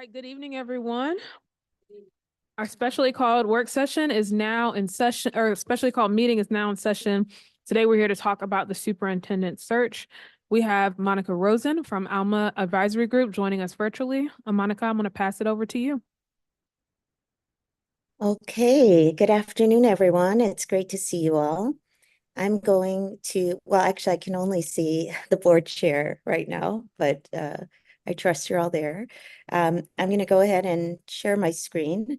Right, good evening, everyone. Our specially called work session is now in session, or specially called meeting is now in session. Today, we're here to talk about the superintendent search. We have Monica Rosen from Alma Advisory Group joining us virtually. Monica, I'm going to pass it over to you. Okay, good afternoon, everyone. It's great to see you all. I'm going to, well, actually, I can only see the board chair right now, but I trust you're all there. I'm going to go ahead and share my screen.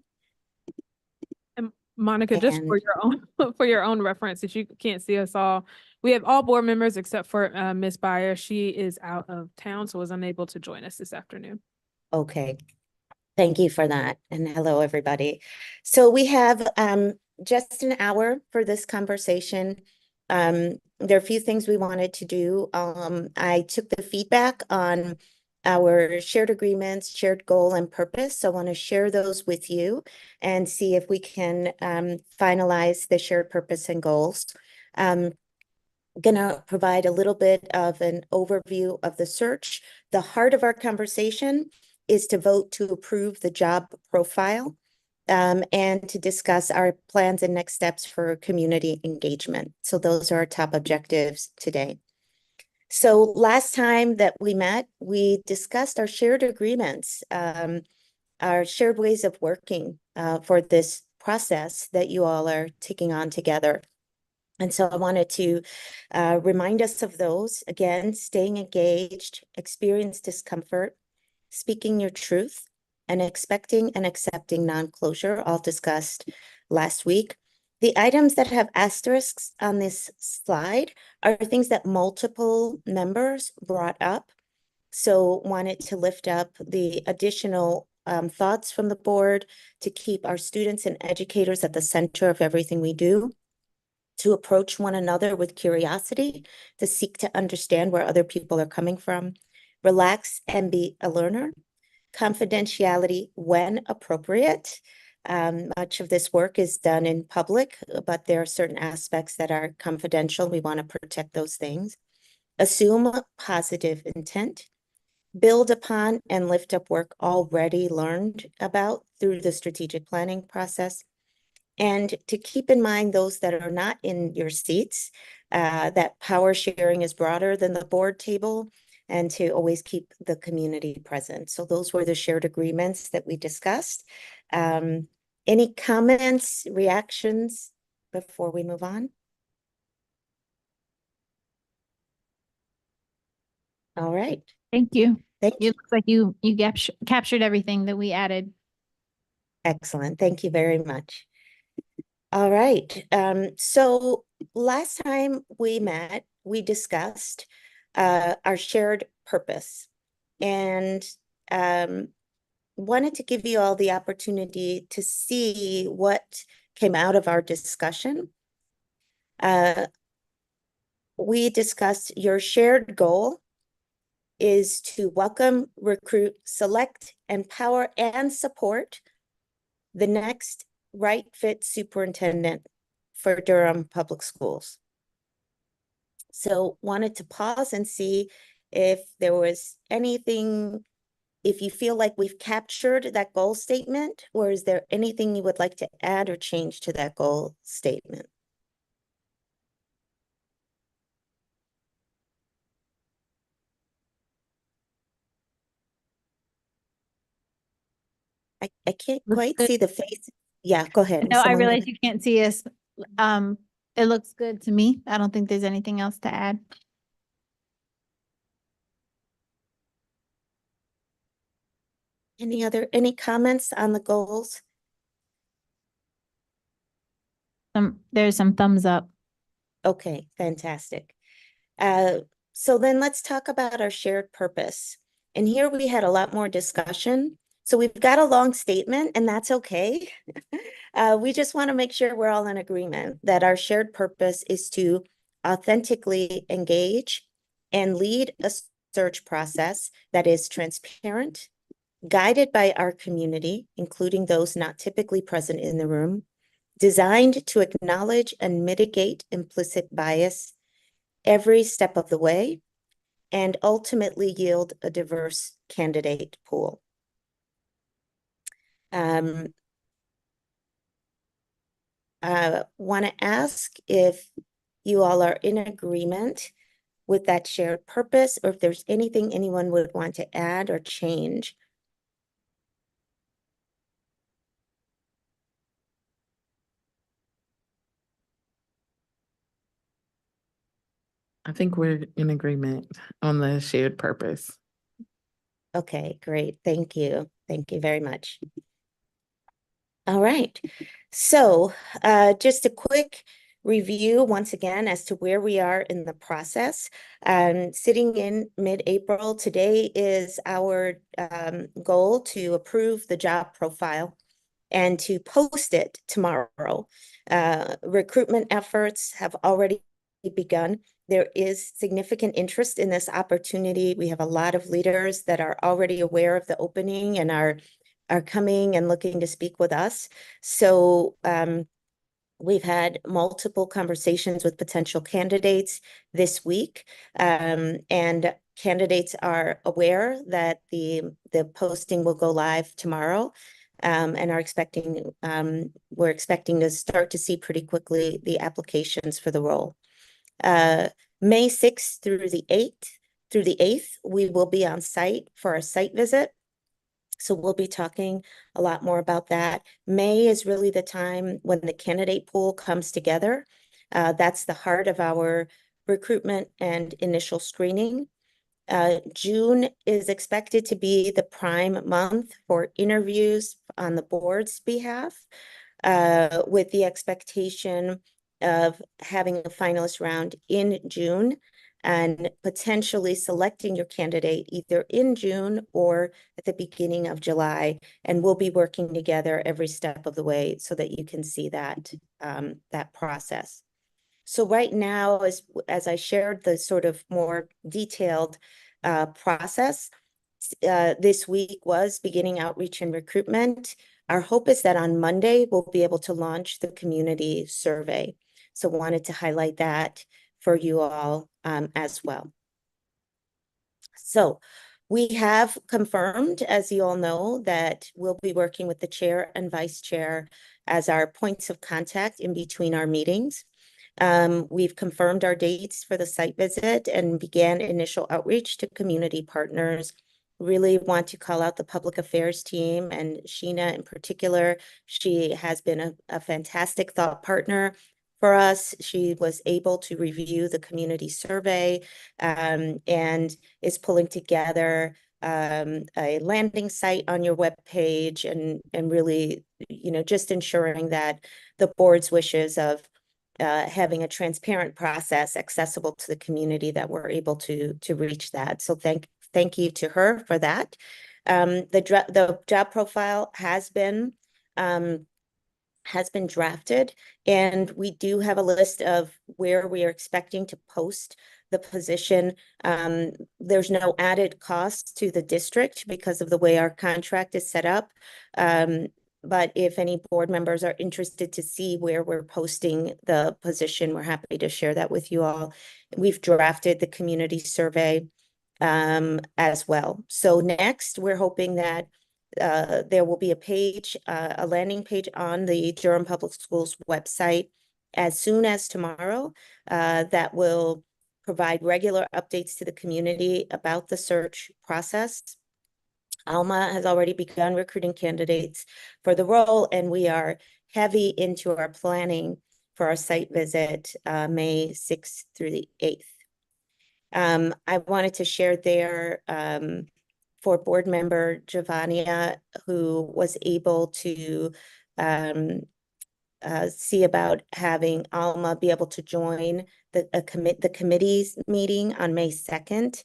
And Monica, just for And your own for your own reference, if you can't see us all, we have all board members except for Ms. Byer. She is out of town, so was unable to join us this afternoon. okay, thank you for that. And hello, everybody. So we have just an hour for this conversation. There are a few things we wanted to do. I took the feedback on our shared agreements, shared goal and purpose. So I want to share those with you and see if we can finalize the shared purpose and goals. Going to provide a little bit of an overview of the search. The heart of our conversation is to vote to approve the job profile and to discuss our plans and next steps for community engagement. So those are our top objectives today. So last time that we met, we discussed our shared agreements, our shared ways of working for this process that you all are taking on together. And so I wanted to remind us of those. Again, staying engaged, experience discomfort, speaking your truth, and expecting and accepting non-closure, all discussed last week. The items that have asterisks on this slide are things that multiple members brought up. So wanted to lift up the additional thoughts from the board to keep our students and educators at the center of everything we do, to approach one another with curiosity, to seek to understand where other people are coming from, relax and be a learner, confidentiality when appropriate. Much of this work is done in public, but there are certain aspects that are confidential. We want to protect those things. Assume positive intent. Build upon and lift up work already learned about through the strategic planning process. And to keep in mind those that are not in your seats, that power sharing is broader than the board table, and to always keep the community present. So those were the shared agreements that we discussed. Any comments, reactions before we move on? All right. Thank you. Thank It you. looks like you captured everything that we added. Excellent. Thank you very much. All right. So last time we met, we discussed our shared purpose, and wanted to give you all the opportunity to see what came out of our discussion. We discussed your shared goal is to welcome, recruit, select, empower, and support the next right fit superintendent for Durham Public Schools. So wanted to pause and see if there was anything, if you feel like we've captured that goal statement, or is there anything you would like to add or change to that goal statement? I can't Looks quite good. see the face. Yeah, go ahead. No, I Someone realize you can't see us. Um, it looks good to me. I don't think there's anything else to add. any comments on the goals? There's some thumbs up. Okay, fantastic. So then let's talk about our shared purpose. And here we had a lot more discussion. So we've got a long statement, and that's okay. We just want to make sure we're all in agreement that our shared purpose is to authentically engage and lead a search process that is transparent, guided by our community, including those not typically present in the room, designed to acknowledge and mitigate implicit bias every step of the way, and ultimately yield a diverse candidate pool. Want to ask if you all are in agreement with that shared purpose, or if there's anything anyone would want to add or change. I think we're in agreement on the shared purpose. Okay, great. Thank you. Thank you very much. All right. So just a quick review once again as to where we are in the process. Sitting in mid-April, today is our goal to approve the job profile and to post it tomorrow. Recruitment efforts have already begun. There is significant interest in this opportunity. We have a lot of leaders that are already aware of the opening and are coming and looking to speak with us. So we've had multiple conversations with potential candidates this week, and candidates are aware that the posting will go live tomorrow, and are expecting, we're expecting to start to see pretty quickly the applications for the role. May 6th through the 8th, we will be on site for a site visit. So we'll be talking a lot more about that. May is really the time when the candidate pool comes together. That's the heart of our recruitment and initial screening. June is expected to be the prime month for interviews on the board's behalf, with the expectation of having a finalist round in June and potentially selecting your candidate either in June or at the beginning of July. And we'll be working together every step of the way so that you can see that, that process. So right now, as I shared the sort of more detailed process, this week was beginning outreach and recruitment. Our hope is that on Monday, we'll be able to launch the community survey. So wanted to highlight that for you all as well. So we have confirmed, as you all know, that we'll be working with the chair and vice chair as our points of contact in between our meetings. We've confirmed our dates for the site visit and began initial outreach to community partners. Really want to call out the public affairs team and Sheena in particular. She has been a fantastic thought partner for us. She was able to review the community survey and is pulling together a landing site on your webpage and really, just ensuring that the board's wishes of having a transparent process accessible to the community, that we're able to reach that. So thank you to her for that. The job profile has been drafted, and we do have a list of where we are expecting to post the position. There's no added cost to the district because of the way our contract is set up. But if any board members are interested to see where we're posting the position, we're happy to share that with you all. We've drafted the community survey as well. So next, we're hoping that there will be a page, a landing page on the Durham Public Schools website as soon as tomorrow that will provide regular updates to the community about the search process. Alma has already begun recruiting candidates for the role, and we are heavy into our planning for our site visit, May 6th through the 8th. I wanted to share there for board member Giovannia, who was able to see about having Alma be able to join the committee's meeting on May 2nd.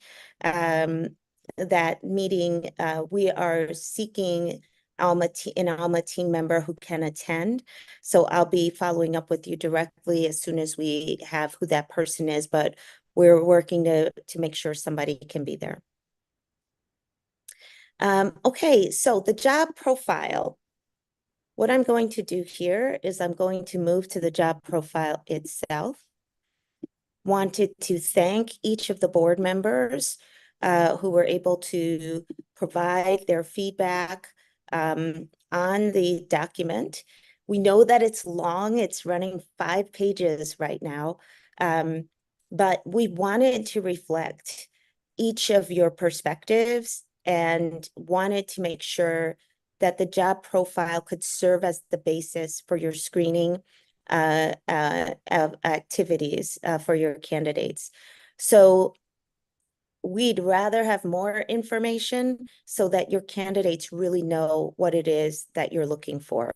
That meeting, we are seeking an Alma team member who can attend. So I'll be following up with you directly as soon as we have who that person is, but we're working to make sure somebody can be there. Okay, so the job profile. What I'm going to do here is I'm going to move to the job profile itself. Wanted to thank each of the board members who were able to provide their feedback on the document. We know that it's long, it's running 5 pages right now. But we wanted to reflect each of your perspectives and wanted to make sure that the job profile could serve as the basis for your screening of activities for your candidates. So we'd rather have more information so that your candidates really know what it is that you're looking for.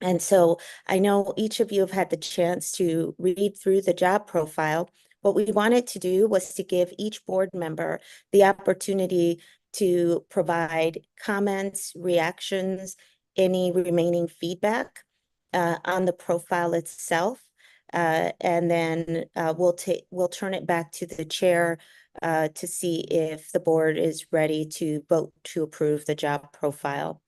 And so I know each of you have had the chance to read through the job profile. What we wanted to do was to give each board member the opportunity to provide comments, reactions, any remaining feedback on the profile itself. And then we'll turn it back to the chair to see if the board is ready to vote to approve the job profile.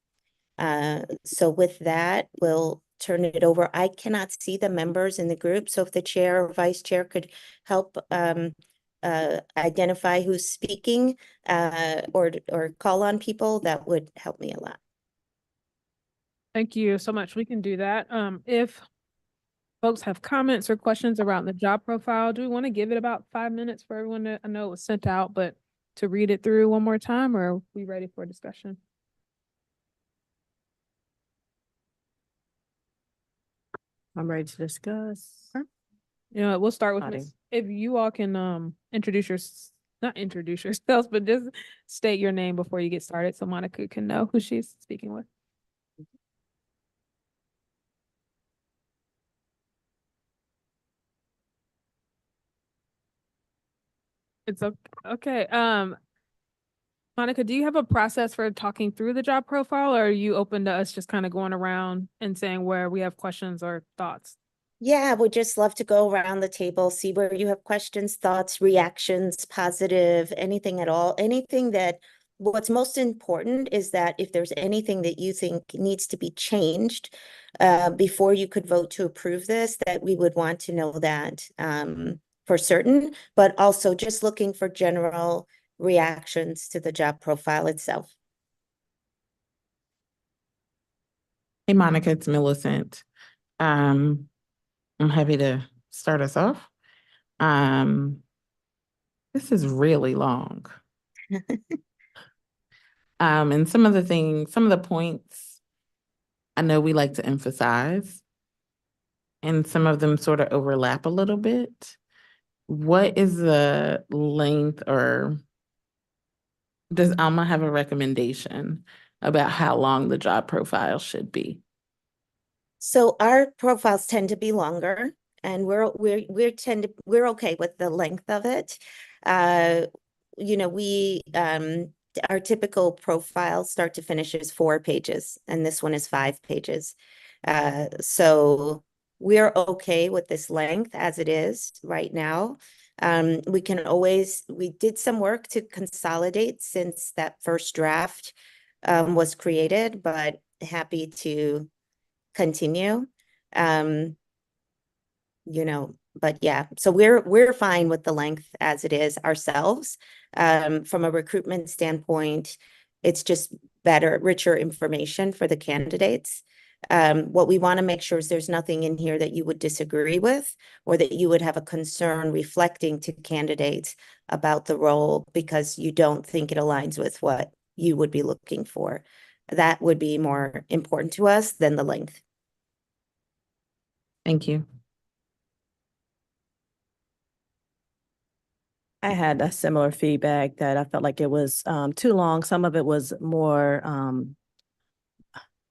So with that, we'll turn it over. I cannot see the members in the group, so if the chair or vice chair could help identify who's speaking or call on people, that would help me a lot. Thank you so much. We can do that. If folks have comments or questions around the job profile, do we want to give it about 5 minutes for everyone to, I know it was sent out, but to read it through one more time, or are we ready for a discussion? I'm ready to discuss. You know, we'll start with Howdy. if you all can not introduce yourselves, but just state your name before you get started so Monica can know who she's speaking with. It's okay. Monica, do you have a process for talking through the job profile, or are you open to us just kind of going around and saying where we have questions or thoughts? Yeah, would just love to go around the table, see where you have questions, thoughts, reactions, positive, anything at all. Anything that what's most important is that if there's anything that you think needs to be changed before you could vote to approve this, that we would want to know that for certain, but also just looking for general reactions to the job profile itself. Hey, Monica, it's Millicent. I'm happy to start us off. This is really long. And some of the points I know we like to emphasize, and some of them sort of overlap a little bit. What is the length, or does Alma have a recommendation about how long the job profile should be? So our profiles tend to be longer, and we're okay with the length of it. You know, our typical profile start to finish is 4 pages, and this one is 5 pages. So we're okay with this length as it is right now. We did some work to consolidate since that first draft was created, but happy to continue. You know, but yeah, so we're fine with the length as it is ourselves. From a recruitment standpoint, it's just better, richer information for the candidates. What we want to make sure is there's nothing in here that you would disagree with, or that you would have a concern reflecting to candidates about the role because you don't think it aligns with what you would be looking for. That would be more important to us than the length. Thank you. I had a similar feedback that I felt like it was too long. Some of it was more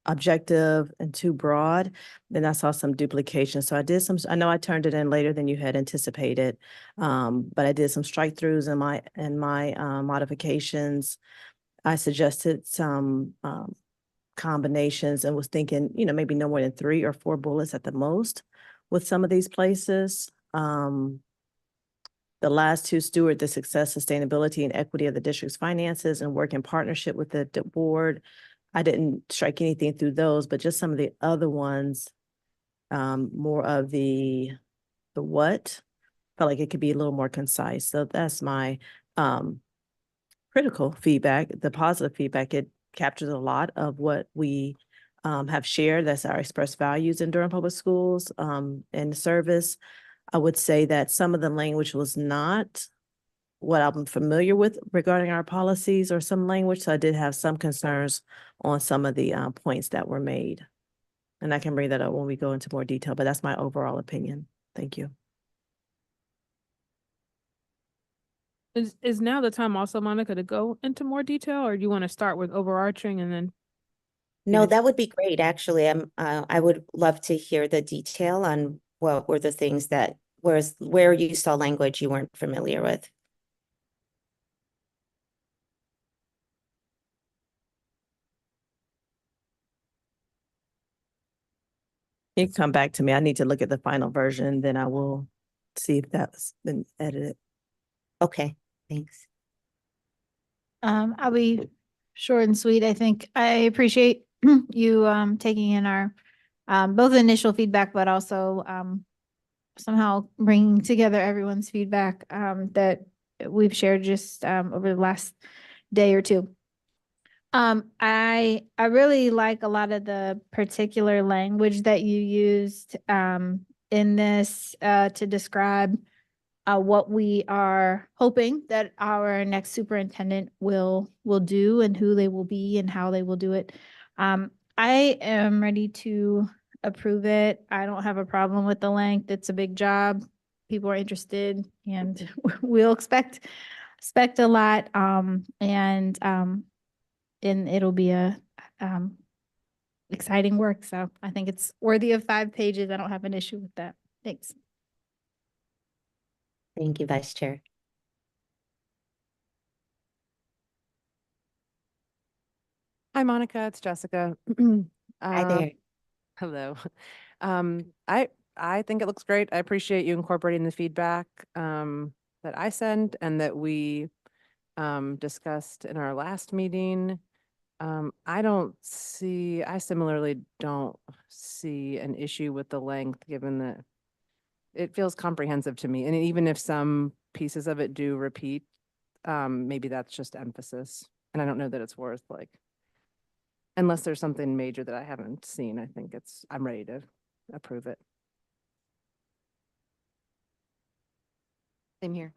objective and too broad. Then I saw some duplication. So I know I turned it in later than you had anticipated. But I did some strike throughs in my modifications. I suggested some combinations and was thinking, maybe no more than 3 or 4 bullets at the most with some of these places. The last 2, steward the success, sustainability, and equity of the district's finances and work in partnership with the board. I didn't strike anything through those, but just some of the other ones, more of the what, felt like it could be a little more concise. So that's my critical feedback. The positive feedback, it captures a lot of what we have shared. That's our expressed values in Durham Public Schools and service. I would say that some of the language was not what I'm familiar with regarding our policies or some language. So I did have some concerns on some of the points that were made. And I can bring that up when we go into more detail, but that's my overall opinion. Thank you. Is now the time also, Monica, to go into more detail, or do you want to start with overarching and then? No, Finish. that would be great, actually. I would love to hear the detail on what were the things that, where you saw language you weren't familiar with. You can come back to me. I need to look at the final version, then I will see if that's been edited. Okay, thanks. I'll be short and sweet. I think I appreciate you taking in our both initial feedback, but also somehow bringing together everyone's feedback that we've shared just over the last day or two. I really like a lot of the particular language that you used in this to describe what we are hoping that our next superintendent will do and who they will be and how they will do it. I am ready to approve it. I don't have a problem with the length. It's a big job. People are interested and we'll expect a lot. And it'll be a exciting work. So I think it's worthy of 5 pages. I don't have an issue with that. Thanks. Thank you, Vice Chair. Hi, Monica, it's Jessica. Hi there. Hello. I think it looks great. I appreciate you incorporating the feedback that I sent and that we discussed in our last meeting. I similarly don't see an issue with the length, given that it feels comprehensive to me. And even if some pieces of it do repeat, maybe that's just emphasis. And I don't know that it's worth unless there's something major that I haven't seen, I think I'm ready to approve it. Same here.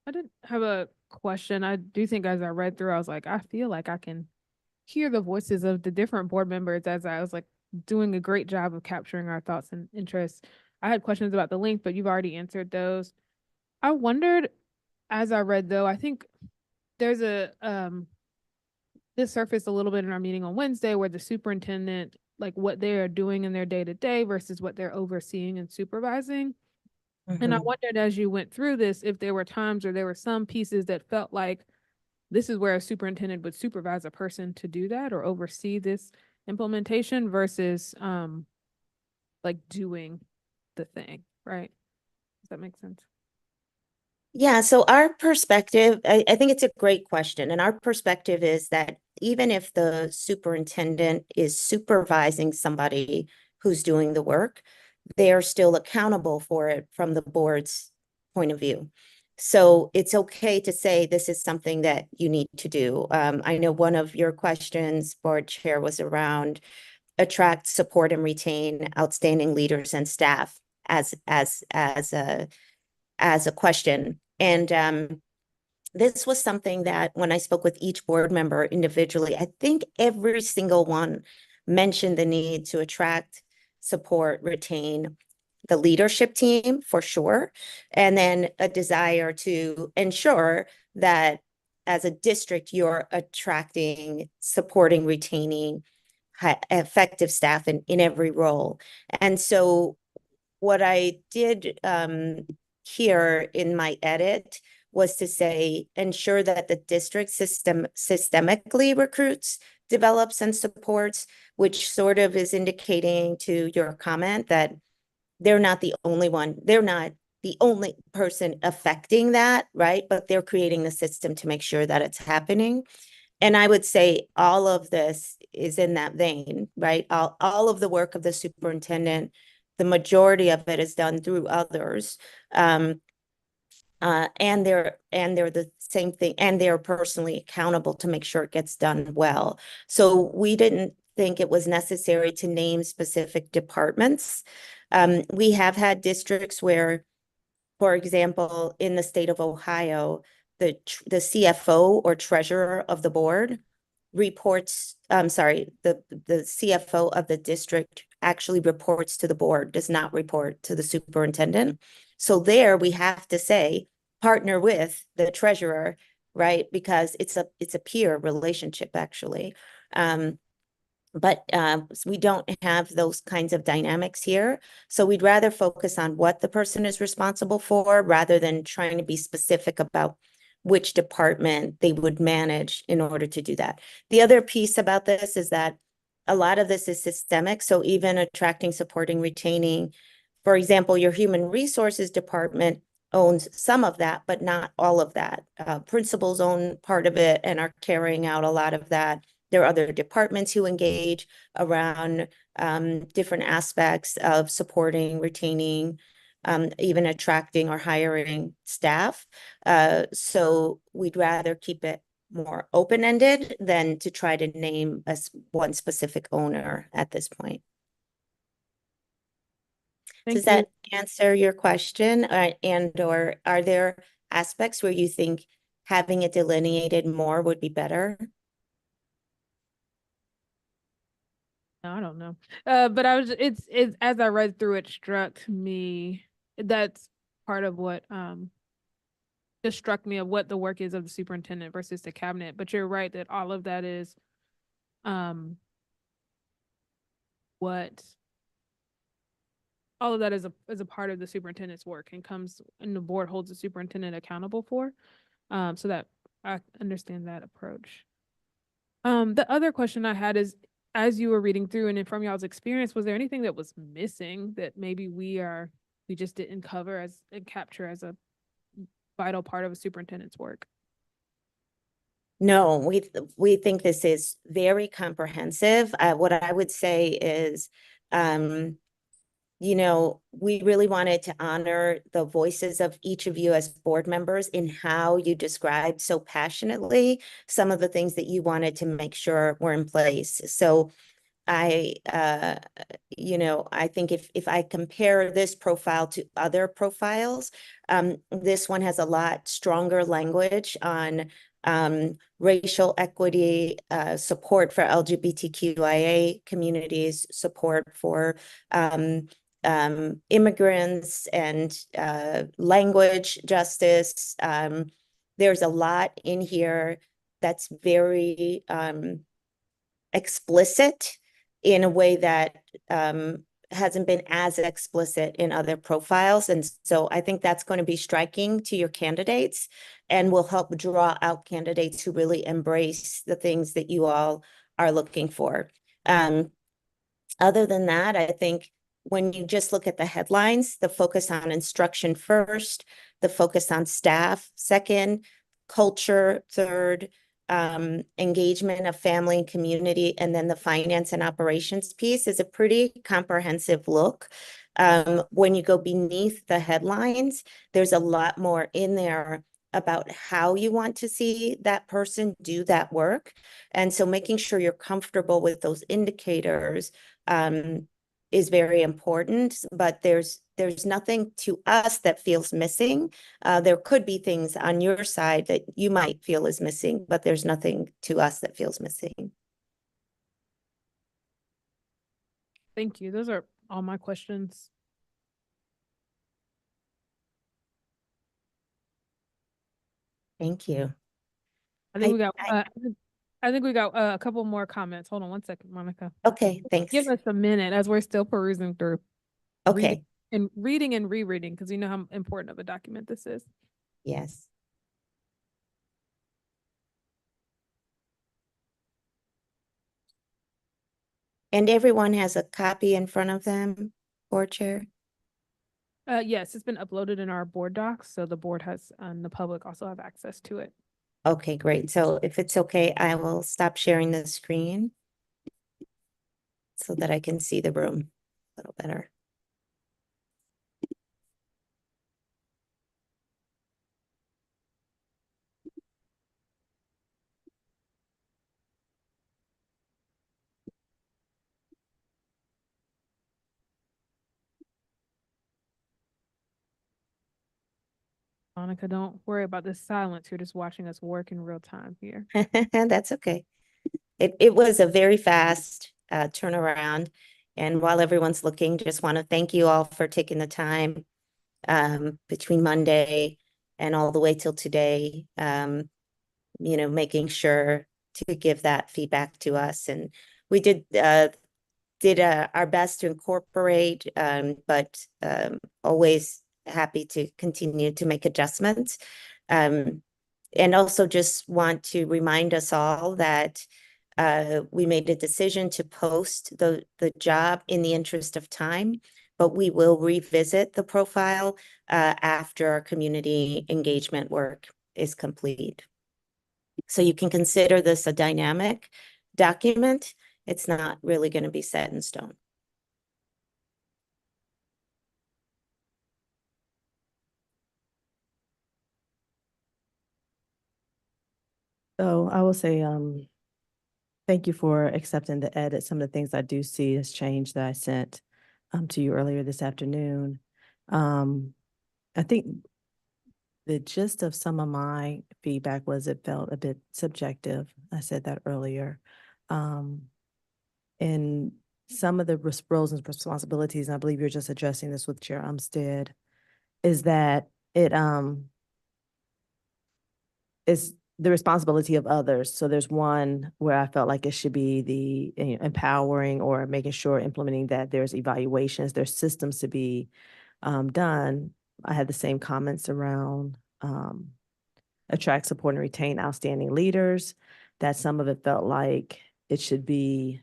I did have a question. I do think as I read through, I was like, I feel like I can hear the voices of the different board members as I was doing a great job of capturing our thoughts and interests. I had questions about the length, but you've already answered those. I wondered as I read though, I think there's this surfaced a little bit in our meeting on Wednesday where the superintendent, what they are doing in their day-to-day versus what they're overseeing and supervising. And I wondered as you went through this, if there were times or there were some pieces that felt like this is where a superintendent would supervise a person to do that or oversee this implementation versus doing the thing, right? Does that make sense? Yeah, so our perspective, I think it's a great question. And our perspective is that even if the superintendent is supervising somebody who's doing the work, they are still accountable for it from the board's point of view. So it's okay to say this is something that you need to do. I know one of your questions, Board Chair, was around attract, support, and retain outstanding leaders and staff as a question. And this was something that when I spoke with each board member individually, I think every single one mentioned the need to attract, support, retain the leadership team for sure, and then a desire to ensure that as a district, you're attracting, supporting, retaining effective staff in every role. And so what I did here in my edit was to say, ensure that the district systemically recruits, develops, and supports, which sort of is indicating to your comment that they're not the only one. They're not the only person affecting that, right? But they're creating the system to make sure that it's happening. And I would say all of this is in that vein, right? All of the work of the superintendent, the majority of it is done through others. And they're the same thing, and they're personally accountable to make sure it gets done well. So we didn't think it was necessary to name specific departments. We have had districts where, for example, in the state of Ohio, the CFO or treasurer of the board reports, the CFO of the district actually reports to the board, does not report to the superintendent. So there we have to say, partner with the treasurer, right? Because it's a peer relationship, actually. But we don't have those kinds of dynamics here. So we'd rather focus on what the person is responsible for rather than trying to be specific about which department they would manage in order to do that. The other piece about this is that a lot of this is systemic. So even attracting, supporting, retaining, for example, your human resources department owns some of that, but not all of that. Principals own part of it and are carrying out a lot of that. There are other departments who engage around different aspects of supporting, retaining, even attracting or hiring staff. So we'd rather keep it more open-ended than to try to name one specific owner at this point. Does that answer your question? Or are there aspects where you think having it delineated more would be better? I don't know. But it's as I read through it, struck me, that's part of what just struck me of what the work is of the superintendent versus the cabinet. But you're right that all of that is what all of that is a part of the superintendent's work and the board holds the superintendent accountable for. So that I understand that approach. The other question I had is, as you were reading through and from y'all's experience, was there anything that was missing that maybe we just didn't cover and capture as a vital part of a superintendent's work? No, we think this is very comprehensive. What I would say is, we really wanted to honor the voices of each of you as board members in how you described so passionately some of the things that you wanted to make sure were in place. So I think if I compare this profile to other profiles, this one has a lot stronger language on racial equity, support for LGBTQIA communities, support for immigrants, and language justice. There's a lot in here that's very explicit in a way that hasn't been as explicit in other profiles. And so I think that's going to be striking to your candidates and will help draw out candidates who really embrace the things that you all are looking for. Other than that, I think when you just look at the headlines, the focus on instruction first, the focus on staff second, culture third, engagement of family and community, and then the finance and operations piece is a pretty comprehensive look. When you go beneath the headlines, there's a lot more in there about how you want to see that person do that work. And so making sure you're comfortable with those indicators is very important, but there's nothing to us that feels missing. There could be things on your side that you might feel is missing, but there's nothing to us that feels missing. Thank you. Those are all my questions. Thank you. I think we got a couple more comments. Hold on one second, Monica. Okay, thanks. Give us a minute as we're still perusing through. Okay. Reading and rereading, because you know how important of a document this is. Yes. And everyone has a copy in front of them, board chair? Yes, it's been uploaded in our board docs, so the board has, and the public also have access to it. Okay, great. So if it's okay, I will stop sharing the screen so that I can see the room a little better. Monica. Don't worry about this silence. You're just watching us work in real time here. That's okay. It was a very fast turnaround. And while everyone's looking, just want to thank you all for taking the time between Monday and all the way till today, making sure to give that feedback to us. And we did our best to incorporate, but always happy to continue to make adjustments. And also just want to remind us all that we made a decision to post the job in the interest of time, but we will revisit the profile after our community engagement work is complete. So you can consider this a dynamic document. It's not really going to be set in stone. So I will say, thank you for accepting the edit. Some of the things I do see has changed that I sent to you earlier this afternoon. I think the gist of some of my feedback was it felt a bit subjective. I said that earlier. And some of the roles and responsibilities, and I believe you're just addressing this with Chair Umstead, is that it is the responsibility of others. So there's one where I felt like it should be the empowering or making sure implementing that there's evaluations, there's systems to be done. I had the same comments around attract, support, and retain outstanding leaders. That some of it felt like it should be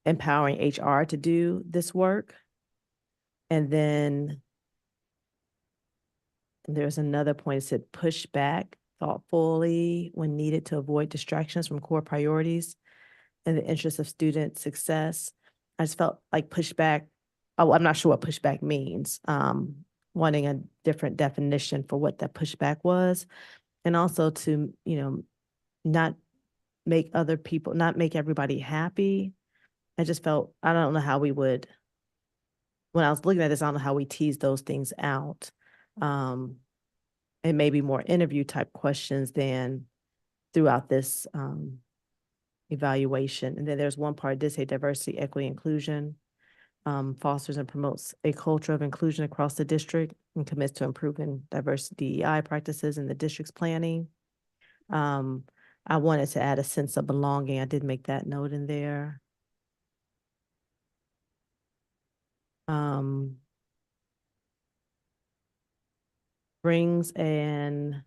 empowering HR to do this work. And then there's another point that said push back thoughtfully when needed to avoid distractions from core priorities in the interest of student success. I just felt like pushback. Oh, I'm not sure what pushback means. Wanting a different definition for what that pushback was. And also to, not make everybody happy. I just felt, I don't know how we would, when I was looking at this, I don't know how we tease those things out. And maybe more interview type questions than throughout this evaluation. And then there's one part that did say diversity, equity, inclusion, fosters and promotes a culture of inclusion across the district and commits to improving diversity DEI practices in the district's planning. I wanted to add a sense of belonging. I did make that note in there. Brings an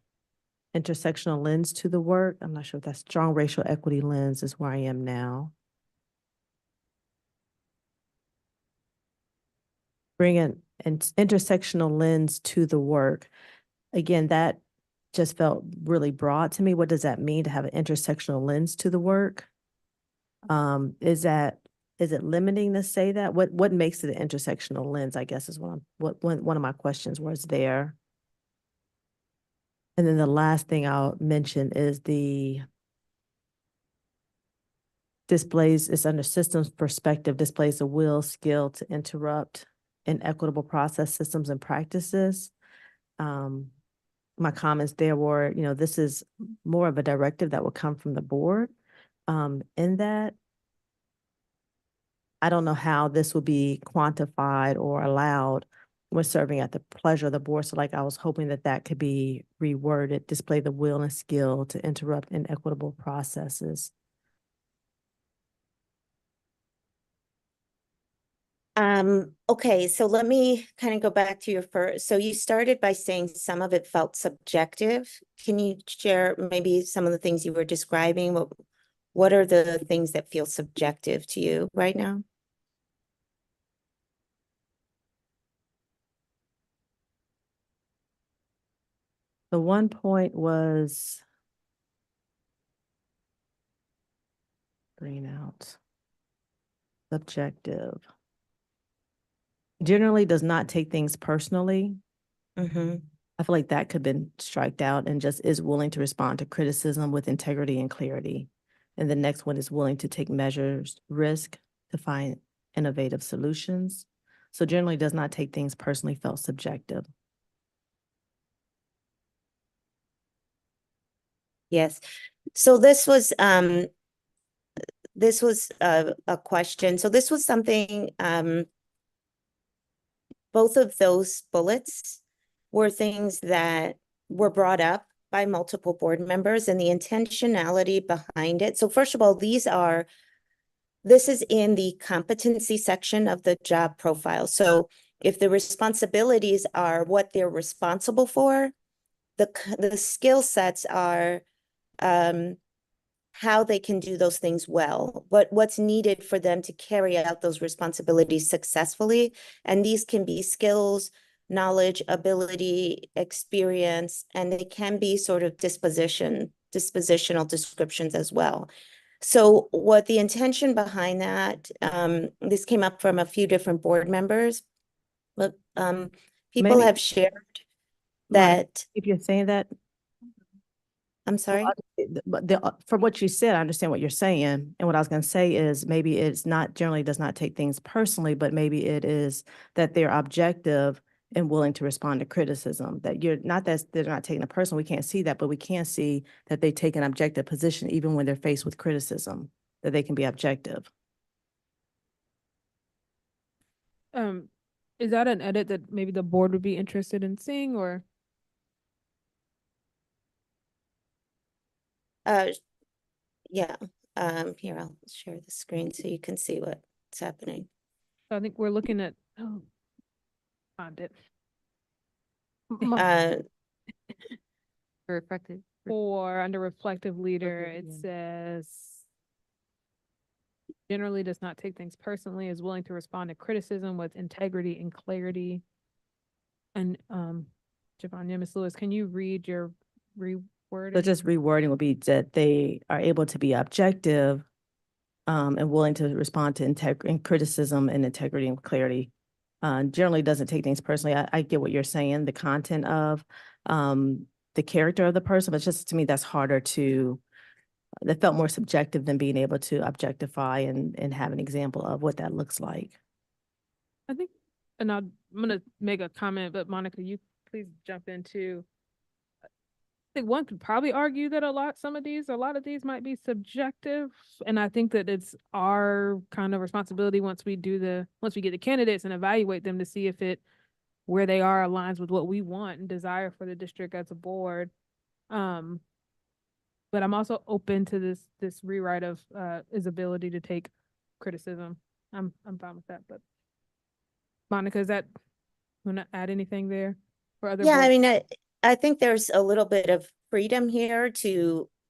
intersectional lens to the work. I'm not sure if that's strong racial equity lens is where I am now. Bring an intersectional lens to the work. Again, that just felt really broad to me. What does that mean to have an intersectional lens to the work? Is it limiting to say that? What makes it an intersectional lens, I guess is one of my questions was there. And then the last thing I'll mention is it's under systems perspective, displays a will, skill to interrupt inequitable process systems and practices. My comments there were, this is more of a directive that will come from the board. In that, I don't know how this will be quantified or allowed when serving at the pleasure of the board. So like I was hoping that could be reworded, display the will and skill to interrupt inequitable processes. Okay, so let me kind of go back to your first. So you started by saying some of it felt subjective. Can you share maybe some of the things you were describing? What are the things that feel subjective to you right now? The one point was bringing out subjective. Generally does not take things personally. Mm-hmm. I feel like that could have been striked out and just is willing to respond to criticism with integrity and clarity. And the next one is willing to take measures, risk to find innovative solutions. So generally does not take things personally, felt subjective. Yes. So this was a question. So this was something, both of those bullets were things that were brought up by multiple board members and the intentionality behind it. So first of all, this is in the competency section of the job profile. So if the responsibilities are what they're responsible for, the skill sets are how they can do those things well, what's needed for them to carry out those responsibilities successfully. And these can be skills, knowledge, ability, experience, and they can be sort of dispositional descriptions as well. So what the intention behind that, this came up from a few different board members, but people Maybe- have shared Monica, that, if you're saying that, I'm sorry. but from what you said, I understand what you're saying. And what I was going to say is maybe it's not generally does not take things personally, but maybe it is that they're objective and willing to respond to criticism. That you're not that they're not taking it personal. We can't see that, but we can see that they take an objective position even when they're faced with criticism, that they can be objective. Is that an edit that maybe the board would be interested in seeing, or? Yeah, here, I'll share the screen so you can see what's happening. I think we're looking at, oh, found it. Uh, Reflective. For under reflective leader, Okay, it yeah. says generally does not take things personally, is willing to respond to criticism with integrity and clarity. And Javanya, Ms. Lewis, can you read your rewording? So just rewording would be that they are able to be objective and willing to respond to criticism and integrity and clarity. Generally doesn't take things personally. I get what you're saying, the content of the character of the person, but just to me, that's harder that felt more subjective than being able to objectify and have an example of what that looks like. I think, and I'm gonna make a comment, but Monica, you please jump in too. I think one could probably argue that a lot of these might be subjective. And I think that it's our kind of responsibility once we get the candidates and evaluate them to see if where they are aligns with what we want and desire for the district as a board. But I'm also open to this rewrite of his ability to take criticism. I'm fine with that, but Monica, is that wanna add anything there for other yeah, I board? mean, I think there's a little bit of freedom here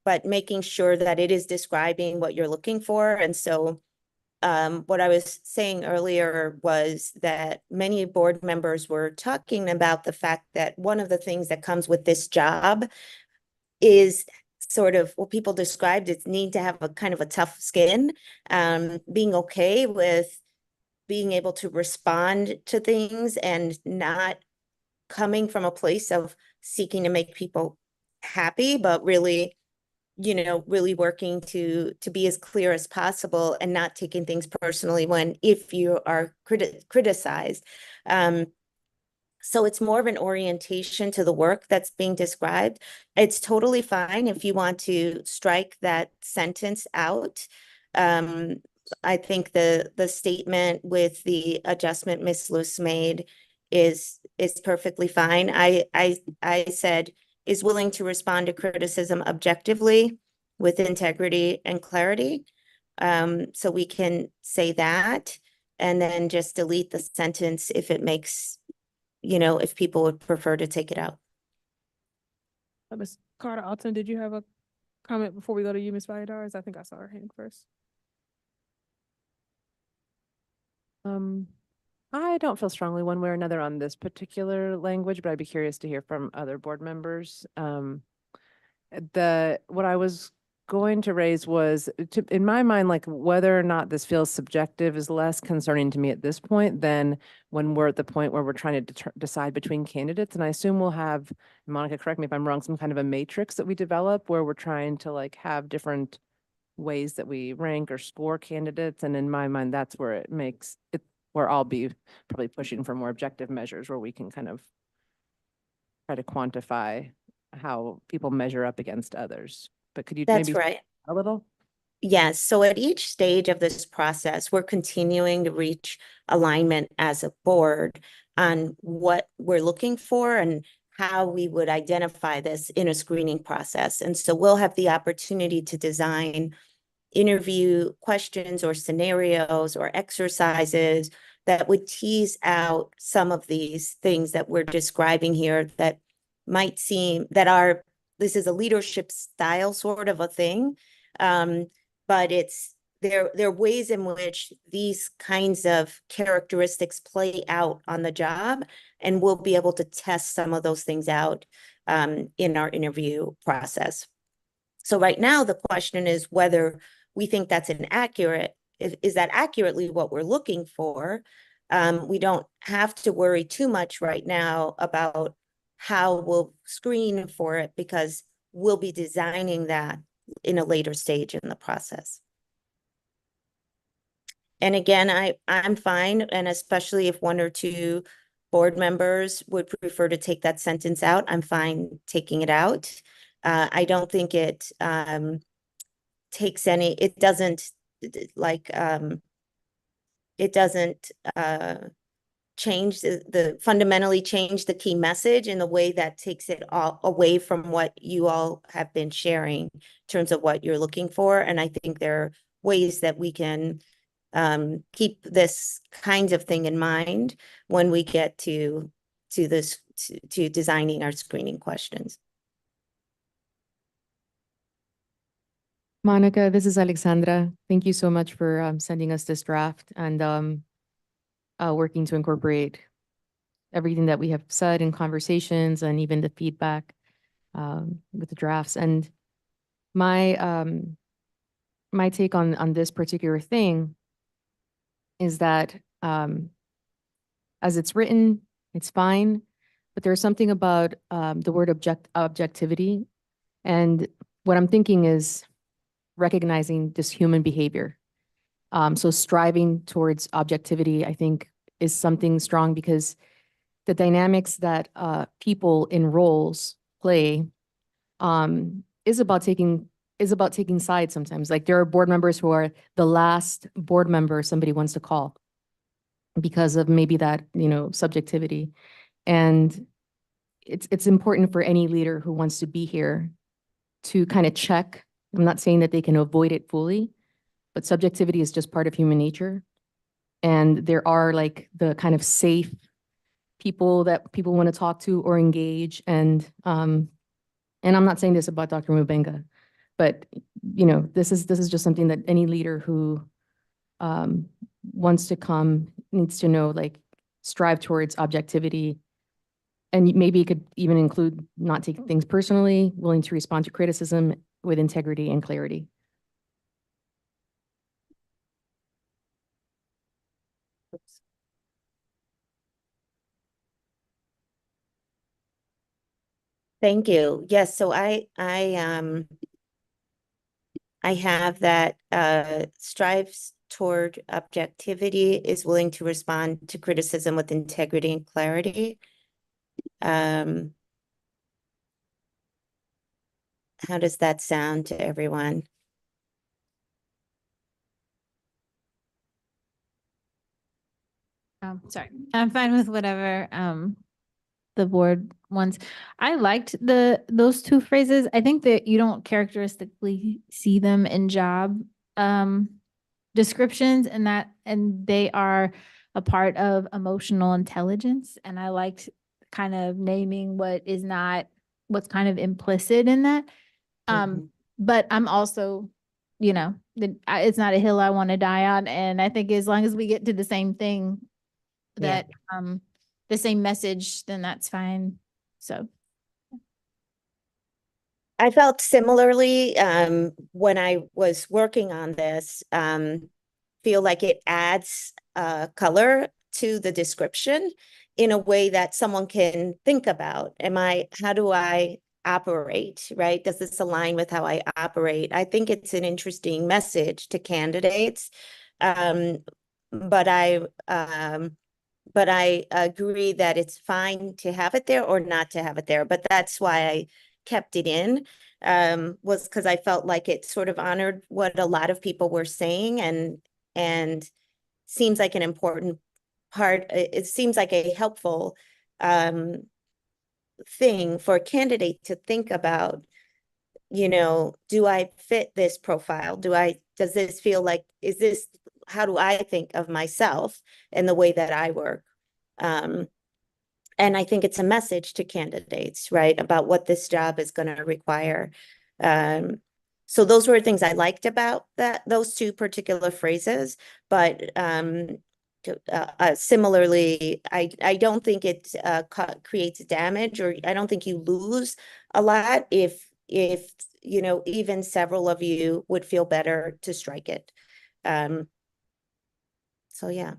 but making sure that it is describing what you're looking for. And so what I was saying earlier was that many board members were talking about the fact that one of the things that comes with this job is sort of what people described as need to have a kind of a tough skin, being okay with being able to respond to things and not coming from a place of seeking to make people happy, but really, really working to be as clear as possible and not taking things personally if you are criticized. So it's more of an orientation to the work that's being described. It's totally fine if you want to strike that sentence out. I think the statement with the adjustment Ms. Luce made is perfectly fine. I said is willing to respond to criticism objectively with integrity and clarity. So we can say that and then just delete the sentence if it makes, if people would prefer to take it out. Ms. Carter Alton, did you have a comment before we go to you, Ms. Valladares? I think I saw her hand first. I don't feel strongly one way or another on this particular language, but I'd be curious to hear from other board members. What I was going to raise was, in my mind, like whether or not this feels subjective is less concerning to me at this point than when we're at the point where we're trying to decide between candidates. And I assume we'll have, Monica, correct me if I'm wrong, some kind of a matrix that we develop where we're trying to like have different ways that we rank or score candidates. And in my mind, that's where it makes it, where I'll be probably pushing for more objective measures where we can kind of try to quantify how people measure up against others. But could you That's maybe right. a little? Yes, so at each stage of this process, we're continuing to reach alignment as a board on what we're looking for and how we would identify this in a screening process. And so we'll have the opportunity to design interview questions or scenarios or exercises that would tease out some of these things that we're describing here that might seem that are, this is a leadership style sort of a thing. But there are ways in which these kinds of characteristics play out on the job, and we'll be able to test some of those things out in our interview process. So right now, the question is whether we think that's is that accurately what we're looking for? We don't have to worry too much right now about how we'll screen for it because we'll be designing that in a later stage in the process. And again, I'm fine, and especially if one or two board members would prefer to take that sentence out, I'm fine taking it out. I don't think it takes any, it doesn't like it doesn't change the fundamentally change the key message in a way that takes it all away from what you all have been sharing in terms of what you're looking for. And I think there are ways that we can keep this kind of thing in mind when we get to designing our screening questions. Monica, this is Alexandra. Thank you so much for sending us this draft and working to incorporate everything that we have said in conversations and even the feedback with the drafts. And my my take on this particular thing is that as it's written, it's fine, but there's something about the word objectivity. And what I'm thinking is recognizing this human behavior. So striving towards objectivity, I think, is something strong because the dynamics that people in roles play is about taking sides sometimes. Like there are board members who are the last board member somebody wants to call because of maybe that, subjectivity. And it's important for any leader who wants to be here to kind of check. I'm not saying that they can avoid it fully, but subjectivity is just part of human nature. And there are like the kind of safe people that people want to talk to or engage. And I'm not saying this about Dr. Mubenga, but this is just something that any leader who wants to come needs to know, like strive towards objectivity. And maybe it could even include not taking things personally, willing to respond to criticism with integrity and clarity. Thank you. Yes, so I have that strives toward objectivity, is willing to respond to criticism with integrity and clarity. How does that sound to everyone? Sorry, I'm fine with whatever the board wants. I liked those two phrases. I think that you don't characteristically see them in job descriptions, and they are a part of emotional intelligence. And I liked kind of naming what's kind of implicit in that. But I'm also, it's not a hill I want to die on. And I think as long as we get to the same thing, that the same message, then that's fine. So I felt similarly when I was working on this, feel like it adds color to the description in a way that someone can think about. How do I operate, right? Does this align with how I operate? I think it's an interesting message to candidates. But I agree that it's fine to have it there or not to have it there. But that's why kept it in was because I felt like it sort of honored what a lot of people were saying and seems like an important part. It seems like a helpful thing for a candidate to think about, you know, do I fit this profile? Does this feel like, how do I think of myself and the way that I work? And I think it's a message to candidates, right, about what this job is going to require. So those were things I liked about those two particular phrases, but similarly, I don't think it creates damage, or I don't think you lose a lot if you know, even several of you would feel better to strike it. So yeah.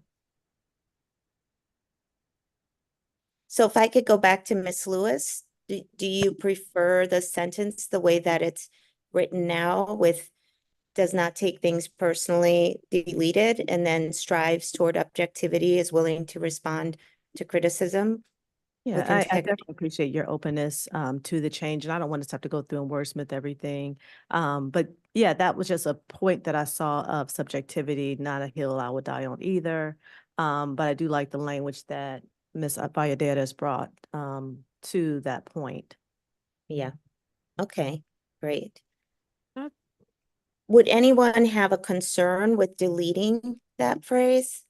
So if I could go back to Miss Lewis, do you prefer the sentence the way that it's written now with does not take things personally, deleted, and then strives toward objectivity, is willing to respond to criticism? Yeah, with I integrity? definitely appreciate your openness to the change, and I don't want us to have to go through and wordsmith everything. But yeah, that was just a point that I saw of subjectivity, not a hill I would die on either. But I do like the language that Ms. Valladares brought to that point. Yeah. Okay, great. Uh, Would anyone have a concern with deleting that phrase?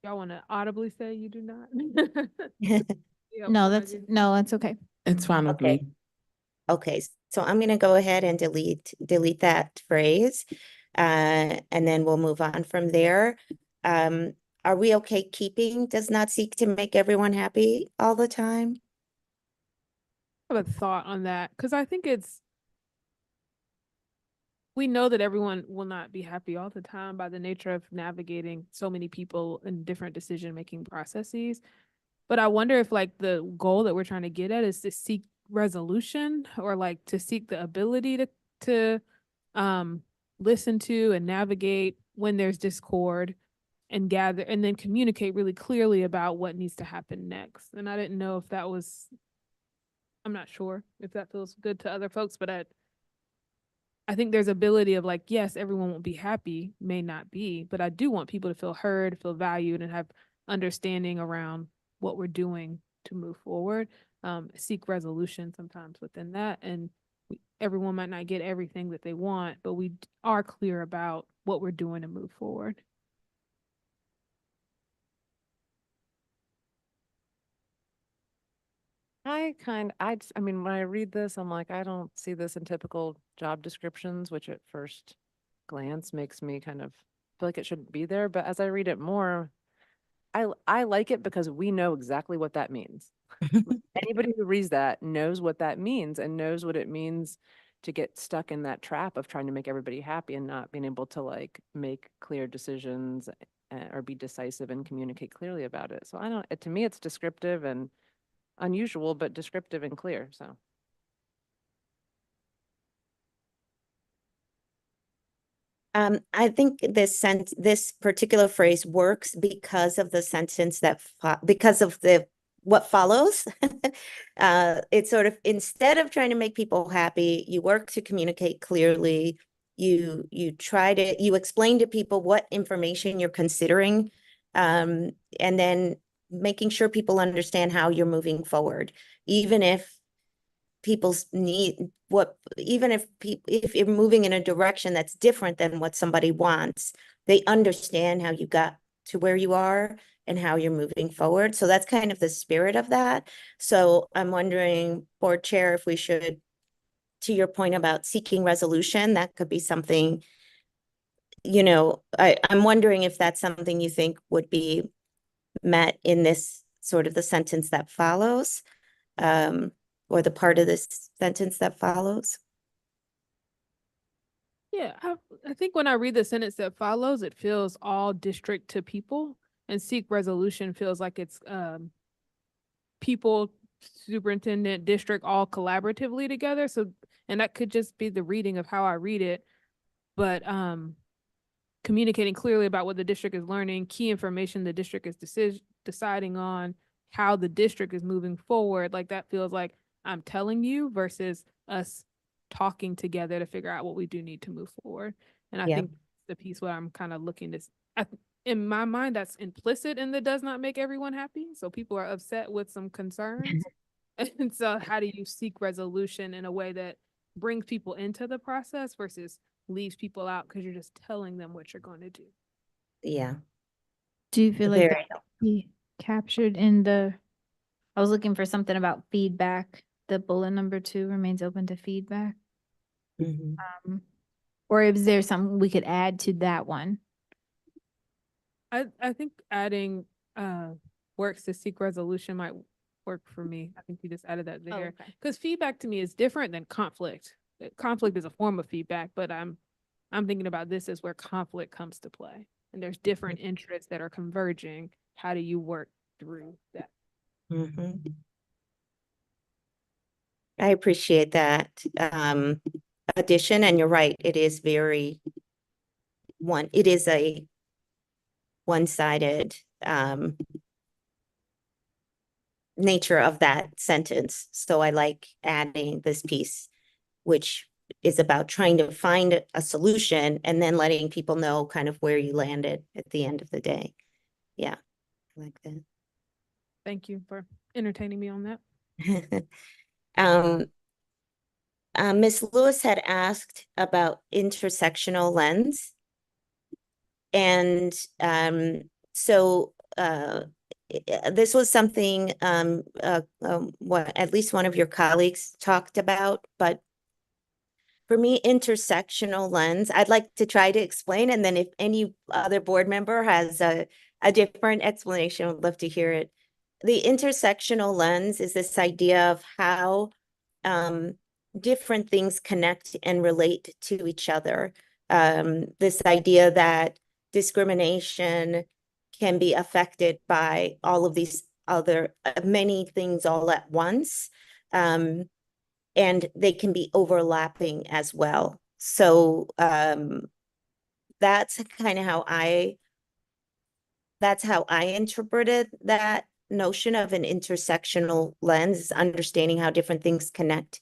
Y'all want to audibly say you do not? Yeah, No, before I that's, do. no, that's okay. It's fine with Okay. me. Okay, so I'm gonna go ahead and delete that phrase. And then we'll move on from there. Are we okay keeping does not seek to make everyone happy all the time? I have a thought on that because I think we know that everyone will not be happy all the time by the nature of navigating so many people in different decision-making processes. But I wonder if like the goal that we're trying to get at is to seek resolution, or like to seek the ability to listen to and navigate when there's discord and gather and then communicate really clearly about what needs to happen next. And I didn't know if that was, I'm not sure if that feels good to other folks, but I think there's ability of like, yes, everyone won't be happy, may not be, but I do want people to feel heard, feel valued, and have understanding around what we're doing to move forward. Seek resolution sometimes within that. And everyone might not get everything that they want, but we are clear about what we're doing to move forward. I mean, when I read this, I'm like, I don't see this in typical job descriptions, which at first glance makes me kind of feel like it shouldn't be there. But as I read it more, I like it because we know exactly what that means. Anybody who reads that knows what that means and knows what it means to get stuck in that trap of trying to make everybody happy and not being able to like make clear decisions or be decisive and communicate clearly about it. So to me, it's descriptive and unusual, but descriptive and clear, so. I think this particular phrase works because of the sentence because of what follows. It's sort of, instead of trying to make people happy, you work to communicate clearly. You explain to people what information you're considering, and then making sure people understand how you're moving forward, even if people's need even if if you're moving in a direction that's different than what somebody wants, they understand how you got to where you are and how you're moving forward. So that's kind of the spirit of that. So I'm wondering, Board Chair, if we should, to your point about seeking resolution, that could be something, you know, I'm wondering if that's something you think would be met in this sort of the sentence that follows. Or the part of this sentence that follows. Yeah, I think when I read the sentence that follows, it feels all district to people, and seek resolution feels like it's people, superintendent, district, all collaboratively together. So, and that could just be the reading of how I read it, but communicating clearly about what the district is learning, key information the district is deciding on, how the district is moving forward, like that feels like I'm telling you versus us talking together to figure out what we do need to move forward. And I Yeah. think the piece where I'm kind of looking to, in my mind, that's implicit in the does not make everyone happy. So people are upset with some concerns. And so how do you seek resolution in a way that brings people into the process versus leaves people out because you're just telling them what you're going to do? Yeah. Do you feel like Very that could be captured in the, I was looking for something about feedback. The bullet number 2 remains open to feedback. Mhm. Or is there something we could add to that one? I think adding works to seek resolution might work for me. I think you just added that there. okay. Because feedback to me is different than conflict. Conflict is a form of feedback, but I'm thinking about this as where conflict comes to play. And there's different interests that are converging. How do you work through that? Mhm. I appreciate that addition, and you're right, it is it is a one-sided nature of that sentence. So I like adding this piece, which is about trying to find a solution and then letting people know kind of where you landed at the end of the day. Yeah, I like that. Thank you for entertaining me on that. Ms. Lewis had asked about intersectional lens. And this was something what at least one of your colleagues talked about, but for me, intersectional lens, I'd like to try to explain, and then if any other board member has a different explanation, I'd love to hear it. The intersectional lens is this idea of how different things connect and relate to each other. This idea that discrimination can be affected by all of these other many things all at once. And they can be overlapping as well. So that's kind of how I interpreted that notion of an intersectional lens, understanding how different things connect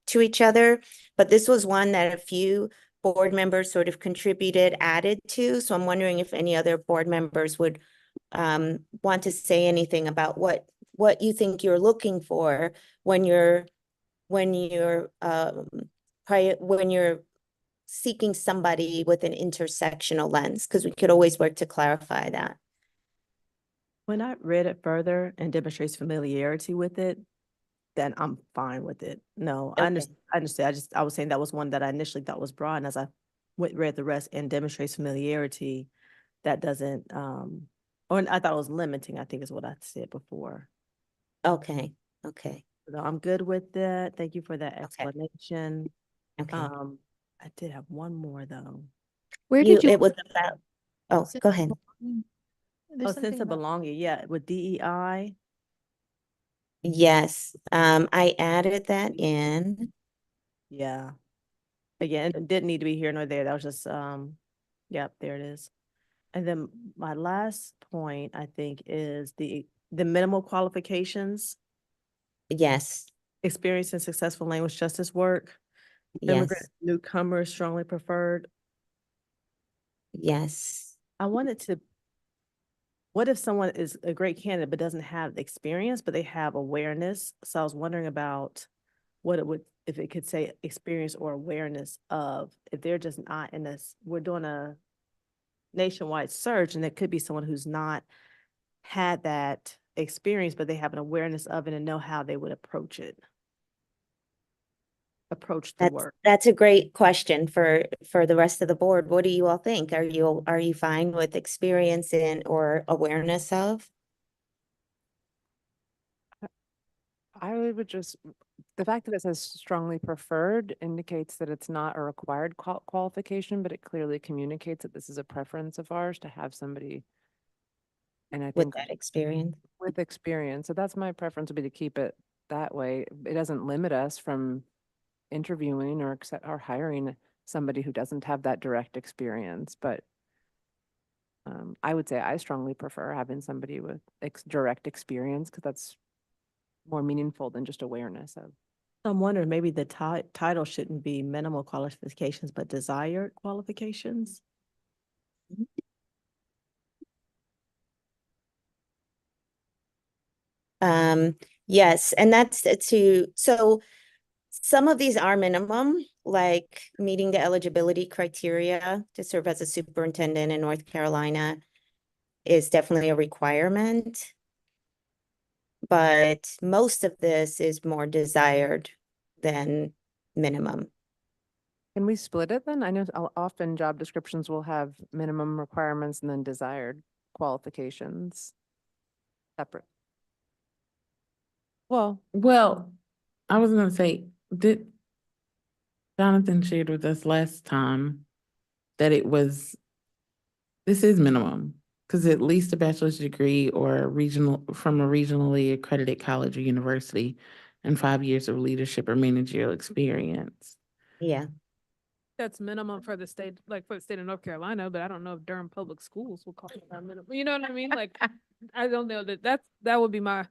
to each other. But this was one that a few board members sort of contributed, added to. So I'm wondering if any other board members would want to say anything about what you think you're looking for when you're seeking somebody with an intersectional lens, because we could always work to clarify that. When I read it further and demonstrates familiarity with it, then I'm fine with it. No, I Okay. understand. I was saying that was one that I initially thought was broad, and as I read the rest and demonstrates familiarity, that doesn't, or I thought it was limiting, I think is what I said before. Okay, okay, So I'm good with that. Thank you for that explanation. okay. I did have one more though. Where did you? It was about, oh, go ahead. There's Sense something of about- belonging, yeah, with DEI. Yes, I added that in. Yeah. Again, it didn't need to be here nor there. That was just, yep, there it is. And then my last point, I think, is the minimal qualifications, Yes, experience in successful language justice work, yes, immigrant newcomers strongly preferred. yes. I wanted to, what if someone is a great candidate but doesn't have experience, but they have awareness? So I was wondering about what it would, if it could say experience or awareness of, if they're just not in this, we're doing a nationwide search, and it could be someone who's not had that experience, but they have an awareness of it and know how they would approach it. Approach the work. That's a great question for the rest of the board. What do you all think? Are you fine with experience in or awareness of? I would just, the fact that it says strongly preferred indicates that it's not a required qualification, but it clearly communicates that this is a preference of ours to have somebody. And I With think that experience? with experience, so that's my preference would be to keep it that way. It doesn't limit us from interviewing or hiring somebody who doesn't have that direct experience, but I would say I strongly prefer having somebody with direct experience because that's more meaningful than just awareness of. I'm wondering, maybe the title shouldn't be minimal qualifications, but desired qualifications? Yes, and that's so some of these are minimum, like meeting the eligibility criteria to serve as a superintendent in North Carolina is definitely a requirement. But most of this is more desired than minimum. Can we split it then? I know often job descriptions will have minimum requirements and then desired qualifications separate. Well, Well, I was gonna say, did Jonathan shared with us last time that this is minimum, because at least a bachelor's degree or from a regionally accredited college or university and 5 years of leadership or managerial experience. Yeah. That's minimum for the state, like for the state of North Carolina, but I don't know if Durham Public Schools will call it that minimum. You know what I mean? Like, I don't know that would be my.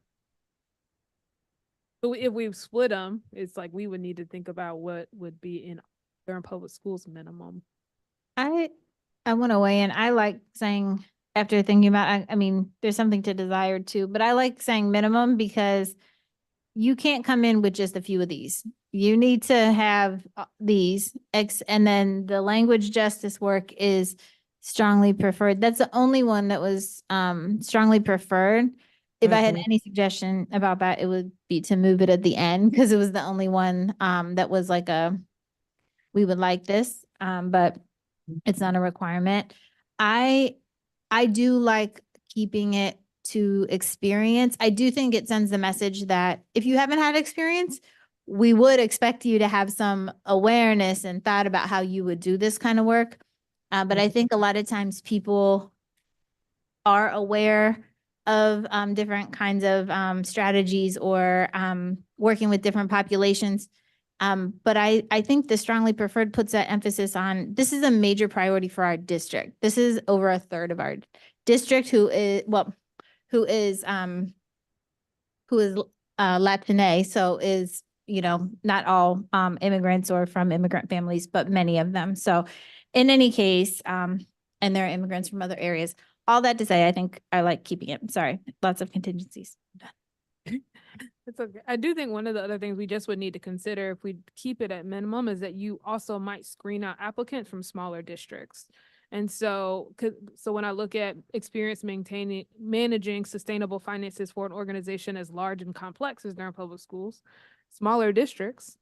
But if we split them, it's like we would need to think about what would be in Durham Public Schools minimum. I want to weigh in. I like saying, after thinking about, I mean, there's something to desired too, but I like saying minimum because you can't come in with just a few of these. You need to have these and then the language justice work is strongly preferred. That's the only one that was strongly preferred. If I had Mhm. any suggestion about that, it would be to move it at the end because it was the only one that was like we would like this, but it's not a requirement. I do like keeping it to experience. I do think it sends the message that if you haven't had experience, we would expect you to have some awareness and thought about how you would do this kind of work. But I think a lot of times people are aware of different kinds of strategies or working with different populations. But I think the strongly preferred puts that emphasis on this is a major priority for our district. This is over a third of our district who is Latine, so is, you know, not all immigrants or from immigrant families, but many of them. So in any case, and there are immigrants from other areas. All that to say, I think I like keeping it. Sorry, lots of contingencies. It's okay. I do think one of the other things we just would need to consider if we keep it at minimum is that you also might screen out applicants from smaller districts. And so when I look at experience managing sustainable finances for an organization as large and complex as Durham Public Schools, smaller districts,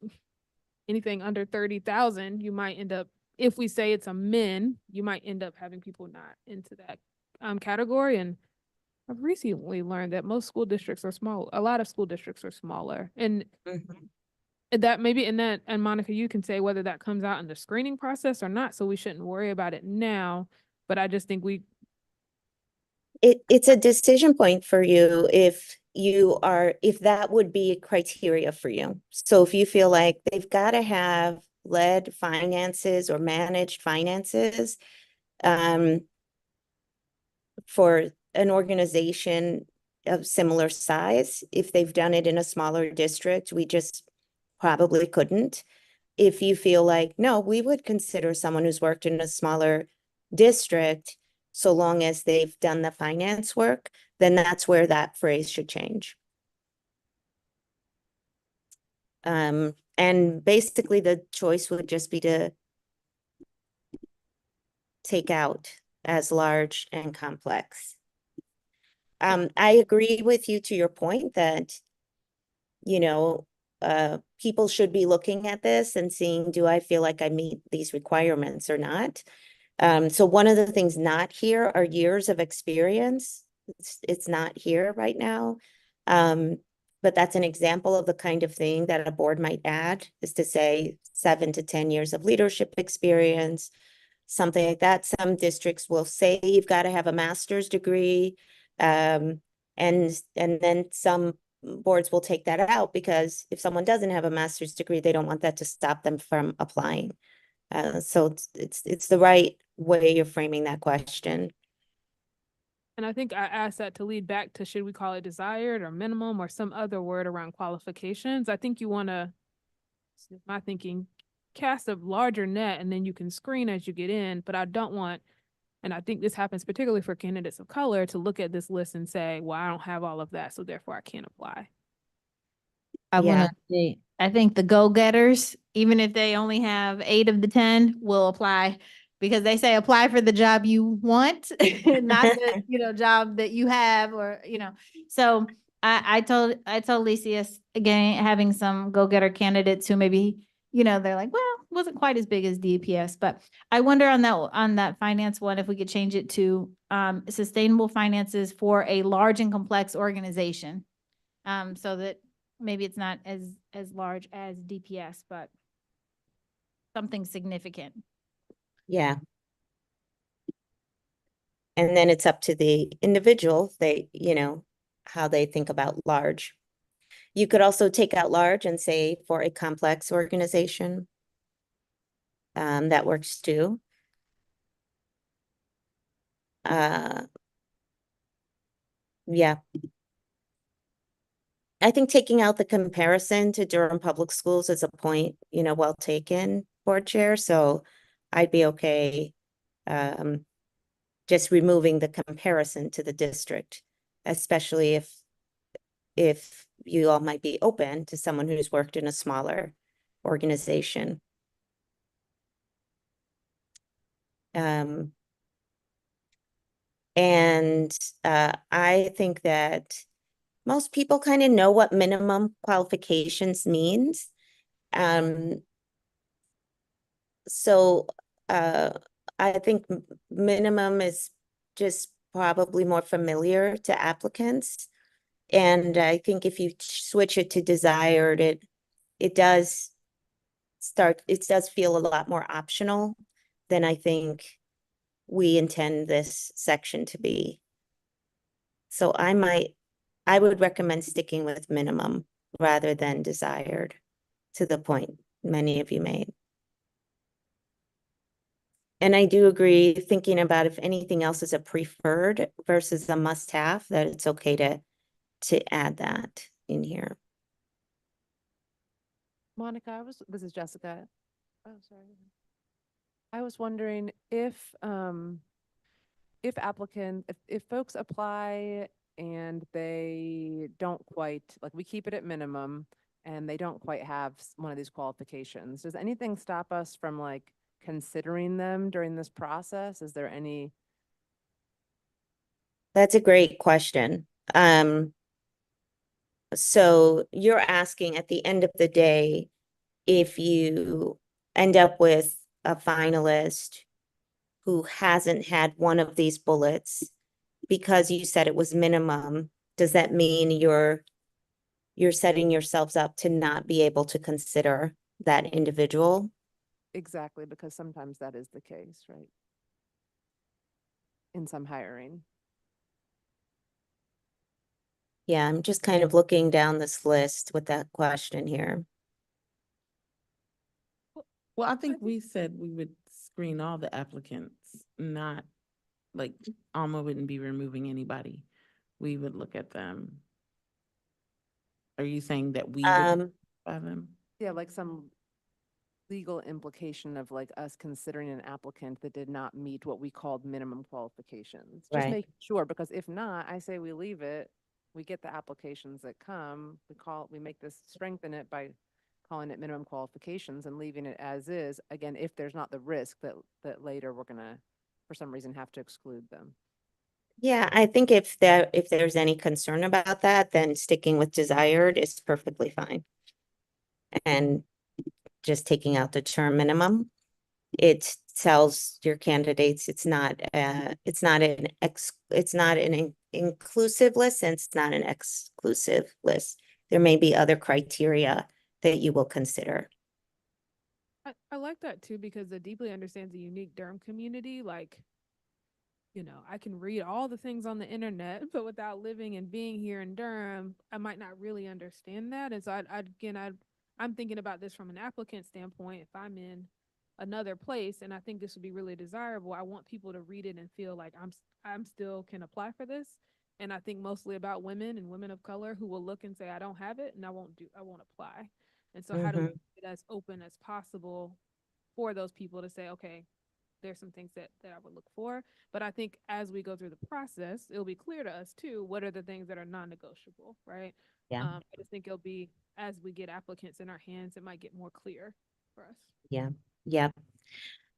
anything under 30,000, you might end up, if we say it's a min, you might end up having people not into that category. And I've recently learned that most school districts are small. A lot of school districts are smaller, and Mhm. that maybe and Monica, you can say whether that comes out in the screening process or not. So we shouldn't worry about it now. But I just think It's a decision point for you if that would be a criteria for you. So if you feel like they've got to have led finances or managed finances, for an organization of similar size, if they've done it in a smaller district, we just probably couldn't. If you feel like, no, we would consider someone who's worked in a smaller district, so long as they've done the finance work, then that's where that phrase should change. And basically the choice would just be to take out as large and complex. I agree with you to your point that, you know, people should be looking at this and seeing, do I feel like I meet these requirements or not? So one of the things not here are years of experience. It's not here right now. But that's an example of the kind of thing that a board might add, is to say 7 to 10 years of leadership experience, something like that. Some districts will say you've got to have a master's degree. And then some boards will take that out because if someone doesn't have a master's degree, they don't want that to stop them from applying. So it's the right way of framing that question. And I think I asked that to lead back to, should we call it desired or minimum or some other word around qualifications? I think you want to, my thinking, cast a larger net and then you can screen as you get in, but I don't want, and I think this happens particularly for candidates of color, to look at this list and say, well, I don't have all of that, so therefore I can't apply. I Yeah. want to say, I think the go-getters, even if they only have 8 of the 10, will apply because they say apply for the job you want, not the, job that you have or, So I told Lysias, again, having some go-getter candidates who maybe, they're like, well, wasn't quite as big as DPS, but I wonder on that finance one, if we could change it to sustainable finances for a large and complex organization. So that maybe it's not as large as DPS, but something significant. Yeah. And then it's up to the individual, how they think about large. You could also take out large and say for a complex organization. That works too. Yeah. I think taking out the comparison to Durham Public Schools is a point, well taken, board chair, so I'd be okay just removing the comparison to the district, especially if you all might be open to someone who's worked in a smaller organization. And I think that most people kind of know what minimum qualifications means. So I think minimum is just probably more familiar to applicants. And I think if you switch it to desired, it does feel a lot more optional than I think we intend this section to be. So I would recommend sticking with minimum rather than desired, to the point many of you made. And I do agree, thinking about if anything else is a preferred versus a must-have, that it's okay to add that in here. Monica, this is Jessica. Oh, sorry. I was wondering if if folks apply and they don't quite, like, we keep it at minimum and they don't quite have one of these qualifications, does anything stop us from like considering them during this process? Is there any? That's a great question. So you're asking at the end of the day, if you end up with a finalist who hasn't had one of these bullets because you said it was minimum, does that mean you're setting yourselves up to not be able to consider that individual? Exactly, because sometimes that is the case, right? In some hiring. Yeah, I'm just kind of looking down this list with that question here. Well, I think we said we would screen all the applicants, not like Alma wouldn't be removing anybody. We would look at them. Are you saying that we would by them? Yeah, like some legal implication of like us considering an applicant that did not meet what we called minimum qualifications. Just Right. make sure, because if not, I say we leave it. We get the applications that come, we make this, strengthen it by calling it minimum qualifications and leaving it as is. Again, if there's not the risk that later we're gonna, for some reason, have to exclude them. Yeah, I think if there's any concern about that, then sticking with desired is perfectly fine. And just taking out the term minimum, it tells your candidates it's not an inclusive list, and it's not an exclusive list. There may be other criteria that you will consider. I like that too, because it deeply understands the unique Durham community. Like, I can read all the things on the internet, but without living and being here in Durham, I might not really understand that. And so I'm thinking about this from an applicant standpoint. If I'm in another place, and I think this would be really desirable. I want people to read it and feel like I'm still can apply for this. And I think mostly about women and women of color who will look and say, I don't have it and I won't apply. And so how do we Mhm. make it as open as possible for those people to say, okay, there's some things that I would look for. But I think as we go through the process, it'll be clear to us too, what are the things that are non-negotiable, right? Yeah. I just think it'll be, as we get applicants in our hands, it might get more clear for us. Yeah, yeah.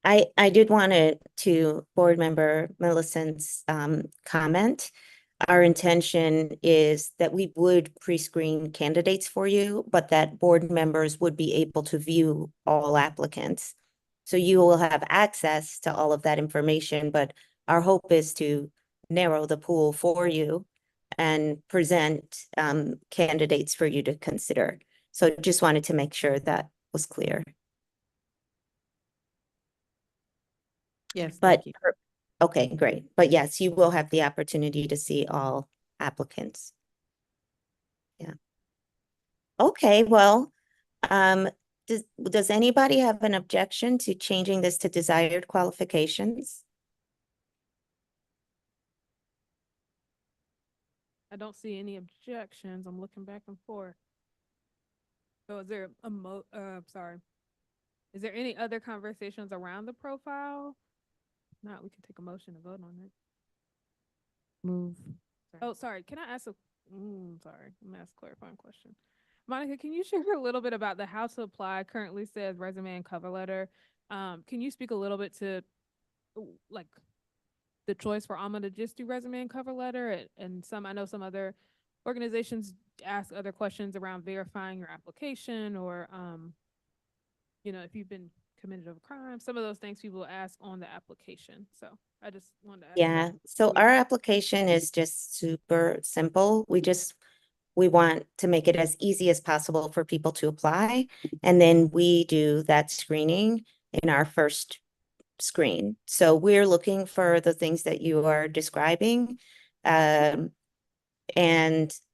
I did want to board member Millicent's comment. Our intention is that we would pre-screen candidates for you, but that board members would be able to view all applicants. So you will have access to all of that information, but our hope is to narrow the pool for you and present candidates for you to consider. So just wanted to make sure that was clear. Yes, But, thank you. okay, great. But yes, you will have the opportunity to see all applicants. Yeah. Okay, well, does anybody have an objection to changing this to desired qualifications? I don't see any objections. I'm looking back and forth. So is there sorry. Is there any other conversations around the profile? Not, we can take a motion to vote on it. Move. Oh, sorry. Can I ask sorry. I'm gonna ask a clarifying question. Monica, can you share a little bit about the how to apply currently says resume and cover letter? Can you speak a little bit to like the choice for Alma to just do resume and cover letter and I know some other organizations ask other questions around verifying your application or if you've been committed of a crime, some of those things people ask on the application. So I just wanted to ask. Yeah, so our application is just super simple. We want to make it as easy as possible for people to apply. And then we do that screening in our first screen. So we're looking for the things that you are describing. And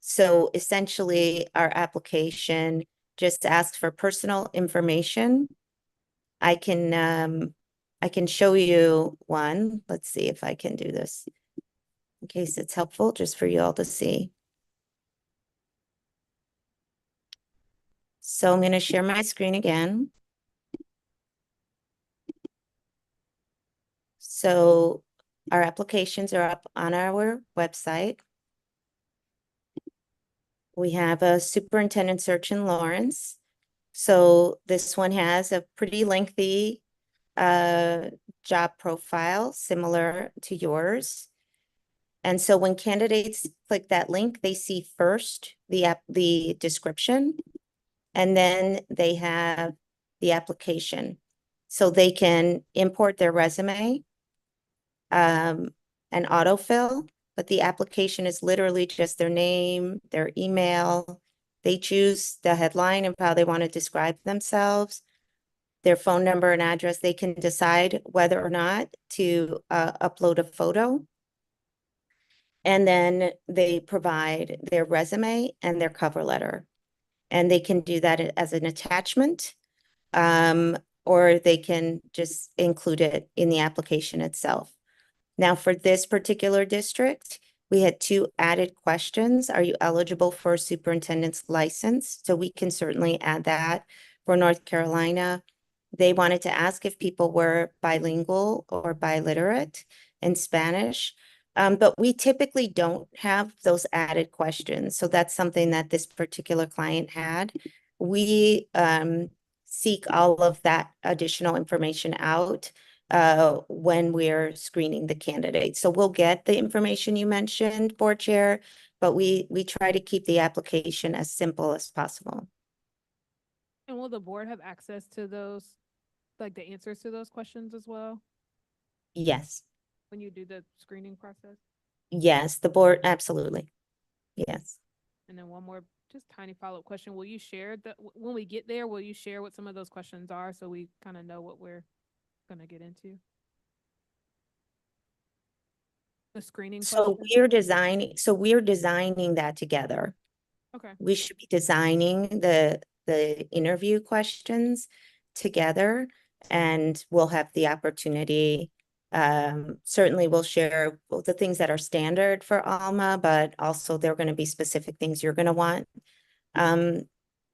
so essentially our application just asks for personal information. I can show you one. Let's see if I can do this in case it's helpful just for you all to see. So I'm going to share my screen again. So our applications are up on our website. We have a superintendent search in Lawrence. So this one has a pretty lengthy job profile similar to yours. And so when candidates click that link, they see first the description, and then they have the application. So they can import their resume and autofill, but the application is literally just their name, their email. They choose the headline of how they want to describe themselves, their phone number and address. They can decide whether or not to upload a photo. And then they provide their resume and their cover letter. And they can do that as an attachment, or they can just include it in the application itself. Now, for this particular district, we had 2 added questions. Are you eligible for a superintendent's license? So we can certainly add that. For North Carolina, they wanted to ask if people were bilingual or biliterate in Spanish. But we typically don't have those added questions. So that's something that this particular client had. We seek all of that additional information out when we're screening the candidates. So we'll get the information you mentioned, Board Chair, but we try to keep the application as simple as possible. And will the board have access to those, like the answers to those questions as well, Yes, when you do the screening process? yes, the board, absolutely. Yes. And then one more just tiny follow-up question. Will you share when we get there, will you share what some of those questions are so we kind of know what we're gonna get into? The screening So question? we're designing that together. Okay. We should be designing the interview questions together. and we'll have the opportunity. Certainly we'll share the things that are standard for Alma, but also there are going to be specific things you're going to want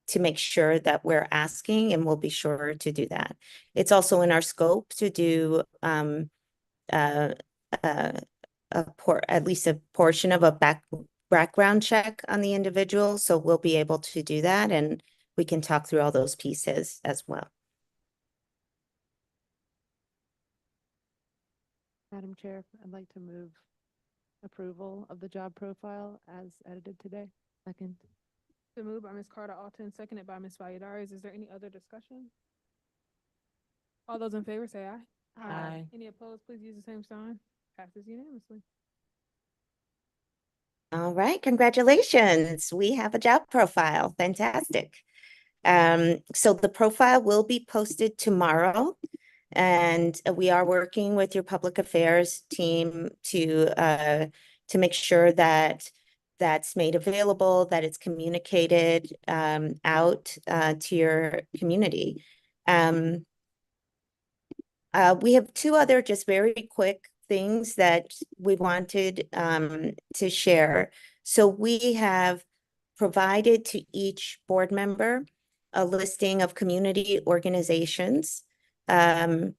to make sure that we're asking, and we'll be sure to do that. It's also in our scope to do at least a portion of a background check on the individual. So we'll be able to do that, and we can talk through all those pieces as well. Madam Chair, I'd like to move approval of the job profile as edited today. Second. The move by Ms. Carter Alton, seconded by Ms. Valladares. Is there any other discussion? All those in favor say aye. Aye. Any opposed, please use the same sign. Passes unanimously. All right, congratulations. We have a job profile. Fantastic. So the profile will be posted tomorrow, and we are working with your public affairs team to make sure that that's made available, that it's communicated out to your community. We have two other just very quick things that we wanted to share. So we have provided to each board member a listing of community organizations that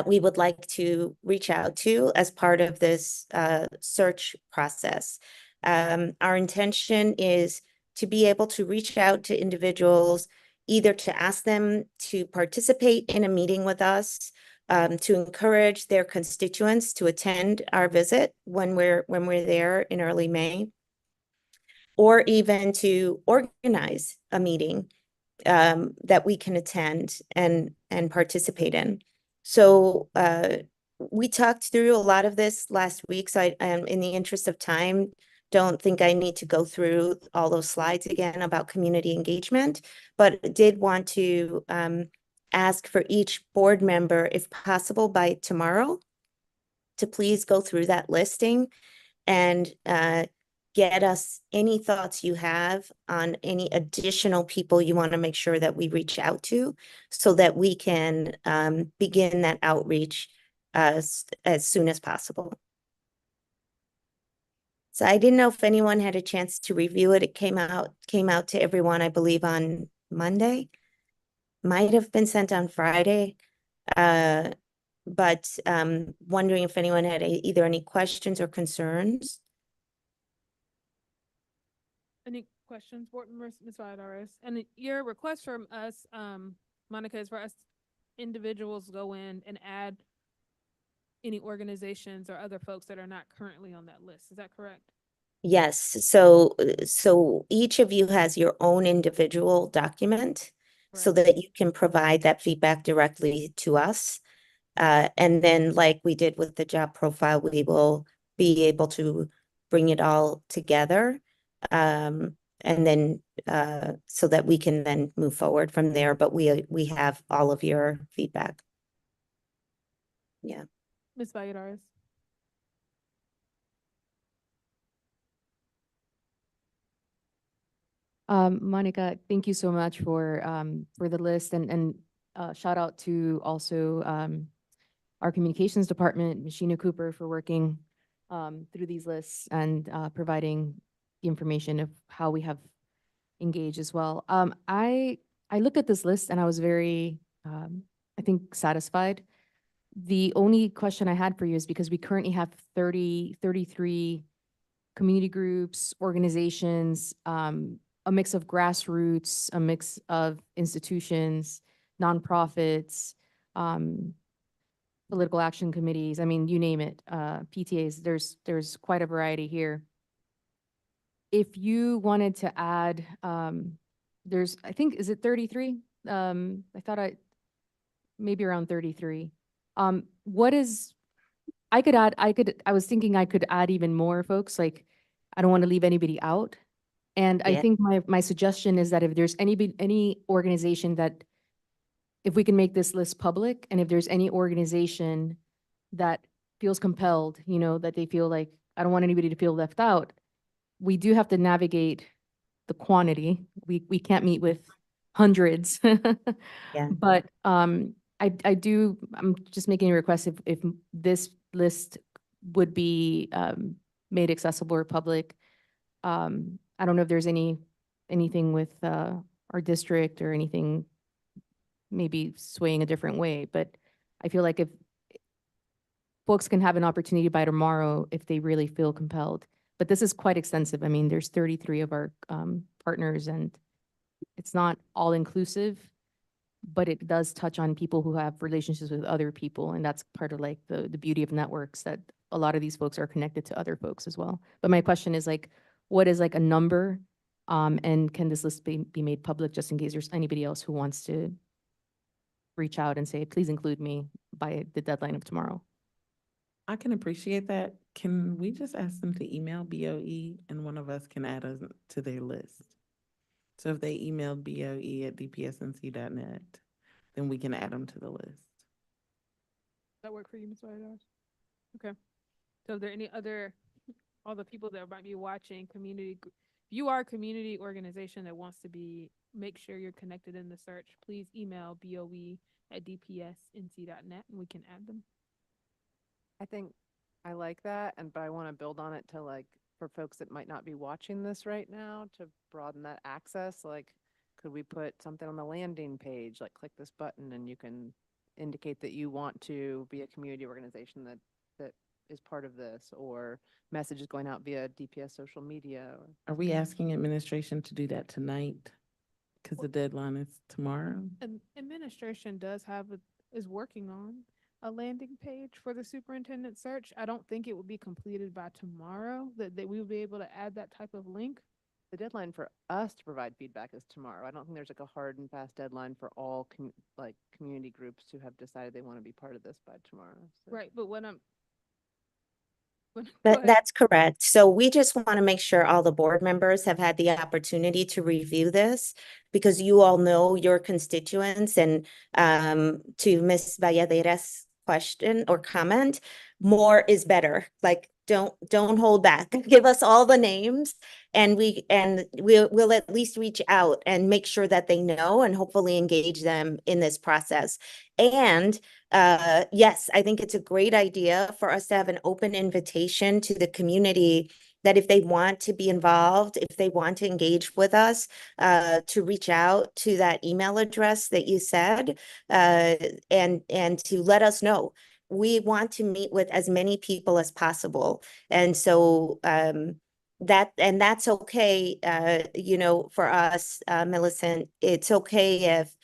we would like to reach out to as part of this search process. Our intention is to be able to reach out to individuals, either to ask them to participate in a meeting with us, to encourage their constituents to attend our visit when we're there in early May, or even to organize a meeting that we can attend and participate in. So we talked through a lot of this last week, so in the interest of time, don't think I need to go through all those slides again about community engagement, but did want to ask for each board member, if possible by tomorrow, to please go through that listing and get us any thoughts you have on any additional people you want to make sure that we reach out to, so that we can begin that outreach as soon as possible. So I didn't know if anyone had a chance to review it. It came out to everyone, I believe, on Monday. Might have been sent on Friday. But wondering if anyone had either any questions or concerns. Any questions, board members, Ms. Valladares? And your request from us, Monica, is for us individuals go in and add any organizations or other folks that are not currently on that list. Is that correct? Yes, so each of you has your own individual document so Right. that you can provide that feedback directly to us. And then, like we did with the job profile, we will be able to bring it all together. And then so that we can then move forward from there, but we have all of your feedback. Yeah. Ms. Valladares? Monica, thank you so much for the list, and shout out to also our communications department, Machina Cooper, for working through these lists and providing the information of how we have engaged as well. I looked at this list and I was very, I think, satisfied. The only question I had for you is because we currently have 33 community groups, organizations, a mix of grassroots, a mix of institutions, nonprofits, political action committees. I mean, you name it, PTAs. There's quite a variety here. If you wanted to add, there's, I think, is it 33? I thought maybe around 33. What is, I was thinking I could add even more folks. Like, I don't want to leave anybody out. And I Yeah. think my suggestion is that if there's any organization that, if we can make this list public, and if there's any organization that feels compelled, that they feel like, I don't want anybody to feel left out, we do have to navigate the quantity. We can't meet with hundreds. Yeah. But I'm just making a request if this list would be made accessible or public. I don't know if there's anything with our district or anything maybe swaying a different way, but I feel like if folks can have an opportunity by tomorrow if they really feel compelled. But this is quite extensive. I mean, there's 33 of our partners, and it's not all inclusive, but it does touch on people who have relationships with other people. And that's part of like the beauty of networks, that a lot of these folks are connected to other folks as well. But my question is like, what is like a number? And can this list be made public just in case there's anybody else who wants to reach out and say, please include me by the deadline of tomorrow? I can appreciate that. Can we just ask them to email BOE and one of us can add us to their list? So if they emailed BOE@dpsnc.net, then we can add them to the list. Does that work for you, Ms. Whitehouse? Okay. So is there any other, all the people that might be watching, if you are a community organization that wants to make sure you're connected in the search, please email BOE@dpsnc.net and we can add them. I think I like that, but I want to build on it to like, for folks that might not be watching this right now, to broaden that access. Like, could we put something on the landing page, like click this button and you can indicate that you want to be a community organization that is part of this, or messages going out via DPS social media. Are we asking administration to do that tonight? Because the deadline is tomorrow. And administration is working on a landing page for the superintendent search. I don't think it will be completed by tomorrow, that we will be able to add that type of link. The deadline for us to provide feedback is tomorrow. I don't think there's like a hard and fast deadline for all community groups who have decided they want to be part of this by tomorrow. So. Right, but go ahead. That's correct. So we just want to make sure all the board members have had the opportunity to review this, because you all know your constituents. And to Ms. Valladera's question or comment, more is better. Like, don't hold back. Give us all the names, and we'll at least reach out and make sure that they know and hopefully engage them in this process. And yes, I think it's a great idea for us to have an open invitation to the community, that if they want to be involved, if they want to engage with us, to reach out to that email address that you said, and to let us know. We want to meet with as many people as possible. And so that's okay. For us, Millicent, it's okay if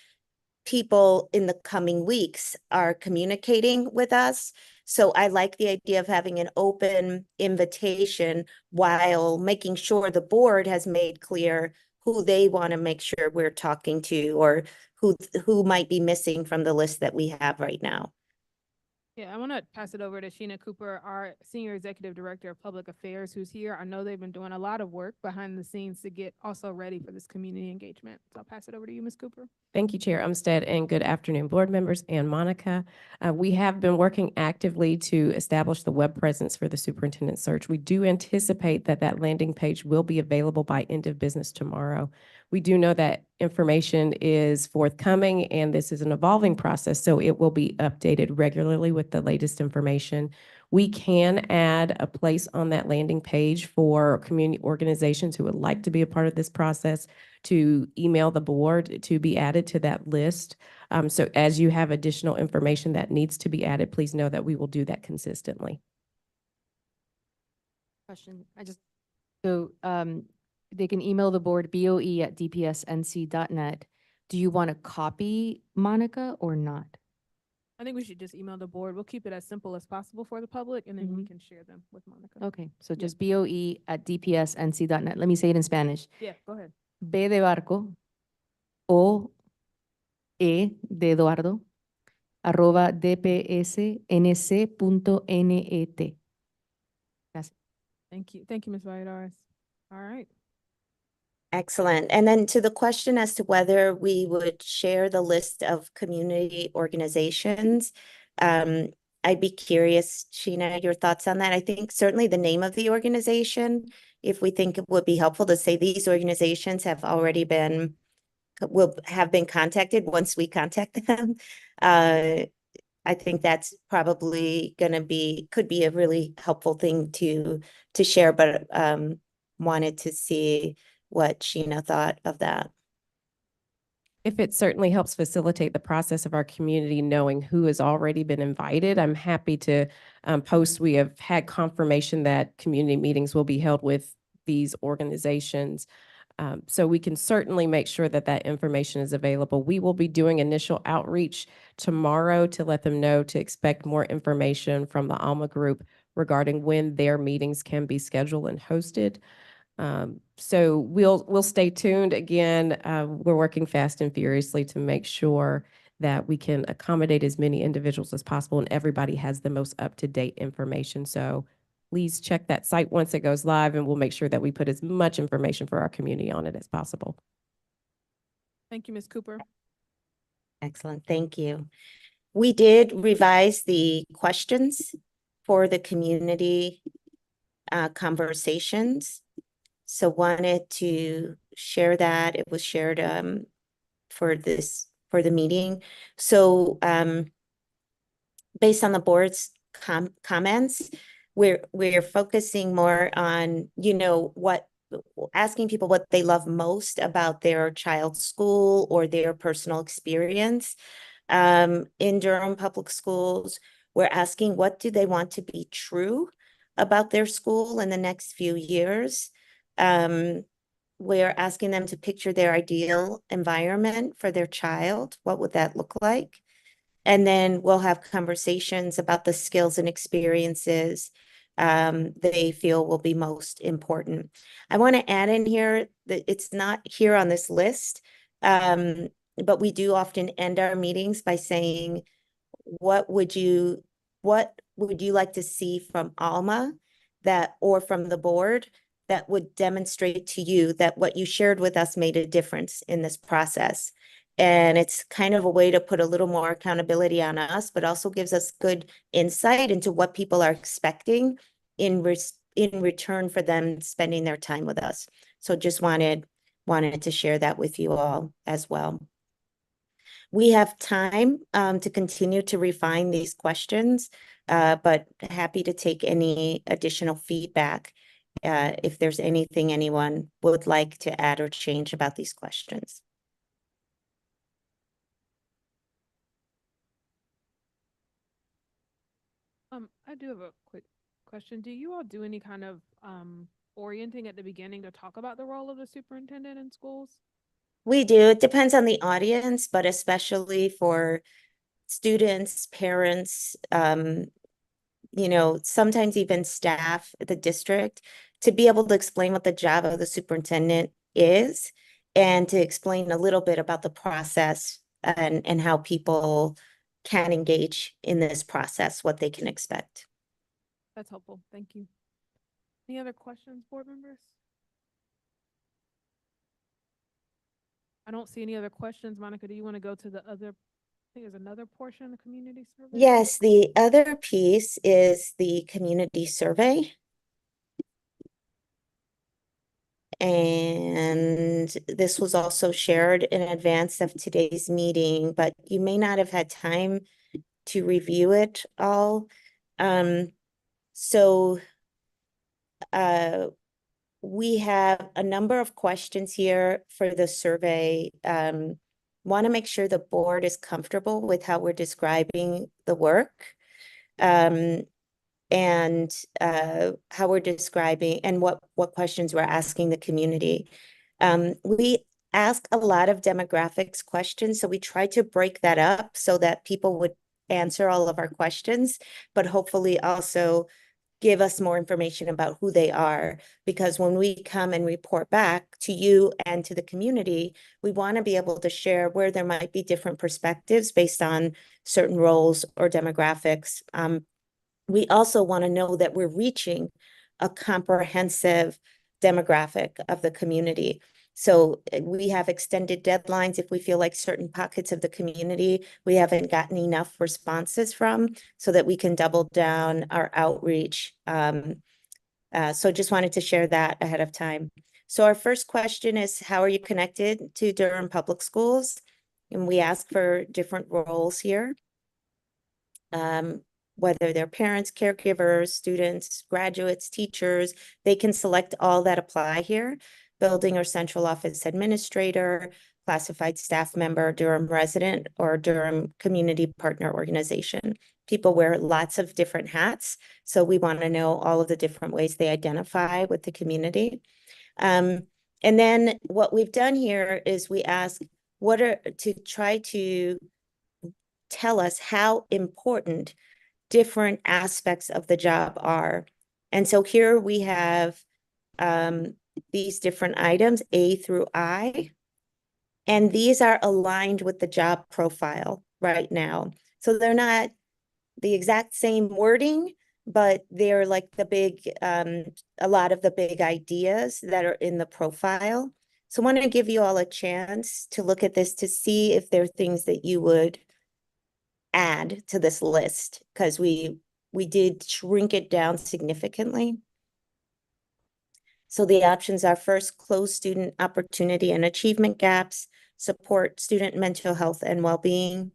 people in the coming weeks are communicating with us. So I like the idea of having an open invitation while making sure the board has made clear who they want to make sure we're talking to, or who might be missing from the list that we have right now. Yeah, I want to pass it over to Sheena Cooper, our Senior Executive Director of Public Affairs, who's here. I know they've been doing a lot of work behind the scenes to get also ready for this community engagement. So I'll pass it over to you, Ms. Cooper. Thank you, Chair Umstead, and good afternoon, board members and Monica. We have been working actively to establish the web presence for the superintendent search. We do anticipate that landing page will be available by end of business tomorrow. We do know that information is forthcoming, and this is an evolving process, so it will be updated regularly with the latest information. We can add a place on that landing page for community organizations who would like to be a part of this process to email the board to be added to that list. So as you have additional information that needs to be added, please know that we will do that consistently. Question. They can email the board BOE@dpsnc.net. Do you want to copy Monica or not? I think we should just email the board. We'll keep it as simple as possible for the public, and then we can share them with Monica. Okay, so just BOE@dpsnc.net. Let me say it in Spanish. Yeah, go ahead. B de barco, O, E de Eduardo, @dpsnc.net. Gracias. Thank you. Thank you, Ms. Valladares. All right. Excellent. And then to the question as to whether we would share the list of community organizations, I'd be curious, Sheena, your thoughts on that. I think certainly the name of the organization, if we think it would be helpful to say these organizations have already been will have been contacted once we contact them. I think that's probably could be a really helpful thing to share, but wanted to see what Sheena thought of that. If it certainly helps facilitate the process of our community knowing who has already been invited, I'm happy to post. We have had confirmation that community meetings will be held with these organizations. So we can certainly make sure that that information is available. We will be doing initial outreach tomorrow to let them know to expect more information from the Alma Group regarding when their meetings can be scheduled and hosted. So we'll stay tuned. Again, we're working fast and furiously to make sure that we can accommodate as many individuals as possible and everybody has the most up-to-date information. So please check that site once it goes live, and we'll make sure that we put as much information for our community on it as possible. Thank you, Ms. Cooper. Excellent, thank you. We did revise the questions for the community conversations. So wanted to share that. It was shared for the meeting. So based on the board's comments, we're focusing more on, asking people what they love most about their child's school or their personal experience. In Durham Public Schools, we're asking what do they want to be true about their school in the next few years. We're asking them to picture their ideal environment for their child. What would that look like? And then we'll have conversations about the skills and experiences they feel will be most important. I want to add in here that it's not here on this list, but we do often end our meetings by saying, what would you like to see from Alma or from the board that would demonstrate to you that what you shared with us made a difference in this process? And it's kind of a way to put a little more accountability on us, but also gives us good insight into what people are expecting in return for them spending their time with us. So just wanted to share that with you all as well. We have time to continue to refine these questions, but happy to take any additional feedback if there's anything anyone would like to add or change about these questions. I do have a quick question. Do you all do any kind of orienting at the beginning to talk about the role of the superintendent in schools? We do. It depends on the audience, but especially for students, parents, sometimes even staff at the district, to be able to explain what the job of the superintendent is and to explain a little bit about the process and how people can engage in this process, what they can expect. That's helpful. Thank you. Any other questions, board members? I don't see any other questions. Monica, do you want to go to the other, I think there's another portion of the community survey? Yes, the other piece is the community survey. And this was also shared in advance of today's meeting, but you may not have had time to review it all. So we have a number of questions here for the survey. Want to make sure the board is comfortable with how we're describing the work. And how we're describing and what questions we're asking the community. We ask a lot of demographics questions, so we try to break that up so that people would answer all of our questions, but hopefully also give us more information about who they are, because when we come and report back to you and to the community, we want to be able to share where there might be different perspectives based on certain roles or demographics. We also want to know that we're reaching a comprehensive demographic of the community. So we have extended deadlines if we feel like certain pockets of the community we haven't gotten enough responses from, so that we can double down our outreach. So just wanted to share that ahead of time. So our first question is, how are you connected to Durham Public Schools? And we ask for different roles here. Whether they're parents, caregivers, students, graduates, teachers, they can select all that apply here. Building or central office administrator, classified staff member, Durham resident, or Durham community partner organization. People wear lots of different hats, so we want to know all of the different ways they identify with the community. And then what we've done here is we ask to try to tell us how important different aspects of the job are. And so here we have these different items, A through I, and these are aligned with the job profile right now. So they're not the exact same wording, but they're like the big, a lot of the big ideas that are in the profile. So I want to give you all a chance to look at this to see if there are things that you would add to this list, because we did shrink it down significantly. So the options are: first, close student opportunity and achievement gaps, support student mental health and well-being,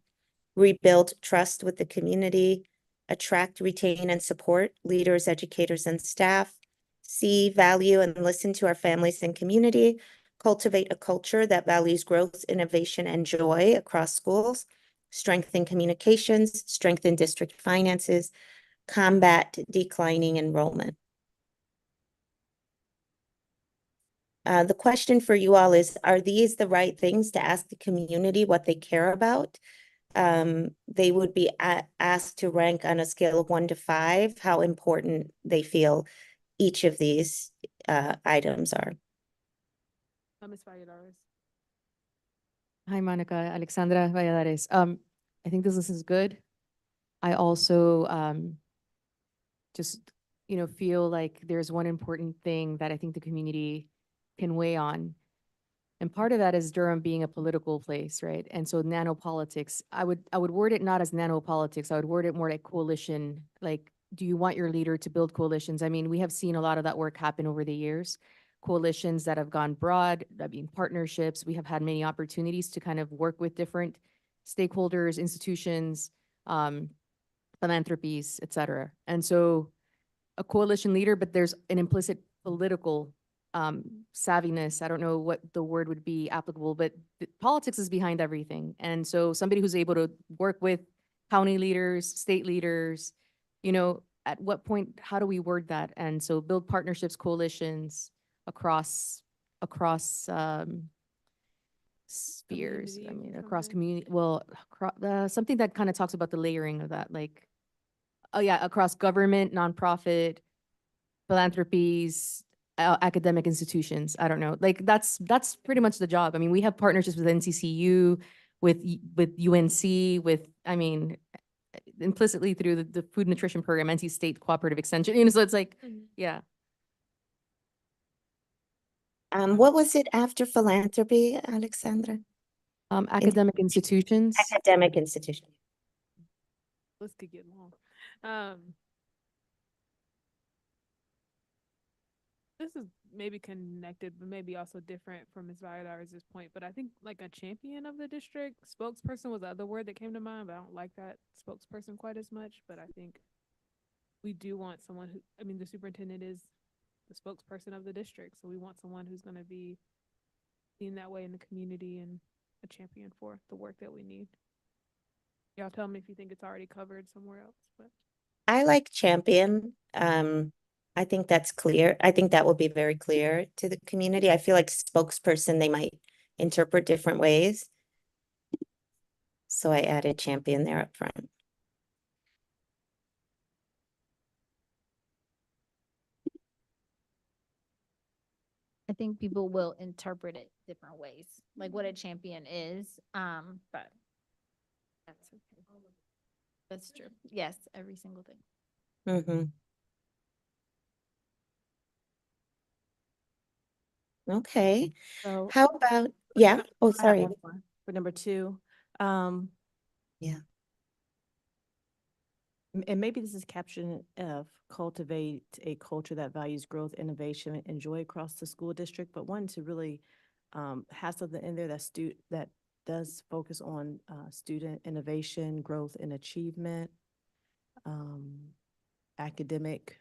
rebuild trust with the community, attract, retain, and support leaders, educators, and staff, see, value, and listen to our families and community, cultivate a culture that values growth, innovation, and joy across schools, strengthen communications, strengthen district finances, combat declining enrollment. The question for you all is, are these the right things to ask the community what they care about? They would be asked to rank on a scale of 1 to 5 how important they feel each of these items are. Ms. Valladares. Hi, Monica, Alexandra Valladares. I think this list is good. I also just, feel like there's one important thing that I think the community can weigh on. And part of that is Durham being a political place, right? And so nanopolitics, I would word it not as nanopolitics. I would word it more like coalition. Like, do you want your leader to build coalitions? I mean, we have seen a lot of that work happen over the years. Coalitions that have gone broad, partnerships. We have had many opportunities to kind of work with different stakeholders, institutions, philanthropies, et cetera. And so a coalition leader, but there's an implicit political savviness. I don't know what the word would be applicable, but politics is behind everything. And so somebody who's able to work with county leaders, state leaders, at what point, how do we word that? And so build partnerships, coalitions across spheres. Community I mean, or across something? community, well, something that kind of talks about the layering of that, like, oh yeah, across government, nonprofit, philanthropies, academic institutions. I don't know. Like that's pretty much the job. I mean, we have partnerships with NCCU, with UNC, implicitly through the food nutrition program, NC State Cooperative Extension. So it's like, yeah. What was it after philanthropy, Alexandra? Academic institutions. Academic institution. This could get long. This is maybe connected, but maybe also different from Ms. Valladares' point. But I think like a champion of the district, spokesperson was the other word that came to mind, but I don't like that spokesperson quite as much. But I think we do want someone who, the superintendent is the spokesperson of the district. So we want someone who's going to be seen that way in the community and a champion for the work that we need. Y'all tell me if you think it's already covered somewhere else. But I like champion. I think that's clear. I think that will be very clear to the community. I feel like spokesperson, they might interpret different ways. So I added champion there up front. I think people will interpret it different ways, like what a champion is. But that's okay. That's true. Yes, every single thing. Mm-hmm. Okay. So How about, yeah, oh, I have sorry. one more for number 2. Yeah. And maybe this is caption F, cultivate a culture that values growth, innovation, and joy across the school district, but one to really have something in there that does focus on student innovation, growth and achievement, academic.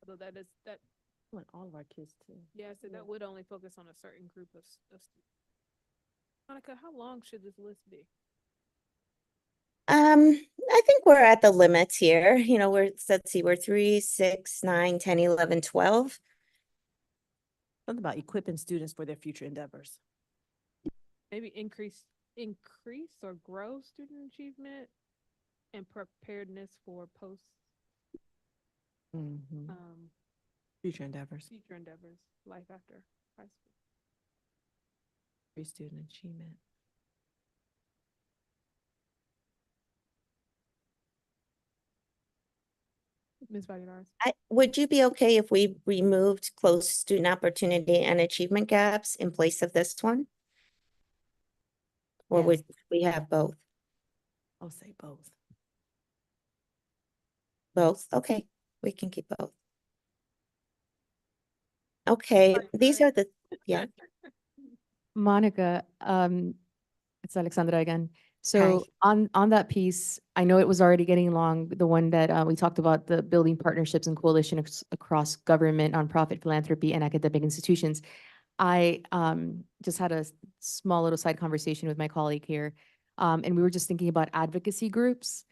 Although that is, that, I want all of our kids to. yeah, so that would only focus on a certain group of, of students. Monica, how long should this list be? I think we're at the limits here. You know, let's see, we're 3, 6, 9, 10, 11, 12. Something about equipping students for their future endeavors. Maybe increase or grow student achievement and preparedness for Future endeavors, future endeavors, life after high school. student achievement. Ms. Vagadars. Would you be okay if we removed close student opportunity and achievement gaps in place of this one? Or would we have both? I'll say both. Both? Okay, we can keep both. Okay, these are the, yeah, Monica, it's Alexandra again. So on that piece, I know it was already getting long, the one that we talked about, the building partnerships and coalition across government, nonprofit, philanthropy, and academic institutions. I just had a small little side conversation with my colleague here, and we were just thinking about advocacy groups.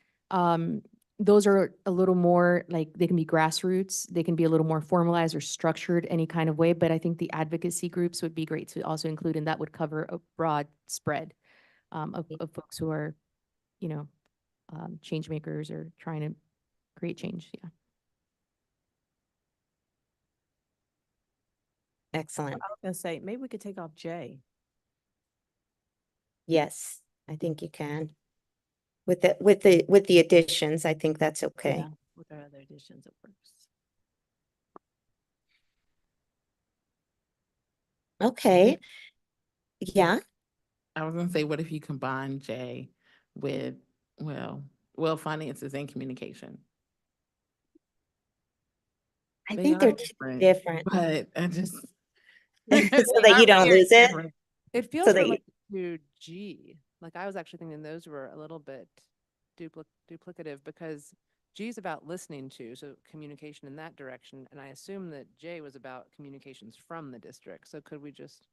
Those are a little more like they can be grassroots, they can be a little more formalized or structured any kind of way, but I think the advocacy groups would be great to also include, and that would cover a broad spread of folks who are, you know, change makers or trying to create change. Yeah. excellent. I was gonna say, maybe we could take off J. Yes, I think you can. With the additions, I think that's okay. Yeah, with our other additions, it works. Okay. Yeah, I was gonna say, what if you combine J with, well, finances and communication? I They think are they're different. But I just. So that you don't lose it. It feels So that related to G. Like I was actually thinking those were a little bit duplicative because G is about listening to, so communication in that direction. And I assume that J was about communications from the district. So could we just,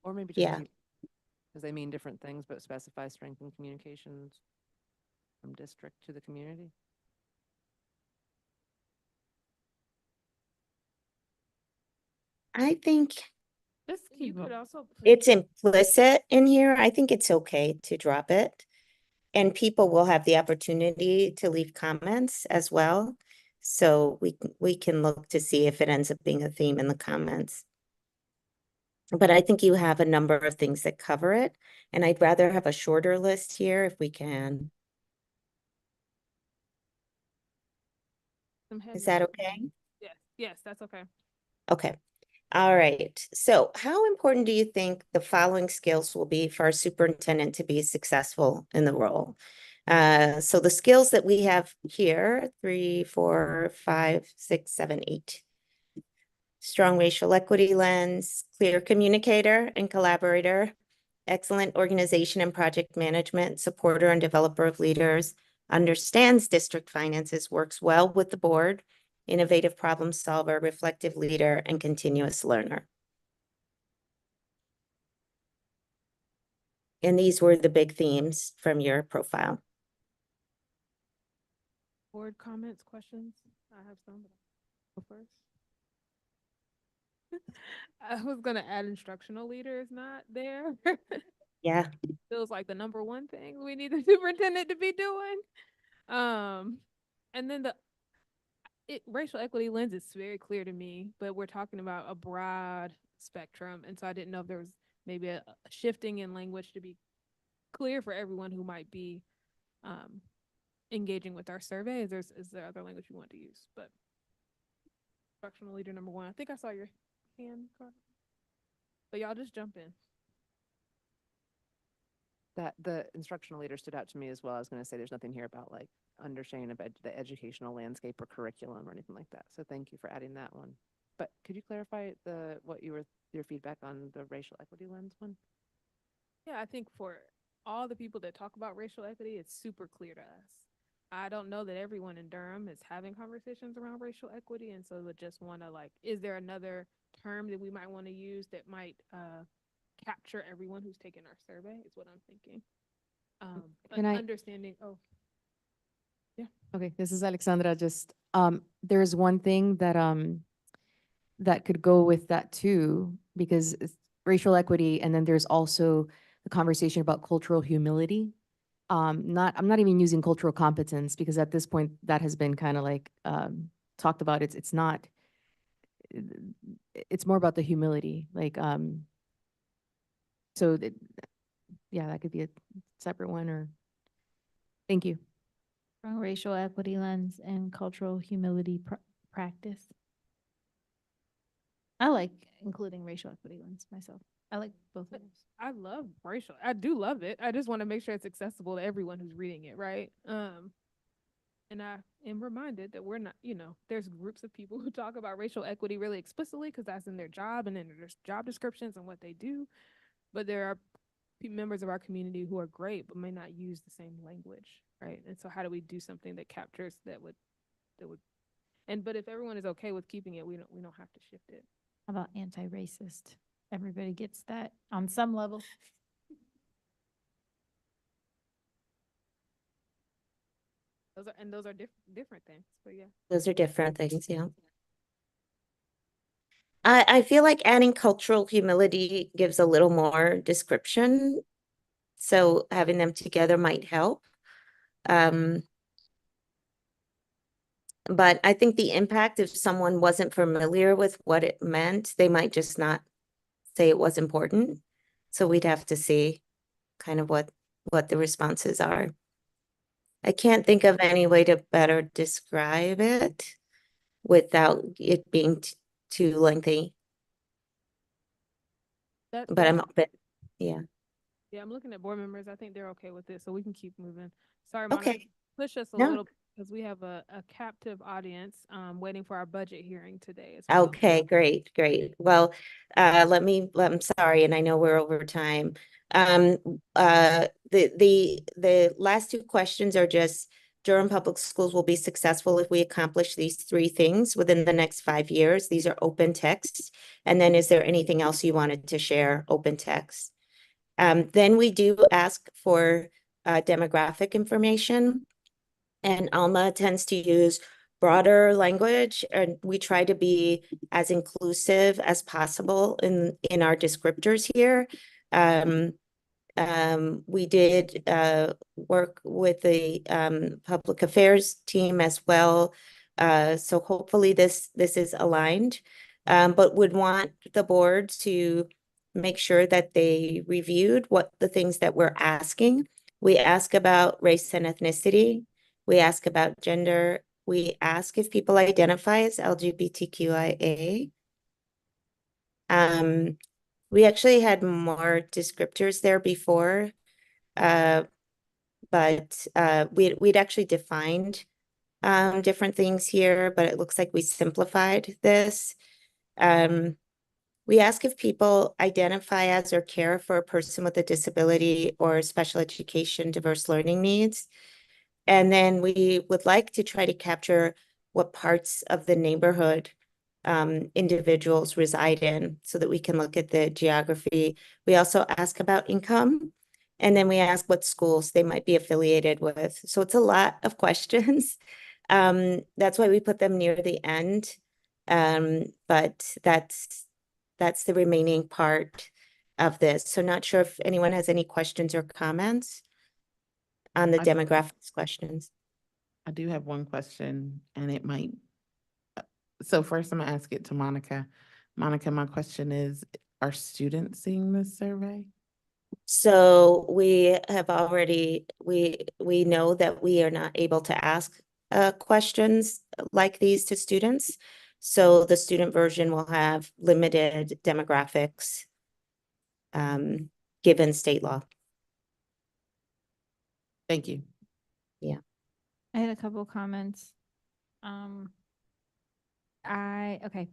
or maybe just Yeah. because they mean different things, but specify strength in communications from district to the community? I think Just You keep could up. also. it's implicit in here. I think it's okay to drop it. And people will have the opportunity to leave comments as well. So we can look to see if it ends up being a theme in the comments. But I think you have a number of things that cover it, and I'd rather have a shorter list here if we can. Is that okay? Yes, yes, that's okay. Okay. All right. So how important do you think the following skills will be for our superintendent to be successful in the role? So the skills that we have here, 3, 4, 5, 6, 7, 8. Strong racial equity lens, clear communicator and collaborator, excellent organization and project management, supporter and developer of leaders, understands district finances, works well with the board, innovative problem solver, reflective leader, and continuous learner. And these were the big themes from your profile. Board comments, questions? I have some, but I'll go first. I was gonna add instructional leader is not there. Yeah, Feels like the number one thing we need the superintendent to be doing. And then racial equity lens is very clear to me, but we're talking about a broad spectrum. And so I didn't know if there was maybe a shifting in language to be clear for everyone who might be engaging with our survey. Is there other language you want to use? But instructional leader number one. I think I saw your hand, Carl. but y'all just jump in. That the instructional leader stood out to me as well. I was going to say there's nothing here about like understanding of the educational landscape or curriculum or anything like that. So thank you for adding that one. But could you clarify your feedback on the racial equity lens one? Yeah, I think for all the people that talk about racial equity, it's super clear to us. I don't know that everyone in Durham is having conversations around racial equity, and so would just want to like, is there another term that we might want to use that might capture everyone who's taken our survey? Is what I'm thinking. But Can I- understanding. Oh, Okay, this is Alexandra. Just there's one thing that could go with that too, because it's racial equity, and then there's also the conversation about cultural humility. I'm not even using cultural competence, because at this point that has been kind of like talked about. It's not. It's more about the humility, like So yeah, that could be a separate one. Or thank you. From racial equity lens and cultural humility practice. I like including racial equity lens myself. I like both of those. I love racial. I do love it. I just want to make sure it's accessible to everyone who's reading it, right? And I am reminded that we're not, there's groups of people who talk about racial equity really explicitly because that's in their job and in their job descriptions and what they do. But there are members of our community who are great but may not use the same language, right? And so how do we do something that captures that would but if everyone is okay with keeping it, we don't have to shift it. How about anti-racist? Everybody gets that on some level. Those are different things, but yeah. Those are different things, yeah. I feel like adding cultural humility gives a little more description. So having them together might help. But I think the impact, if someone wasn't familiar with what it meant, they might just not say it was important. So we'd have to see kind of what the responses are. I can't think of any way to better describe it without it being too lengthy, but I'm open. Yeah. Yeah, I'm looking at board members. I think they're okay with it, so we can keep moving. Sorry, Monica, Okay. push us a No. little because we have a captive audience waiting for our budget hearing today as well. Okay, great. Well, I'm sorry, and I know we're over time. The last two questions are just Durham Public Schools will be successful if we accomplish these three things within the next 5 years. These are open texts. And then is there anything else you wanted to share? Open text. Then we do ask for demographic information. And Alma tends to use broader language, and we try to be as inclusive as possible in our descriptors here. We did work with the public affairs team as well. So hopefully this is aligned, but would want the board to make sure that they reviewed what the things that we're asking. We ask about race and ethnicity. We ask about gender. We ask if people identify as LGBTQIA. We actually had more descriptors there before, but we'd actually defined different things here, but it looks like we simplified this. We ask if people identify as or care for a person with a disability or special education, diverse learning needs. And then we would like to try to capture what parts of the neighborhood individuals reside in so that we can look at the geography. We also ask about income, and then we ask what schools they might be affiliated with. So it's a lot of questions. That's why we put them near the end. But that's the remaining part of this. So not sure if anyone has any questions or comments on the I- demographics questions. I do have one question, and it might. So first, I'm gonna ask it to Monica. Monica, my question is: are students seeing this survey? So we have already, we know that we are not able to ask questions like these to students. So the student version will have limited demographics given state law. Thank you. I had a couple comments. Okay,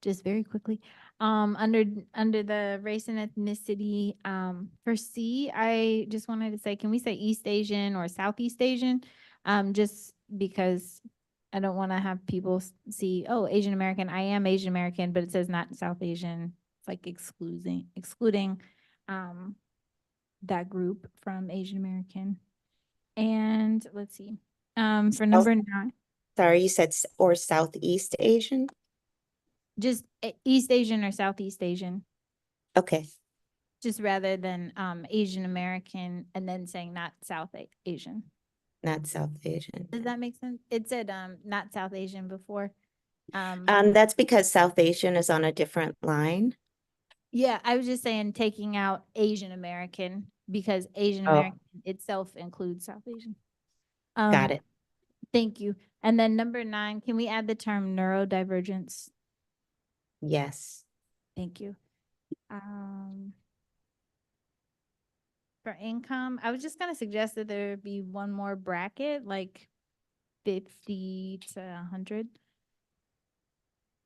just very quickly. Under the race and ethnicity, for C, I just wanted to say, can we say East Asian or Southeast Asian? Just because I don't want to have people see, oh, Asian American, I am Asian American, but it says not South Asian. It's like excluding that group from Asian American. And let's see, for number 9, Sorry, you said or Southeast Asian? just East Asian or Southeast Asian, Okay, just rather than Asian American and then saying not Asian. not South Asian. Does that make sense? It said not South Asian before. That's because South Asian is on a different line. Yeah, I was just saying taking out Asian American because Asian Oh. American itself includes South Asian. Got it. Thank you. And then number 9, can we add the term neurodivergence? Yes. Thank you. For income, I was just gonna suggest that there be one more bracket, like 50 to 100.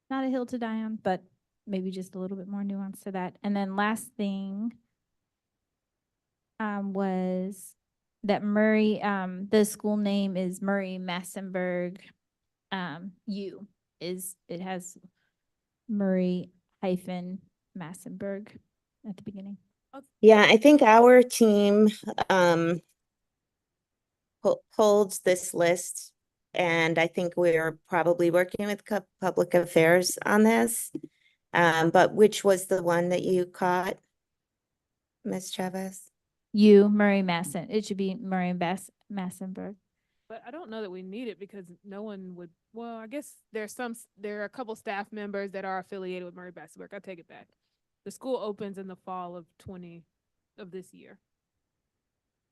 Not a hill to die on, but maybe just a little bit more nuance to that. And then last thing was that Murray, the school name is Murray Massenburg. It has Murray hyphen Massenburg at the beginning. Yeah, I think our team holds this list, and I think we're probably working with public affairs on this. But which was the one that you caught, Ms. Chavez? Murray Masson. It should be Murray Massenburg. But I don't know that we need it because no one would, well, I guess there are a couple staff members that are affiliated with Murray Bassenberg. I take it back. The school opens in the fall of this year.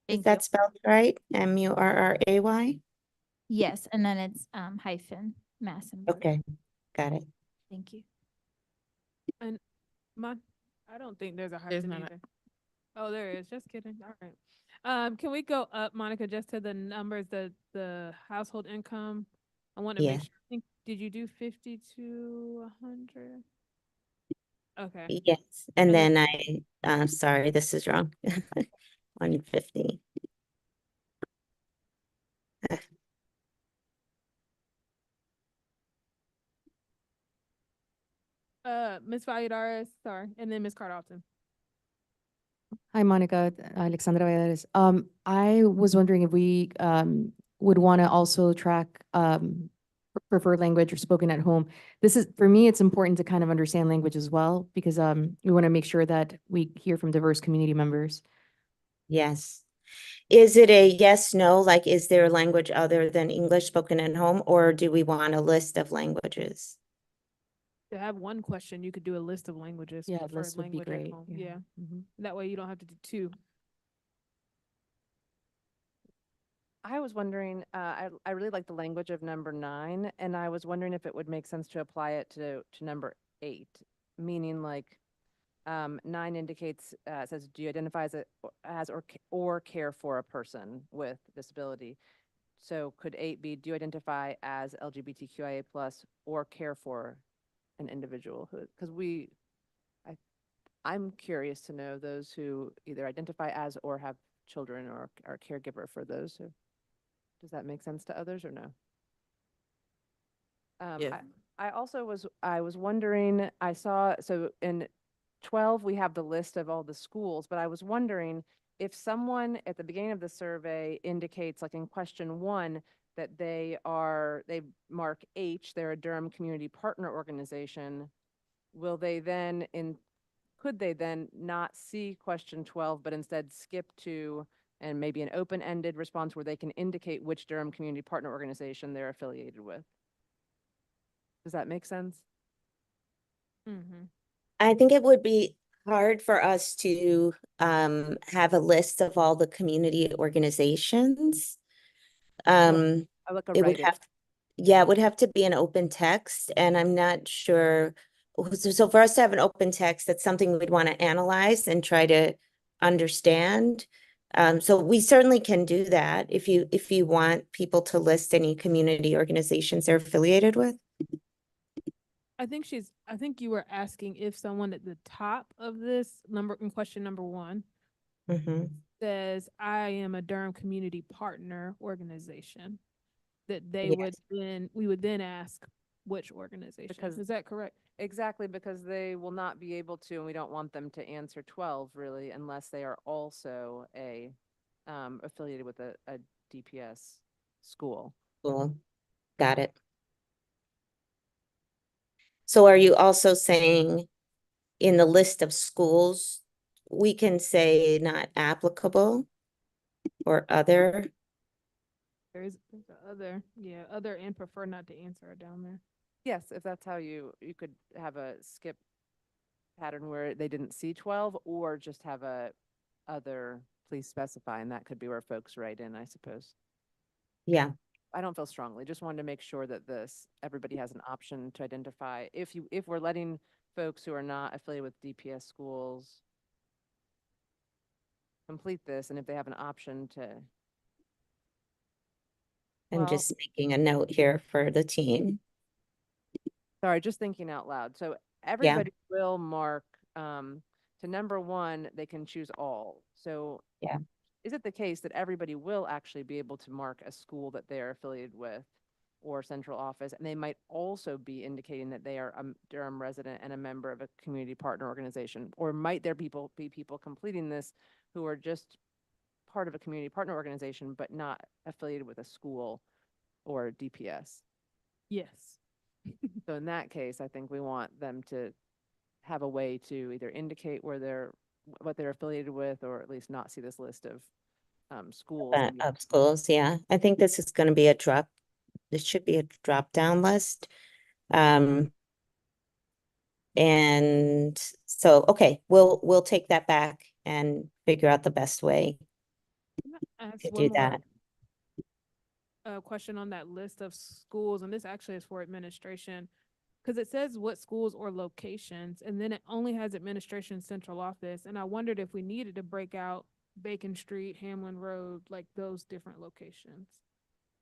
Is that spelled right? Murray? Yes, and then it's hyphen Massenburg. Okay, got it. Thank you. And I don't think there's a There's hyphen not a- either. Oh, there is. Just kidding. All right. Can we go up, Monica, just to the numbers, the household income? I want to Yeah. make sure. I think, did you do 50 to 100? Okay. Yes, and And then I'm sorry, this is wrong. 150. Ms. Valladares, sorry, and then Ms. Carlton. Hi, Monica, Alexandra Valladares. I was wondering if we would want to also track preferred language or spoken at home. This is, for me, it's important to kind of understand language as well, because we want to make sure that we hear from diverse community members. Yes. Is it a yes, no, like is there a language other than English spoken at home, or do we want a list of languages? To have one question, you could do a list of languages. Yeah, preferred list would be language at great. home. Yeah. Yeah. Mhm. That way you don't have to do 2. I was wondering, I really like the language of number 9, and I was wondering if it would make sense to apply it to number 8, meaning like 9 indicates, says, do you identify as or care for a person with disability? So could 8 be, do you identify as LGBTQIA+ or care for an individual who, because I'm curious to know those who either identify as or have children or are caregiver for those who. Does that make sense to others or no? Yes. I also was wondering, I saw, so in 12, we have the list of all the schools, but I was wondering if someone at the beginning of the survey indicates, like in question 1, that they mark H, they're a Durham Community Partner Organization, could they then not see question 12, but instead skip to, and maybe an open-ended response where they can indicate which Durham Community Partner Organization they're affiliated with? Does that make sense? Mm-hmm. I think it would be hard for us to have a list of all the community organizations. I like a It would write-it. have, yeah, it would have to be an open text, and I'm not sure so for us to have an open text, that's something we'd want to analyze and try to understand. So we certainly can do that if you want people to list any community organizations they're affiliated with. I think you were asking if someone at the top of this number in question number 1 Mhm. says, I am a Durham Community Partner Organization, that they Yes. would we would then ask which organization. Because- Is that correct? Exactly, because they will not be able to, and we don't want them to answer 12 really unless they are also affiliated with a DPS school. Cool. Got it. So are you also saying in the list of schools, we can say not applicable or other? There's a other, other and prefer not to answer are down there. Yes, if that's how you could have a skip pattern where they didn't see 12, or just have a other, please specify, and that could be where folks write in, I suppose. Yeah, I don't feel strongly, just wanted to make sure that everybody has an option to identify if we're letting folks who are not affiliated with DPS schools complete this, and if they have an option to. I'm Well- just making a note here for the team. Sorry, just thinking out loud. So everybody will mark, to number 1, they can choose all. So Yeah. is it the case that everybody will actually be able to mark a school that they are affiliated with or central office? And they might also be indicating that they are a Durham resident and a member of a community partner organization? Or might there be people completing this who are just part of a community partner organization, but not affiliated with a school or DPS? Yes. So in that case, I think we want them to have a way to either indicate what they're affiliated with, or at least not see this list of schools. Of schools, yeah. I think this is going to be this should be a drop down list. And so, okay, we'll take that back and figure out the best way Ask to one do more that. question on that list of schools, and this actually is for administration, because it says what schools or locations, and then it only has administration central office. And I wondered if we needed to break out Bacon Street, Hamlin Road, like those different locations.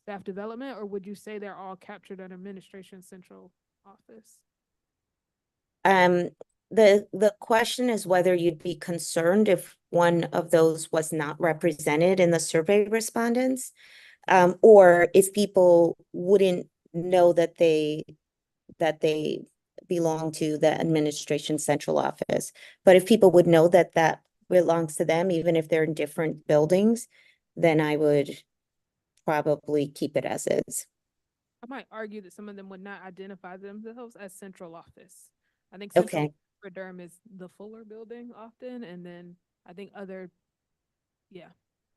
Staff development, or would you say they're all captured in administration central office? The question is whether you'd be concerned if one of those was not represented in the survey respondents, or if people wouldn't know that they belong to the administration central office. But if people would know that that belongs to them, even if they're in different buildings, then I would probably keep it as is. I might argue that some of them would not identify themselves as central office. I think central Okay, for Durham is the Fuller building often, and then I think I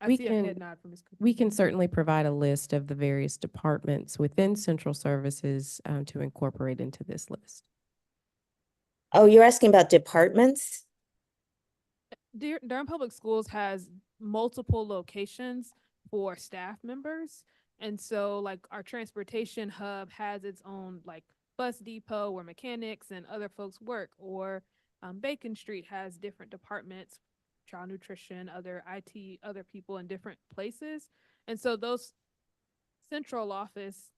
We see a can- head nod from Ms. Cooper. We can certainly provide a list of the various departments within central services to incorporate into this list. oh, you're asking about departments? Durham Public Schools has multiple locations for staff members. And so like our transportation hub has its own like bus depot where mechanics and other folks work, or Bacon Street has different departments, child nutrition, other IT, other people in different places. And so those central office,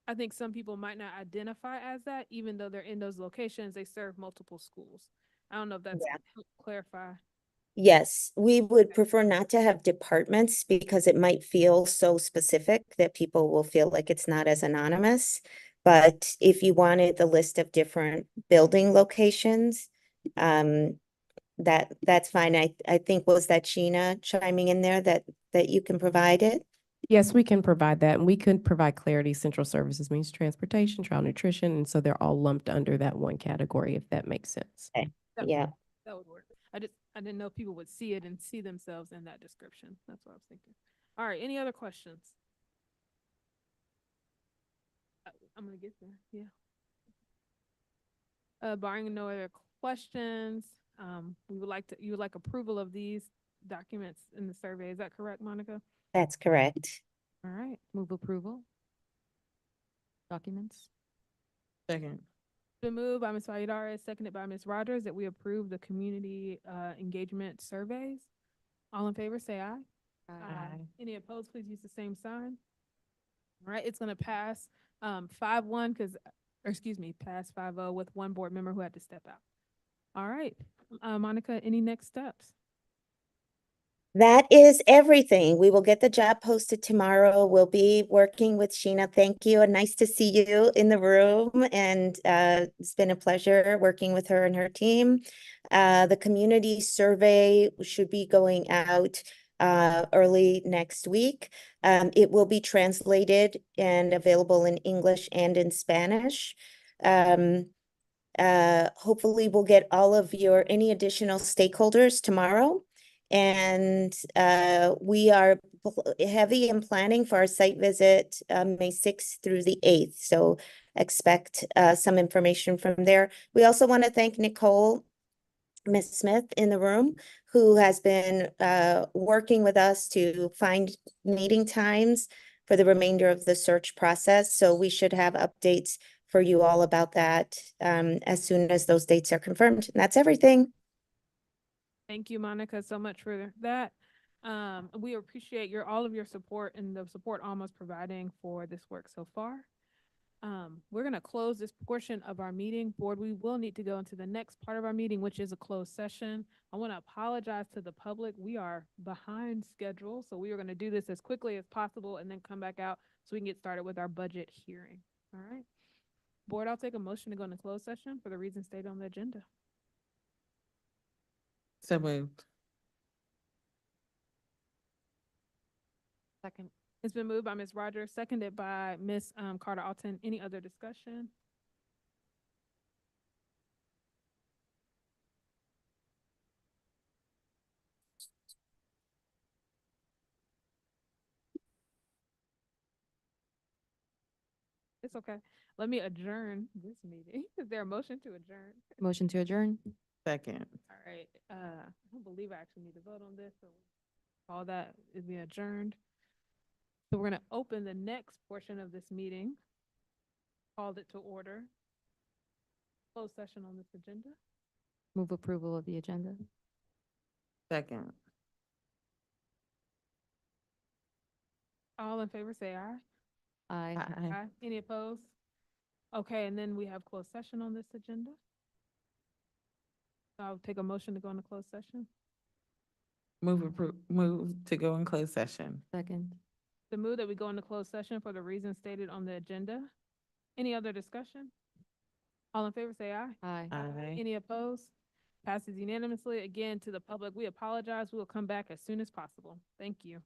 I think some people might not identify as that, even though they're in those locations, they serve multiple schools. I don't know if that's Yeah. help clarify. Yes, we would prefer not to have departments because it might feel so specific that people will feel like it's not as anonymous. But if you wanted the list of different building locations, that's fine. I think was that Sheena chiming in there that you can provide it? Yes, we can provide that, and we could provide clarity. Central services means transportation, child nutrition, and so they're all lumped under that one category, if that makes sense. That- Yeah. That would work. I didn't know if people would see it and see themselves in that description. That's what I was thinking. All right, any other questions? I'm gonna get there, yeah. Barring no other questions, you would like approval of these documents in the survey. Is that correct, Monica? That's correct. All right, Move approval. Documents. Second. Been moved by Ms. Valladares, seconded by Ms. Rogers, that we approve the community engagement surveys. All in favor, say aye. Any opposed, please use the same sign. All right, it's gonna pass 5-1 because, or excuse me, pass 5-0 with one board member who had to step out. All right, Monica, any next steps? That is everything. We will get the job posted tomorrow. We'll be working with Sheena. Thank you, and nice to see you in the room. And it's been a pleasure working with her and her team. The community survey should be going out early next week. It will be translated and available in English and in Spanish. Hopefully we'll get all of any additional stakeholders tomorrow. And we are heavy in planning for our site visit, May 6th through the 8th. So expect some information from there. We also want to thank Nicole, Ms. Smith in the room, who has been working with us to find meeting times for the remainder of the search process. So we should have updates for you all about that as soon as those dates are confirmed. And that's everything. Thank you, Monica, so much for that. We appreciate all of your support and the support Alma's providing for this work so far. We're gonna close this portion of our meeting. Board, we will need to go into the next part of our meeting, which is a closed session. I want to apologize to the public. We are behind schedule, so we are gonna do this as quickly as possible and then come back out so we can get started with our budget hearing. All right. Board, I'll take a motion to go into closed session for the reasons stated on the agenda. So moved. Second. It's been moved by Ms. Rogers, seconded by Ms. Carter Alton. Any other discussion? It's okay. Let me adjourn this meeting. Is there a motion to adjourn? Motion to adjourn. Second. All right. I don't believe I actually need to vote on this, so all that is being adjourned. So we're gonna open the next portion of this meeting. Called it to order. Closed session on this agenda. Move approval of the agenda. Second. All in favor, say aye. Aye. Aye. Any opposed? Okay, and then we have closed session on this agenda. So I'll take a motion to go into closed session. Move to go in closed session. Second. The move that we go into closed session for the reasons stated on the agenda. Any other discussion? All in favor, say aye. Aye. Aye. Any opposed? Passes unanimously. Again, to the public, we apologize. We will come back as soon as possible. Thank you.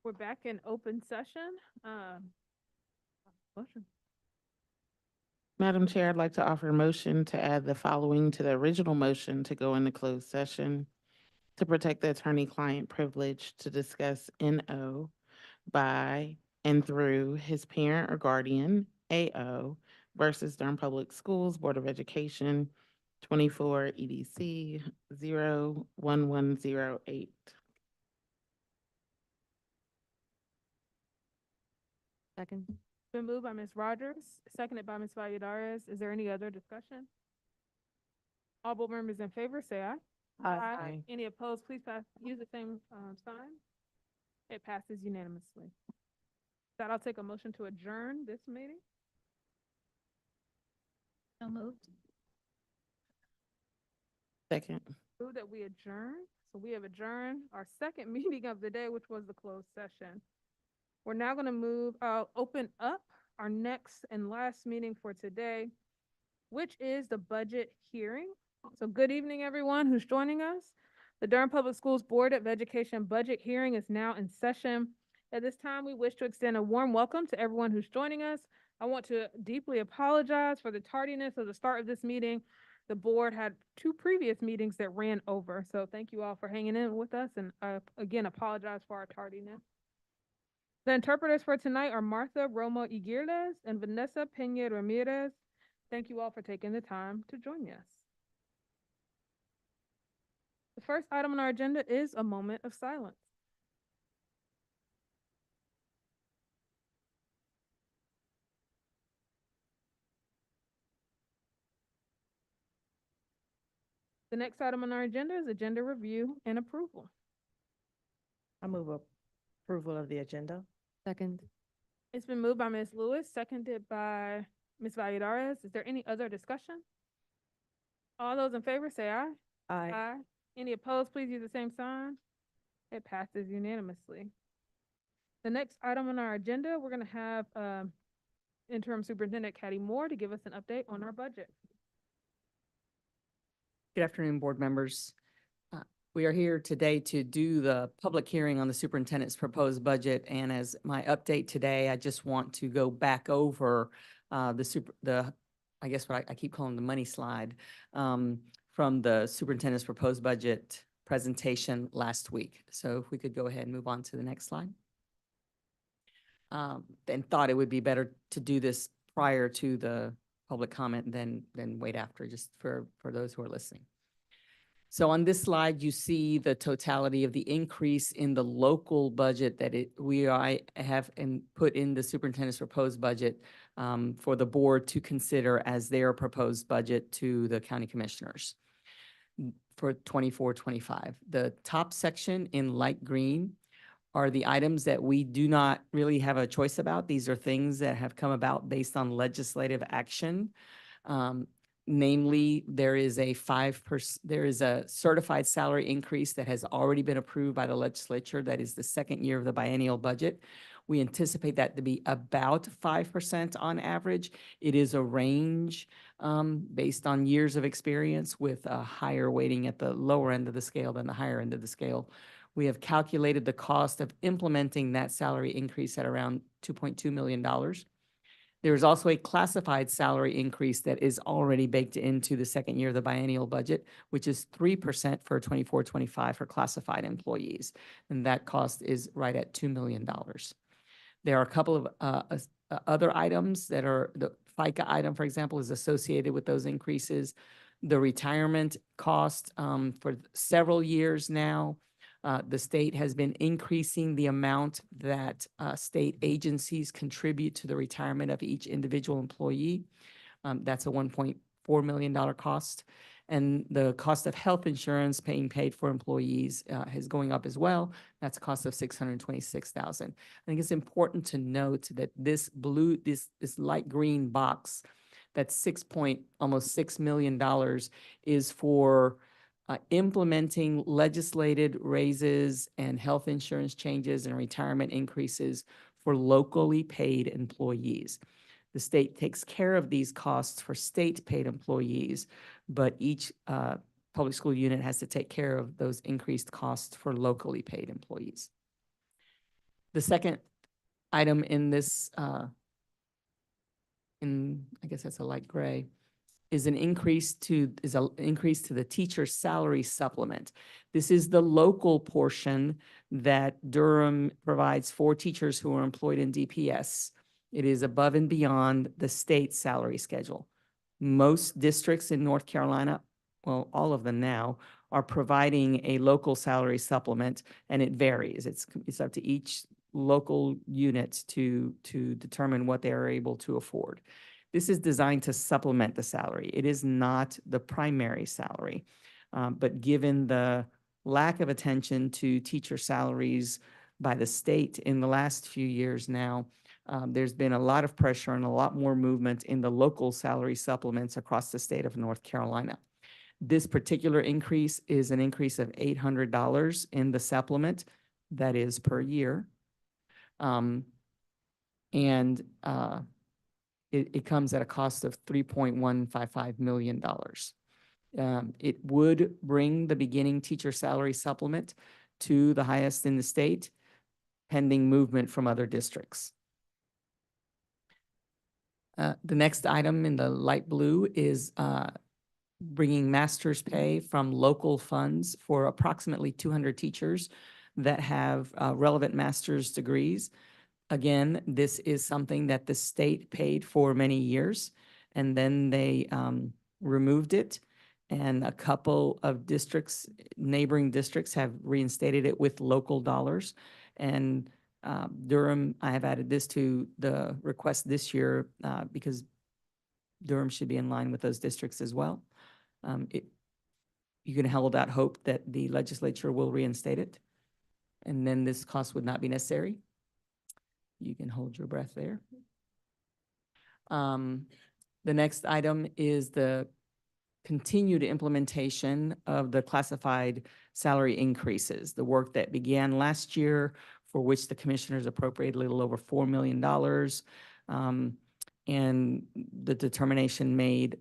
We're back in open session. Motion. Madam Chair, I'd like to offer a motion to add the following to the original motion to go into closed session to protect the attorney-client privilege to discuss NO by and through his parent or guardian, AO, versus Durham Public Schools Board of Education, 24 EDC 01108. Second. Been moved by Ms. Rogers, seconded by Ms. Valladares. Is there any other discussion? All board members in favor, say aye. Aye. Any opposed, please use the same, sign. It passes unanimously. That I'll take a motion to adjourn this meeting. So moved. Second. Move that we adjourn. So we have adjourned our second meeting of the day, which was the closed session. We're now gonna open up our next and last meeting for today, which is the budget hearing. So good evening, everyone who's joining us. The Durham Public Schools Board of Education budget hearing is now in session. At this time, we wish to extend a warm welcome to everyone who's joining us. I want to deeply apologize for the tardiness of the start of this meeting. The board had 2 previous meetings that ran over, so thank you all for hanging in with us, and again, apologize for our tardiness. The interpreters for tonight are Martha Romo Iguirles and Vanessa Peña Ramirez. Thank you all for taking the time to join us. The first item on our agenda is a moment of silence. The next item on our agenda is agenda review and approval. I move approval of the agenda. Second. It's been moved by Ms. Lewis, seconded by Ms. Valladares. Is there any other discussion? All those in favor say aye. Aye. Any opposed, please use the same sign. It passes unanimously. The next item on our agenda, we're gonna have Interim Superintendent Caddy Moore to give us an update on our budget. Good afternoon, board members. We are here today to do the public hearing on the superintendent's proposed budget. And as my update today, I just want to go back over I guess what I keep calling the money slide from the superintendent's proposed budget presentation last week. So if we could go ahead and move on to the next slide. Then thought it would be better to do this prior to the public comment than wait after, just for those who are listening. So on this slide, you see the totality of the increase in the local budget that I have put in the superintendent's proposed budget for the board to consider as their proposed budget to the county commissioners for 24-25. The top section in light green are the items that we do not really have a choice about. These are things that have come about based on legislative action. Namely, there is a certified salary increase that has already been approved by the legislature. That is the second year of the biennial budget. We anticipate that to be about 5% on average. It is a range based on years of experience, with a higher weighting at the lower end of the scale than the higher end of the scale. We have calculated the cost of implementing that salary increase at around $2.2 million. There is also a classified salary increase that is already baked into the second year of the biennial budget, which is 3% for 24-25 for classified employees. And that cost is right at $2 million. There are a couple of other items that are, the FICA item, for example, is associated with those increases. The retirement cost for several years now. The state has been increasing the amount that state agencies contribute to the retirement of each individual employee. That's a $1.4 million cost. And the cost of health insurance paid for employees is going up as well. That's a cost of $626,000. I think it's important to note that this light green box, that's almost $6 million, is for implementing legislated raises and health insurance changes and retirement increases for locally paid employees. The state takes care of these costs for state paid employees, but each public school unit has to take care of those increased costs for locally paid employees. The second item in this, I guess that's a light gray, is an increase to the teacher salary supplement. This is the local portion that Durham provides for teachers who are employed in DPS. It is above and beyond the state salary schedule. Most districts in North Carolina, well, all of them now, are providing a local salary supplement, and it varies. It's up to each local unit to determine what they are able to afford. This is designed to supplement the salary. It is not the primary salary. But given the lack of attention to teacher salaries by the state in the last few years now, there's been a lot of pressure and a lot more movement in the local salary supplements across the state of North Carolina. This particular increase is an increase of $800 in the supplement, that is per year. It comes at a cost of $3.155 million. It would bring the beginning teacher salary supplement to the highest in the state, pending movement from other districts. The next item in the light blue is bringing master's pay from local funds for approximately 200 teachers that have relevant master's degrees. Again, this is something that the state paid for many years, and then they removed it. And a couple of districts, neighboring districts, have reinstated it with local dollars. And Durham, I have added this to the request this year because Durham should be in line with those districts as well. You can hold out hope that the legislature will reinstate it, and then this cost would not be necessary. You can hold your breath there. The next item is the continued implementation of the classified salary increases, the work that began last year, for which the commissioners appropriated a little over $4 million, and the determination made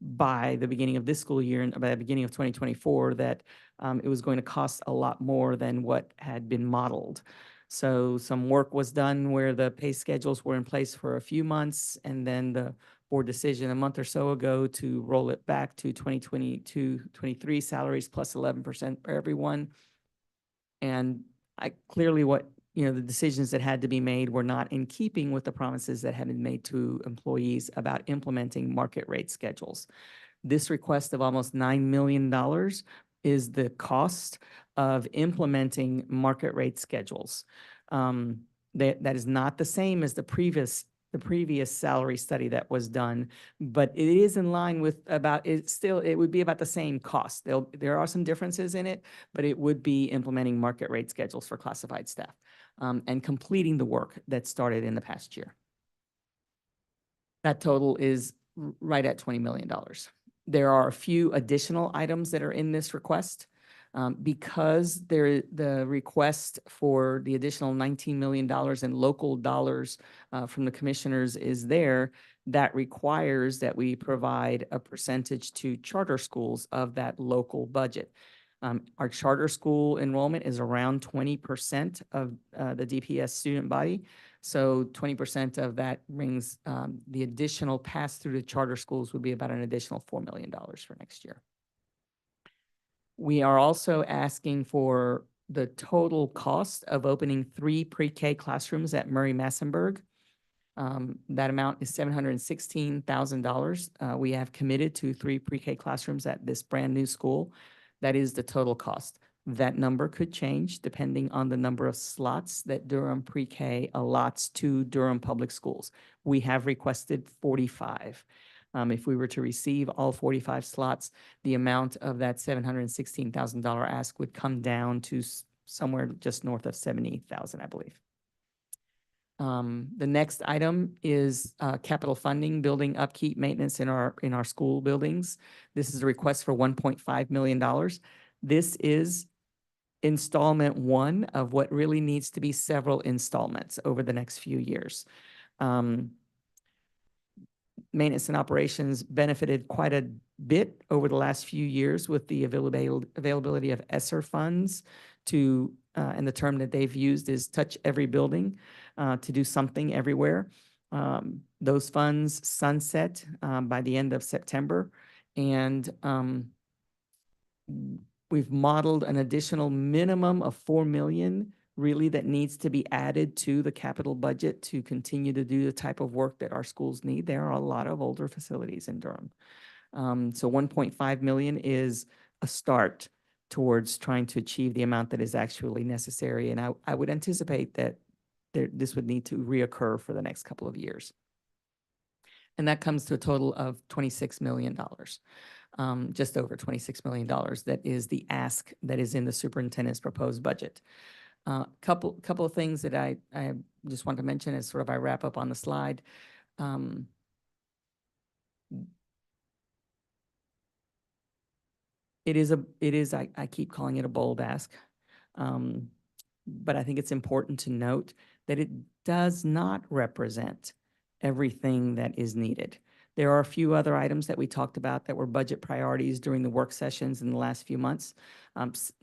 by the beginning of this school year and by the beginning of 2024 that it was going to cost a lot more than what had been modeled. So some work was done where the pay schedules were in place for a few months, and then the board decision a month or so ago to roll it back to 2022-23 salaries plus 11% for everyone. And clearly the decisions that had to be made were not in keeping with the promises that had been made to employees about implementing market rate schedules. This request of almost $9 million is the cost of implementing market rate schedules. That is not the same as the previous salary study that was done, but it is in line with it would be about the same cost. There are some differences in it, but it would be implementing market rate schedules for classified staff and completing the work that started in the past year. That total is right at $20 million. There are a few additional items that are in this request. Because the request for the additional $19 million in local dollars from the commissioners is there, that requires that we provide a percentage to charter schools of that local budget. Our charter school enrollment is around 20% of the DPS student body. So 20% of that brings the additional pass through to charter schools would be about an additional $4 million for next year. We are also asking for the total cost of opening 3 pre-K classrooms at Murray-Massenburg. That amount is $716,000. We have committed to 3 pre-K classrooms at this brand new school. That is the total cost. That number could change depending on the number of slots that Durham Pre-K allots to Durham Public Schools. We have requested 45. If we were to receive all 45 slots, the amount of that $716,000 ask would come down to somewhere just north of $70,000, I believe. The next item is capital funding, building upkeep, maintenance in our school buildings. This is a request for $1.5 million. This is installment 1 of what really needs to be several installments over the next few years. Maintenance and operations benefited quite a bit over the last few years with the availability of ESSER funds to, and the term that they've used is touch every building, to do something everywhere. Those funds sunset by the end of September, and we've modeled an additional minimum of 4 million really that needs to be added to the capital budget to continue to do the type of work that our schools need. There are a lot of older facilities in Durham. So 1.5 million is a start towards trying to achieve the amount that is actually necessary. And I would anticipate that this would need to reoccur for the next couple of years. And that comes to a total of $26 million. Just over $26 million. That is the ask that is in the superintendent's proposed budget. Couple of things that I just want to mention as sort of I wrap up on the slide. I keep calling it a bold ask, but I think it's important to note that it does not represent everything that is needed. There are a few other items that we talked about that were budget priorities during the work sessions in the last few months.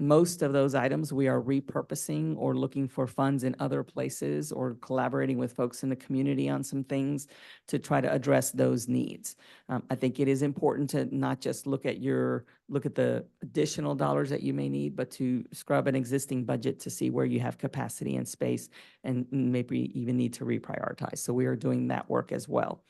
Most of those items we are repurposing or looking for funds in other places or collaborating with folks in the community on some things to try to address those needs. I think it is important to not just look at the additional dollars that you may need, but to scrub an existing budget to see where you have capacity and space and maybe even need to reprioritize. So we are doing that work as well.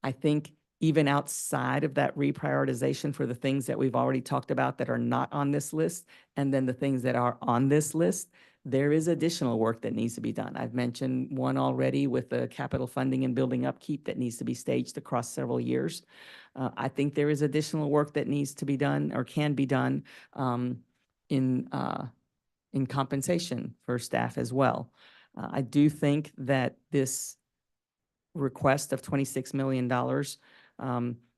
I think even outside of that reprioritization for the things that we've already talked about that are not on this list, and then the things that are on this list, there is additional work that needs to be done. I've mentioned one already with the capital funding and building upkeep that needs to be staged across several years. I think there is additional work that needs to be done or can be done in compensation for staff as well. I do think that this request of $26 million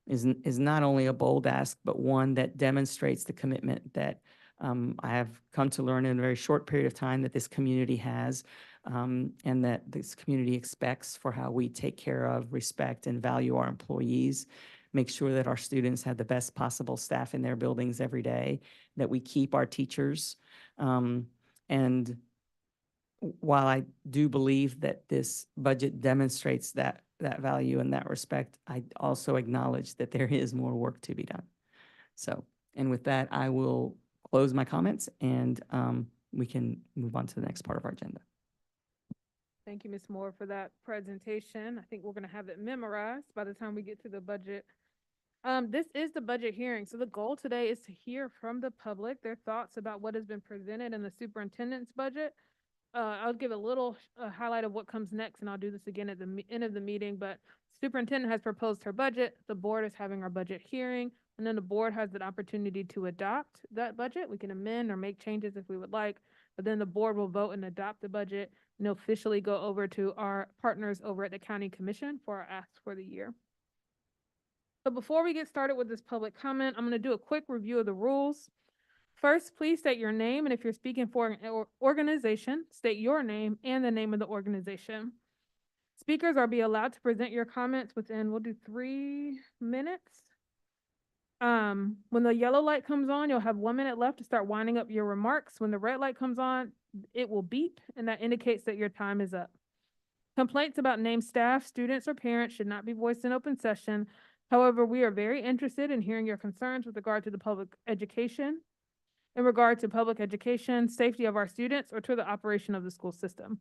is not only a bold ask, but one that demonstrates the commitment that I have come to learn in a very short period of time that this community has, and that this community expects for how we take care of, respect, and value our employees, make sure that our students have the best possible staff in their buildings every day, that we keep our teachers. And while I do believe that this budget demonstrates that value and that respect, I also acknowledge that there is more work to be done. So, and with that, I will close my comments and we can move on to the next part of our agenda. Thank you, Ms. Moore, for that presentation. I think we're going to have it memorized by the time we get to the budget. This is the budget hearing. So the goal today is to hear from the public their thoughts about what has been presented in the superintendent's budget. I'll give a little highlight of what comes next, and I'll do this again at the end of the meeting, but superintendent has proposed her budget. The board is having our budget hearing, and then the board has an opportunity to adopt that budget. We can amend or make changes if we would like, but then the board will vote and adopt the budget and officially go over to our partners over at the county commission for our asks for the year. So before we get started with this public comment, I'm going to do a quick review of the rules. First, please state your name, and if you're speaking for an organization, state your name and the name of the organization. Speakers are allowed to present your comments within, we'll do 3 minutes. When the yellow light comes on, you'll have 1 minute left to start winding up your remarks. When the red light comes on, it will beep, and that indicates that your time is up. Complaints about named staff, students, or parents should not be voiced in open session. However, we are very interested in hearing your concerns with regard to the public education, in regard to public education, safety of our students, or to the operation of the school system.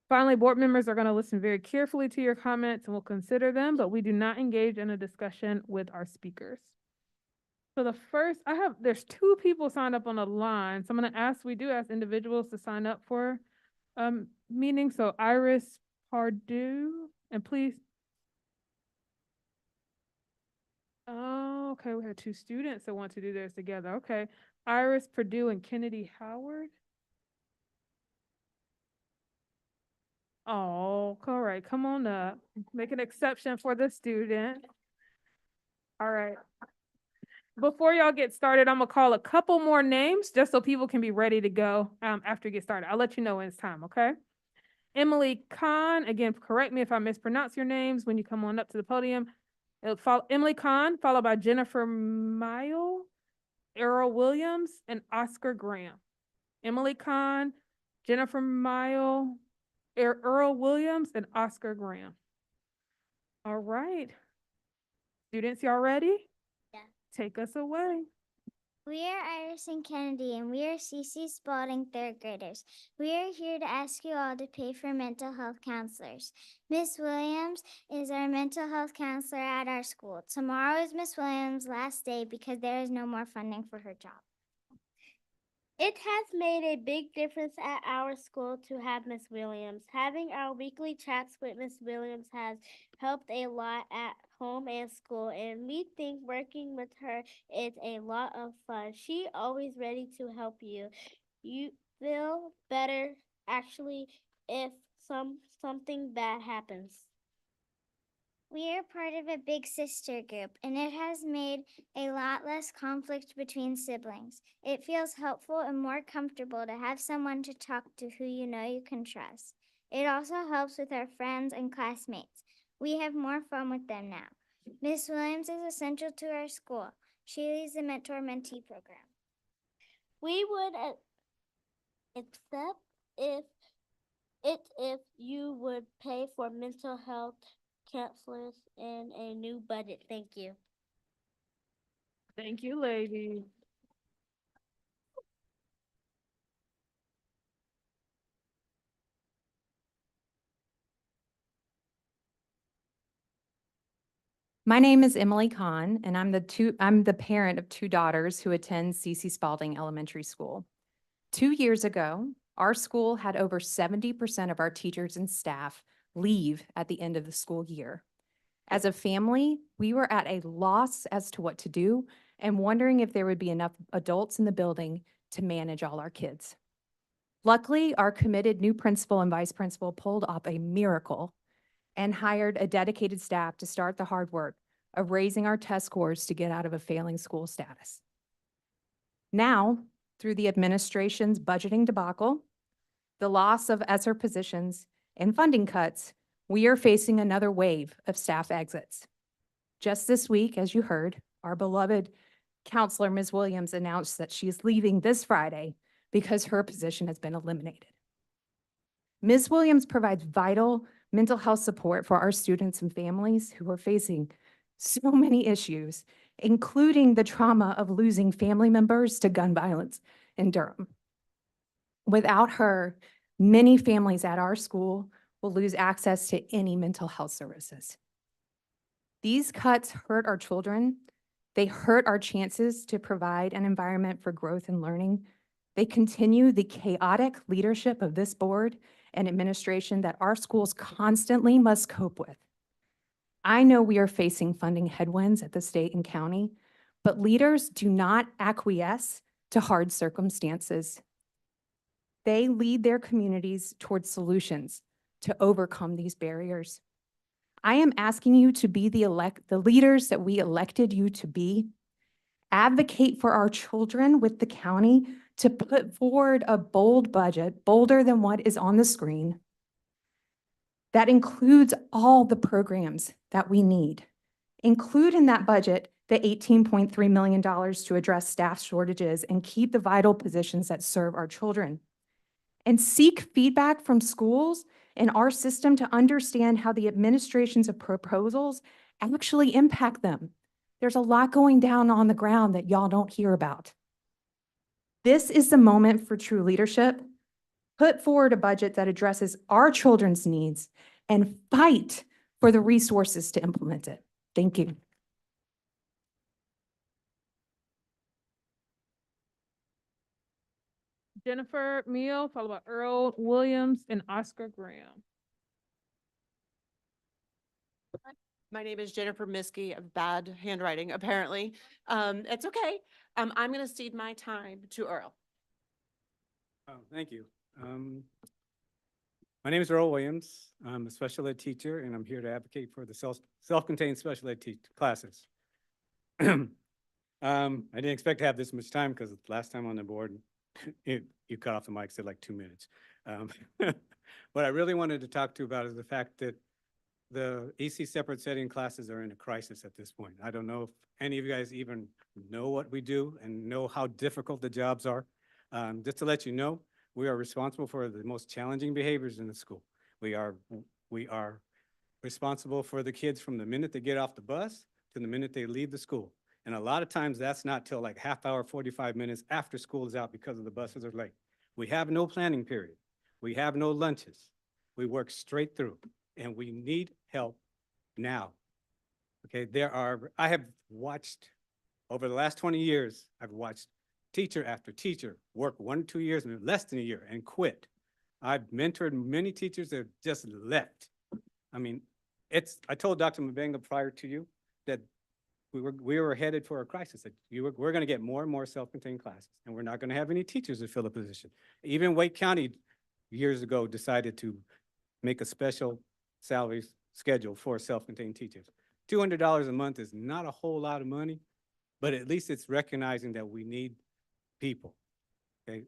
Finally, board members are going to listen very carefully to your comments and will consider them, but we do not engage in a discussion with our speakers. So the first, there's 2 people signed up on the line. So I'm going to ask, we do ask individuals to sign up for meetings. So Iris Pardue, and please. Oh, okay, we had 2 students that want to do this together. Okay. Iris Purdue and Kennedy Howard. Oh, all right. Come on up. Make an exception for the student. All right. Before y'all get started, I'm going to call a couple more names just so people can be ready to go after you get started. I'll let you know when it's time, okay? Emily Kahn. Again, correct me if I mispronounce your names when you come on up to the podium. It'll follow Emily Kahn, followed by Jennifer Mile. Earl Williams, and Oscar Graham. Emily Kahn, Jennifer Mile, Earl Williams, and Oscar Graham. All right. Students, y'all ready? Yeah. Take us away. We are Iris and Kennedy, and we are CC Spalding third graders. We are here to ask you all to pay for mental health counselors. Miss Williams is our mental health counselor at our school. Tomorrow is Miss Williams' last day because there is no more funding for her job. It has made a big difference at our school to have Miss Williams. Having our weekly chats with Miss Williams has helped a lot at home and school, and we think working with her is a lot of fun. She always ready to help you. You feel better actually if something bad happens. We are part of a big sister group, and it has made a lot less conflict between siblings. It feels helpful and more comfortable to have someone to talk to who you know you can trust. It also helps with our friends and classmates. We have more fun with them now. Miss Williams is essential to our school. She leads the mentor-mentee program. We would accept if you would pay for mental health counselors in a new budget. Thank you. Thank you, ladies. My name is Emily Kahn, and I'm the parent of two daughters who attend CC Spalding Elementary School. 2 years ago, our school had over 70% of our teachers and staff leave at the end of the school year. As a family, we were at a loss as to what to do and wondering if there would be enough adults in the building to manage all our kids. Luckily, our committed new principal and vice principal pulled off a miracle and hired a dedicated staff to start the hard work of raising our test scores to get out of a failing school status. Now, through the administration's budgeting debacle, the loss of ESSER positions, and funding cuts, we are facing another wave of staff exits. Just this week, as you heard, our beloved counselor, Ms. Williams, announced that she is leaving this Friday because her position has been eliminated. Ms. Williams provides vital mental health support for our students and families who are facing so many issues, including the trauma of losing family members to gun violence in Durham. Without her, many families at our school will lose access to any mental health services. These cuts hurt our children. They hurt our chances to provide an environment for growth and learning. They continue the chaotic leadership of this board and administration that our schools constantly must cope with. I know we are facing funding headwinds at the state and county, but leaders do not acquiesce to hard circumstances. They lead their communities towards solutions to overcome these barriers. I am asking you to be the leaders that we elected you to be. Advocate for our children with the county to put forward a bold budget, bolder than what is on the screen, that includes all the programs that we need. Include in that budget the $18.3 million to address staff shortages and keep the vital positions that serve our children. And seek feedback from schools and our system to understand how the administration's proposals actually impact them. There's a lot going down on the ground that y'all don't hear about. This is the moment for true leadership. Put forward a budget that addresses our children's needs and fight for the resources to implement it. Thank you. Jennifer Meal, followed by Earl Williams and Oscar Graham. My name is Jennifer Miskey, of bad handwriting, apparently. It's okay. I'm going to cede my time to Earl. Oh, thank you. My name is Earl Williams. I'm a special ed teacher, and I'm here to advocate for the self-contained special ed classes. I didn't expect to have this much time because last time on the board, you cut off the mic, said like 2 minutes. What I really wanted to talk to you about is the fact that the EC separate setting classes are in a crisis at this point. I don't know if any of you guys even know what we do and know how difficult the jobs are. Just to let you know, we are responsible for the most challenging behaviors in the school. We are responsible for the kids from the minute they get off the bus to the minute they leave the school. And a lot of times that's not till like half hour, 45 minutes after school is out because of the buses are late. We have no planning period. We have no lunches. We work straight through and we need help now. Okay, I have watched over the last 20 years, I've watched teacher after teacher work 1 or 2 years and less than a year and quit. I've mentored many teachers that just left. I mean, I told Dr. Mabenga prior to you that we were headed for a crisis, that we're going to get more and more self-contained classes, and we're not going to have any teachers to fill a position. Even Wake County years ago decided to make a special salary schedule for self-contained teachers. $200 a month is not a whole lot of money, but at least it's recognizing that we need people. Okay,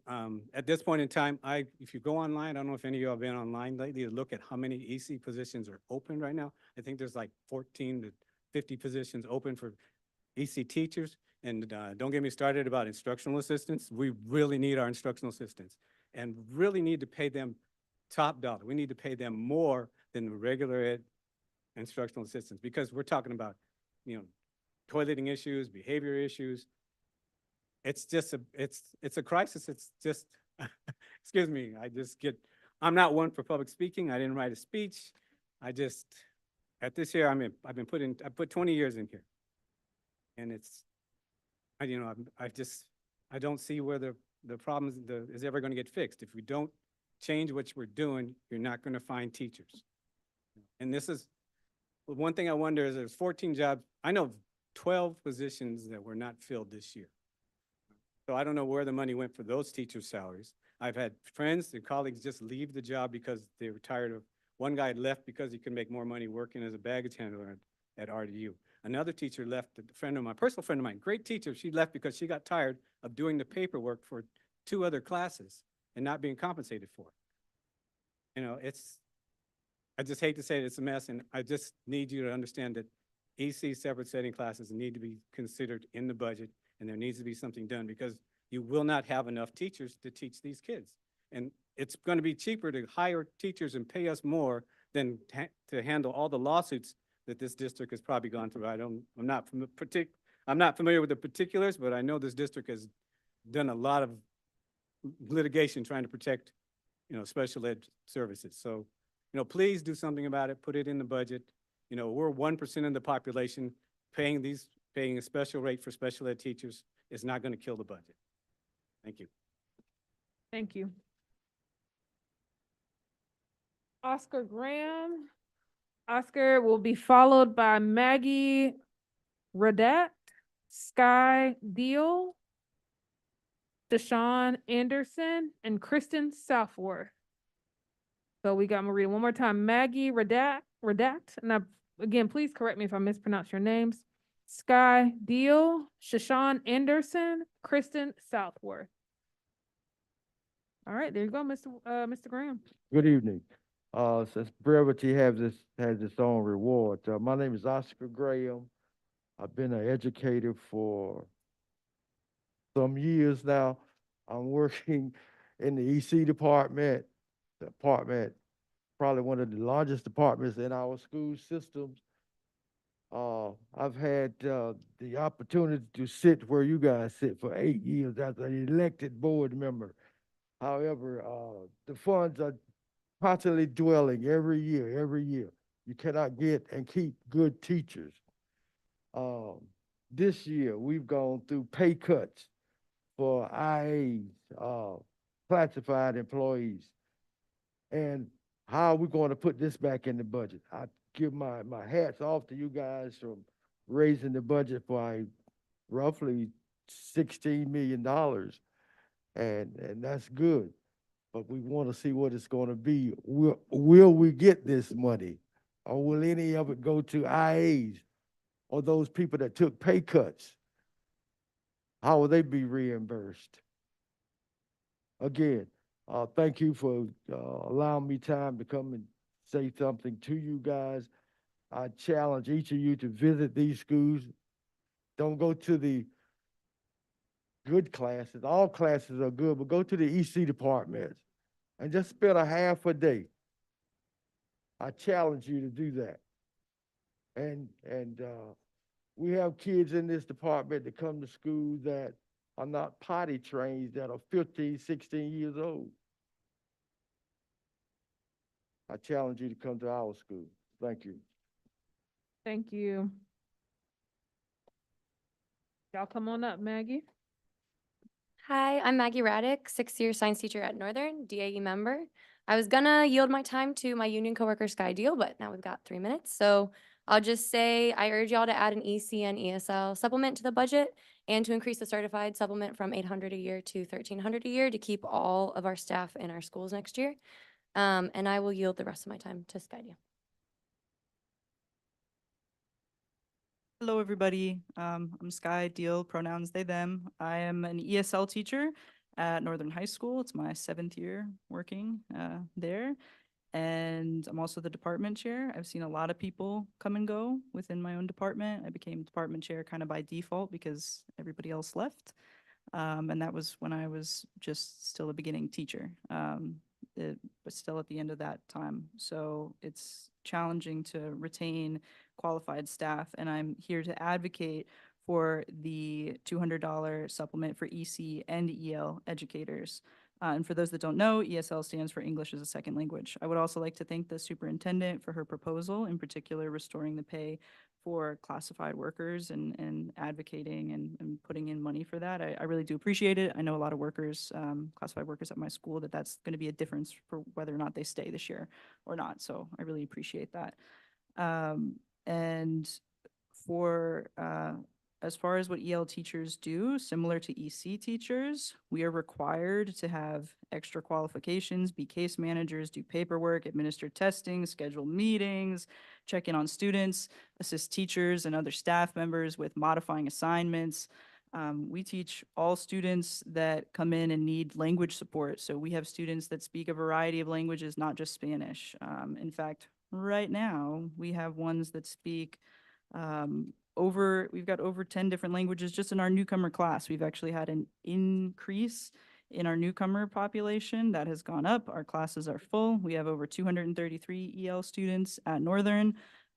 at this point in time, if you go online, I don't know if any of you have been online lately to look at how many EC positions are open right now. I think there's like 14 to 50 positions open for EC teachers. And don't get me started about instructional assistants. We really need our instructional assistants and really need to pay them top dollar. We need to pay them more than the regular ed instructional assistants because we're talking about, toileting issues, behavior issues. It's just it's a crisis. It's just, excuse me, I'm not one for public speaking. I didn't write a speech. At this year, I put 20 years in here. And I don't see where the problem is ever going to get fixed. If we don't change what we're doing, you're not going to find teachers. And this is, one thing I wonder is there's 14 jobs. I know 12 positions that were not filled this year. So I don't know where the money went for those teachers' salaries. I've had friends and colleagues just leave the job because they were tired of, one guy left because he could make more money working as a baggage handler at RDU. Another teacher left, a personal friend of mine, great teacher, she left because she got tired of doing the paperwork for 2 other classes and not being compensated for it. I just hate to say it, it's a mess, and I just need you to understand that EC separate setting classes need to be considered in the budget, and there needs to be something done because you will not have enough teachers to teach these kids. And it's going to be cheaper to hire teachers and pay us more than to handle all the lawsuits that this district has probably gone through. I'm not familiar with the particulars, but I know this district has done a lot of litigation trying to protect, special ed services. So, please do something about it. Put it in the budget. We're 1% of the population. Paying a special rate for special ed teachers is not going to kill the budget. Thank you. Thank you. Oscar Graham. Oscar will be followed by Maggie Radat, Sky Deal, Deshaun Anderson, and Kristen Southworth. So we got, I'm gonna read it one more time. Maggie Radat. Now, again, please correct me if I mispronounce your names. Sky Deal, Shashawn Anderson, Kristen Southworth. All right, there you go, Mr. Graham. Good evening. Since brevity has its own reward, my name is Oscar Graham. I've been an educator for some years now. I'm working in the EC department, probably one of the largest departments in our school systems. I've had the opportunity to sit where you guys sit for 8 years as an elected board member. However, the funds are constantly dwelling every year. You cannot get and keep good teachers. This year, we've gone through pay cuts for IAs, classified employees. And how are we going to put this back in the budget? I give my hats off to you guys from raising the budget by roughly $16 million. And that's good. But we want to see what it's going to be. Will we get this money? Or will any of it go to IAs or those people that took pay cuts? How will they be reimbursed? Again, thank you for allowing me time to come and say something to you guys. I challenge each of you to visit these schools. Don't go to the good classes. All classes are good, but go to the EC departments and just spend a half a day. I challenge you to do that. And we have kids in this department that come to school that are not potty trained, that are 15, 16 years old. I challenge you to come to our school. Thank you. Thank you. Y'all come on up, Maggie. Hi, I'm Maggie Raddick, sixth-year science teacher at Northern, DAE member. I was gonna yield my time to my union coworker Sky Deal, but now we've got 3 minutes. So I'll just say I urge y'all to add an EC and ESL supplement to the budget and to increase the certified supplement from $800 a year to $1,300 a year to keep all of our staff in our schools next year. And I will yield the rest of my time to Sky Deal. Hello, everybody. I'm Sky Deal, pronouns they, them. I am an ESL teacher at Northern High School. It's my 7th year working there. And I'm also the department chair. I've seen a lot of people come and go within my own department. I became department chair kind of by default because everybody else left. And that was when I was just still a beginning teacher, but still at the end of that time. So it's challenging to retain qualified staff, and I'm here to advocate for the $200 supplement for EC and EL educators. And for those that don't know, ESL stands for English as a Second Language. I would also like to thank the superintendent for her proposal, in particular restoring the pay for classified workers and advocating and putting in money for that. I really do appreciate it. I know a lot of workers, classified workers at my school, that's going to be a difference for whether or not they stay this year or not. So I really appreciate that. And for as far as what EL teachers do, similar to EC teachers, we are required to have extra qualifications, be case managers, do paperwork, administer testing, schedule meetings, check in on students, assist teachers and other staff members with modifying assignments. We teach all students that come in and need language support. So we have students that speak a variety of languages, not just Spanish. In fact, right now, we have ones that speak we've got over 10 different languages just in our newcomer class. We've actually had an increase in our newcomer population that has gone up. Our classes are full. We have over 233 EL students at Northern.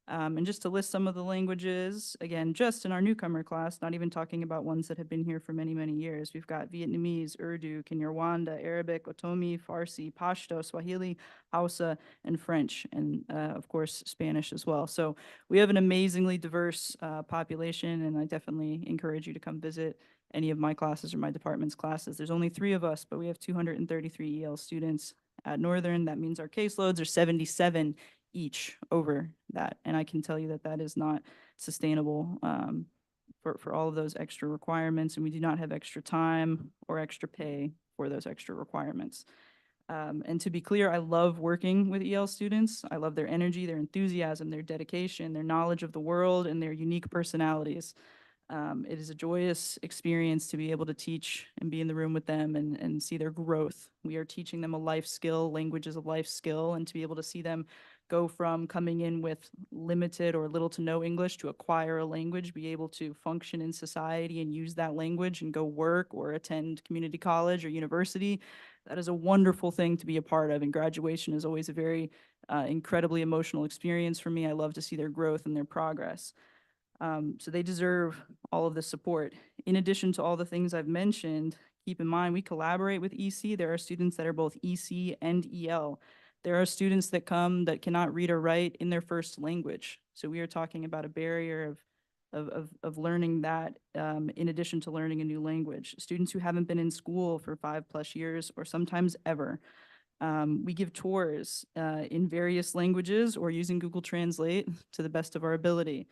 And just to list some of the languages, again, just in our newcomer class, not even talking about ones that have been here for many, many years. We've got Vietnamese, Urdu, Kinyarwanda, Arabic, Otomi, Farsi, Pashto, Swahili, Hausa, and French, and of course, Spanish as well. So we have an amazingly diverse population, and I definitely encourage you to come visit any of my classes or my department's classes. There's only 3 of us, but we have 233 EL students at Northern. That means our caseloads are 77 each over that. And I can tell you that that is not sustainable for all of those extra requirements. And we do not have extra time or extra pay for those extra requirements. And to be clear, I love working with EL students. I love their energy, their enthusiasm, their dedication, their knowledge of the world, and their unique personalities. It is a joyous experience to be able to teach and be in the room with them and see their growth. We are teaching them a life skill, language is a life skill, and to be able to see them go from coming in with limited or little to no English to acquire a language, be able to function in society and use that language and go work or attend community college or university. That is a wonderful thing to be a part of, and graduation is always a very incredibly emotional experience for me. I love to see their growth and their progress. So they deserve all of the support. In addition to all the things I've mentioned, keep in mind we collaborate with EC. There are students that are both EC and EL. There are students that come that cannot read or write in their first language. So we are talking about a barrier of learning that in addition to learning a new language. Students who haven't been in school for 5+ years or sometimes ever. We give tours in various languages or using Google Translate to the best of our ability.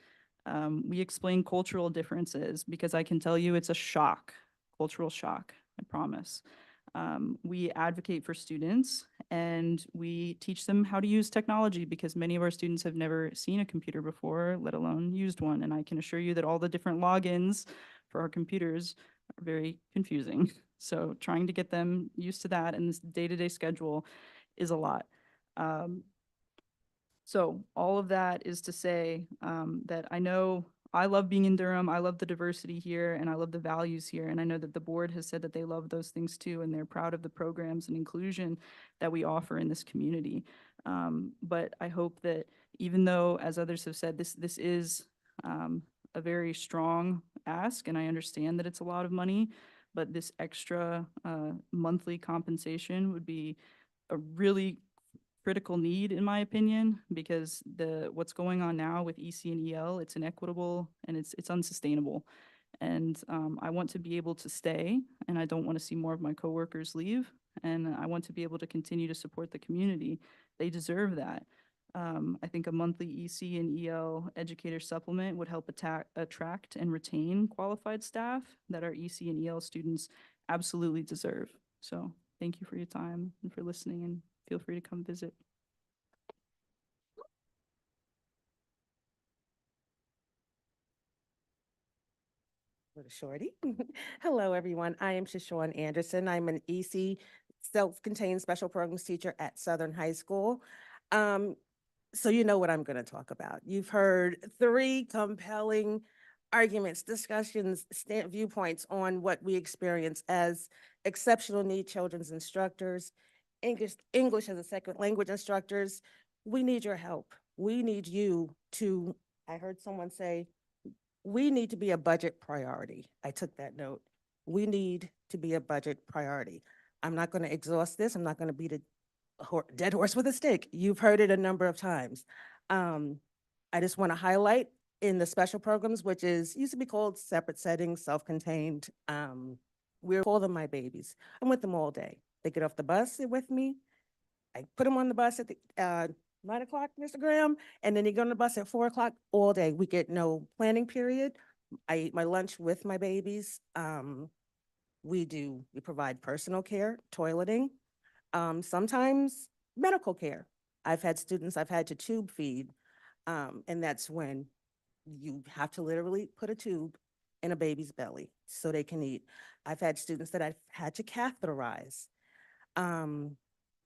We explain cultural differences because I can tell you it's a shock, cultural shock, I promise. We advocate for students and we teach them how to use technology because many of our students have never seen a computer before, let alone used one. And I can assure you that all the different logins for our computers are very confusing. So trying to get them used to that and this day-to-day schedule is a lot. So all of that is to say that I know I love being in Durham. I love the diversity here and I love the values here. And I know that the board has said that they love those things too, and they're proud of the programs and inclusion that we offer in this community. But I hope that even though, as others have said, this is a very strong ask, and I understand that it's a lot of money, but this extra monthly compensation would be a really critical need, in my opinion, because what's going on now with EC and EL, it's inequitable and it's unsustainable. And I want to be able to stay, and I don't want to see more of my coworkers leave. And I want to be able to continue to support the community. They deserve that. I think a monthly EC and EL educator supplement would help attract and retain qualified staff that our EC and EL students absolutely deserve. So thank you for your time and for listening, and feel free to come visit. Little shorty. Hello, everyone. I am Shoshone Anderson. I'm an EC self-contained special programs teacher at Southern High School. So you know what I'm going to talk about. You've heard 3 compelling arguments, discussions, viewpoints on what we experience as exceptional need children's instructors, English as a second language instructors. We need your help. We need you to, I heard someone say, we need to be a budget priority. I took that note. We need to be a budget priority. I'm not going to exhaust this. I'm not going to beat a dead horse with a stick. You've heard it a number of times. I just want to highlight in the special programs, which used to be called separate settings, self-contained. We call them my babies. I'm with them all day. They get off the bus, they're with me. I put them on the bus at the 9 o'clock, Mr. Graham, and then they go on the bus at 4 o'clock all day. We get no planning period. I eat my lunch with my babies. We provide personal care, toileting, sometimes medical care. I've had students I've had to tube feed, and that's when you have to literally put a tube in a baby's belly so they can eat. I've had students that I've had to catheterize.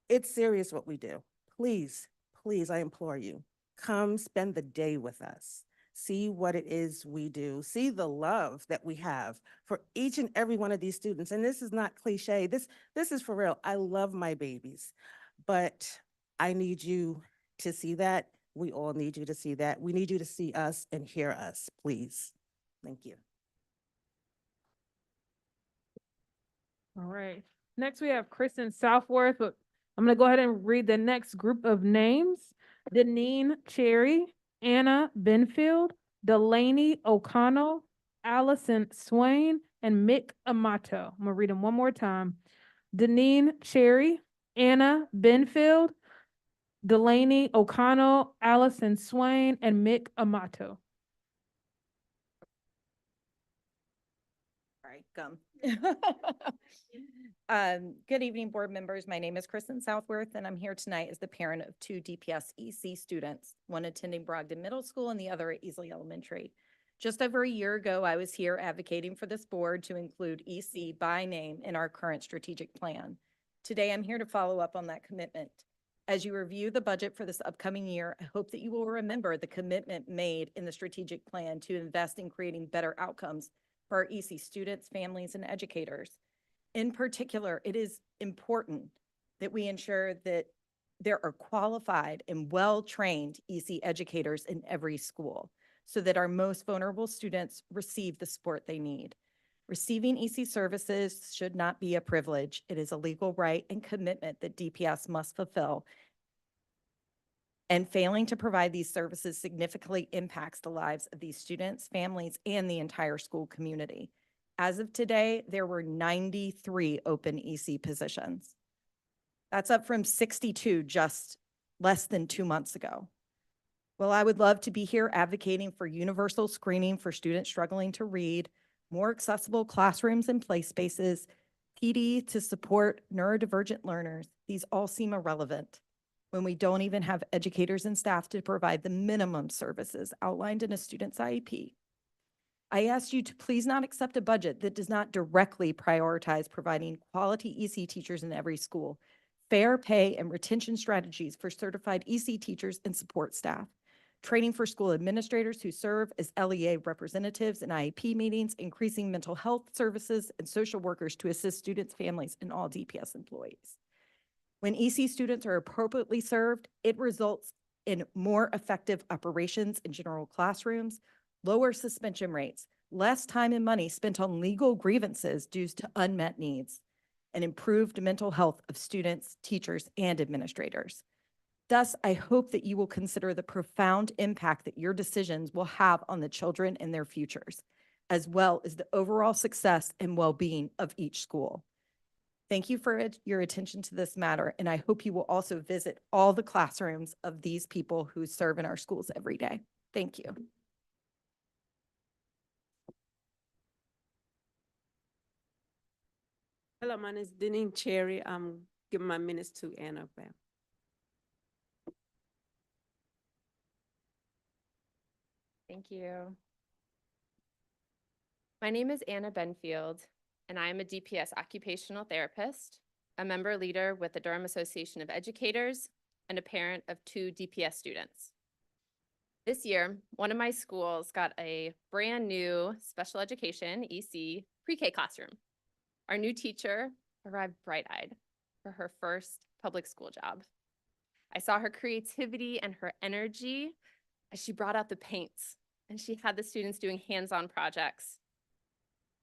It's serious what we do. Please, please, I implore you, come spend the day with us. See what it is we do. See the love that we have for each and every one of these students. And this is not cliche. This is for real. I love my babies, but I need you to see that. We all need you to see that. We need you to see us and hear us, please. Thank you. All right. Next, we have Kristen Southworth, but I'm going to go ahead and read the next group of names. Deneen Cherry, Anna Benfield, Delaney O'Connell, Allison Swain, and Mick Amato. I'm going to read them one more time. Deneen Cherry, Anna Benfield, Delaney O'Connell, Allison Swain, and Mick Amato. All right, come. Good evening, board members. My name is Kristen Southworth, and I'm here tonight as the parent of 2 DPS EC students, one attending Brogdon Middle School and the other at Easley Elementary. Just over a year ago, I was here advocating for this board to include EC by name in our current strategic plan. Today, I'm here to follow up on that commitment. As you review the budget for this upcoming year, I hope that you will remember the commitment made in the strategic plan to invest in creating better outcomes for our EC students, families, and educators. In particular, it is important that we ensure that there are qualified and well-trained EC educators in every school so that our most vulnerable students receive the support they need. Receiving EC services should not be a privilege. It is a legal right and commitment that DPS must fulfill. And failing to provide these services significantly impacts the lives of these students, families, and the entire school community. As of today, there were 93 open EC positions. That's up from 62 just less than 2 months ago. Well, I would love to be here advocating for universal screening for students struggling to read, more accessible classrooms and play spaces, PD to support neurodivergent learners. These all seem irrelevant when we don't even have educators and staff to provide the minimum services outlined in a student's IEP. I ask you to please not accept a budget that does not directly prioritize providing quality EC teachers in every school. fair pay and retention strategies for certified EC teachers and support staff, training for school administrators who serve as LEA representatives in IEP meetings, increasing mental health services and social workers to assist students, families, and all DPS employees. When EC students are appropriately served, it results in more effective operations in general classrooms, lower suspension rates, less time and money spent on legal grievances due to unmet needs, and improved mental health of students, teachers, and administrators. Thus, I hope that you will consider the profound impact that your decisions will have on the children and their futures, as well as the overall success and well-being of each school. Thank you for your attention to this matter, and I hope you will also visit all the classrooms of these people who serve in our schools every day. Thank you. Hello, my name is Deneen Cherry. I'm giving my minutes to Annabelle. Thank you. My name is Anna Benfield, and I am a DPS occupational therapist, a member leader with the Durham Association of Educators, and a parent of 2 DPS students. This year, one of my schools got a brand new special education EC pre-K classroom. Our new teacher arrived bright-eyed for her first public school job. I saw her creativity and her energy as she brought out the paints and she had the students doing hands-on projects.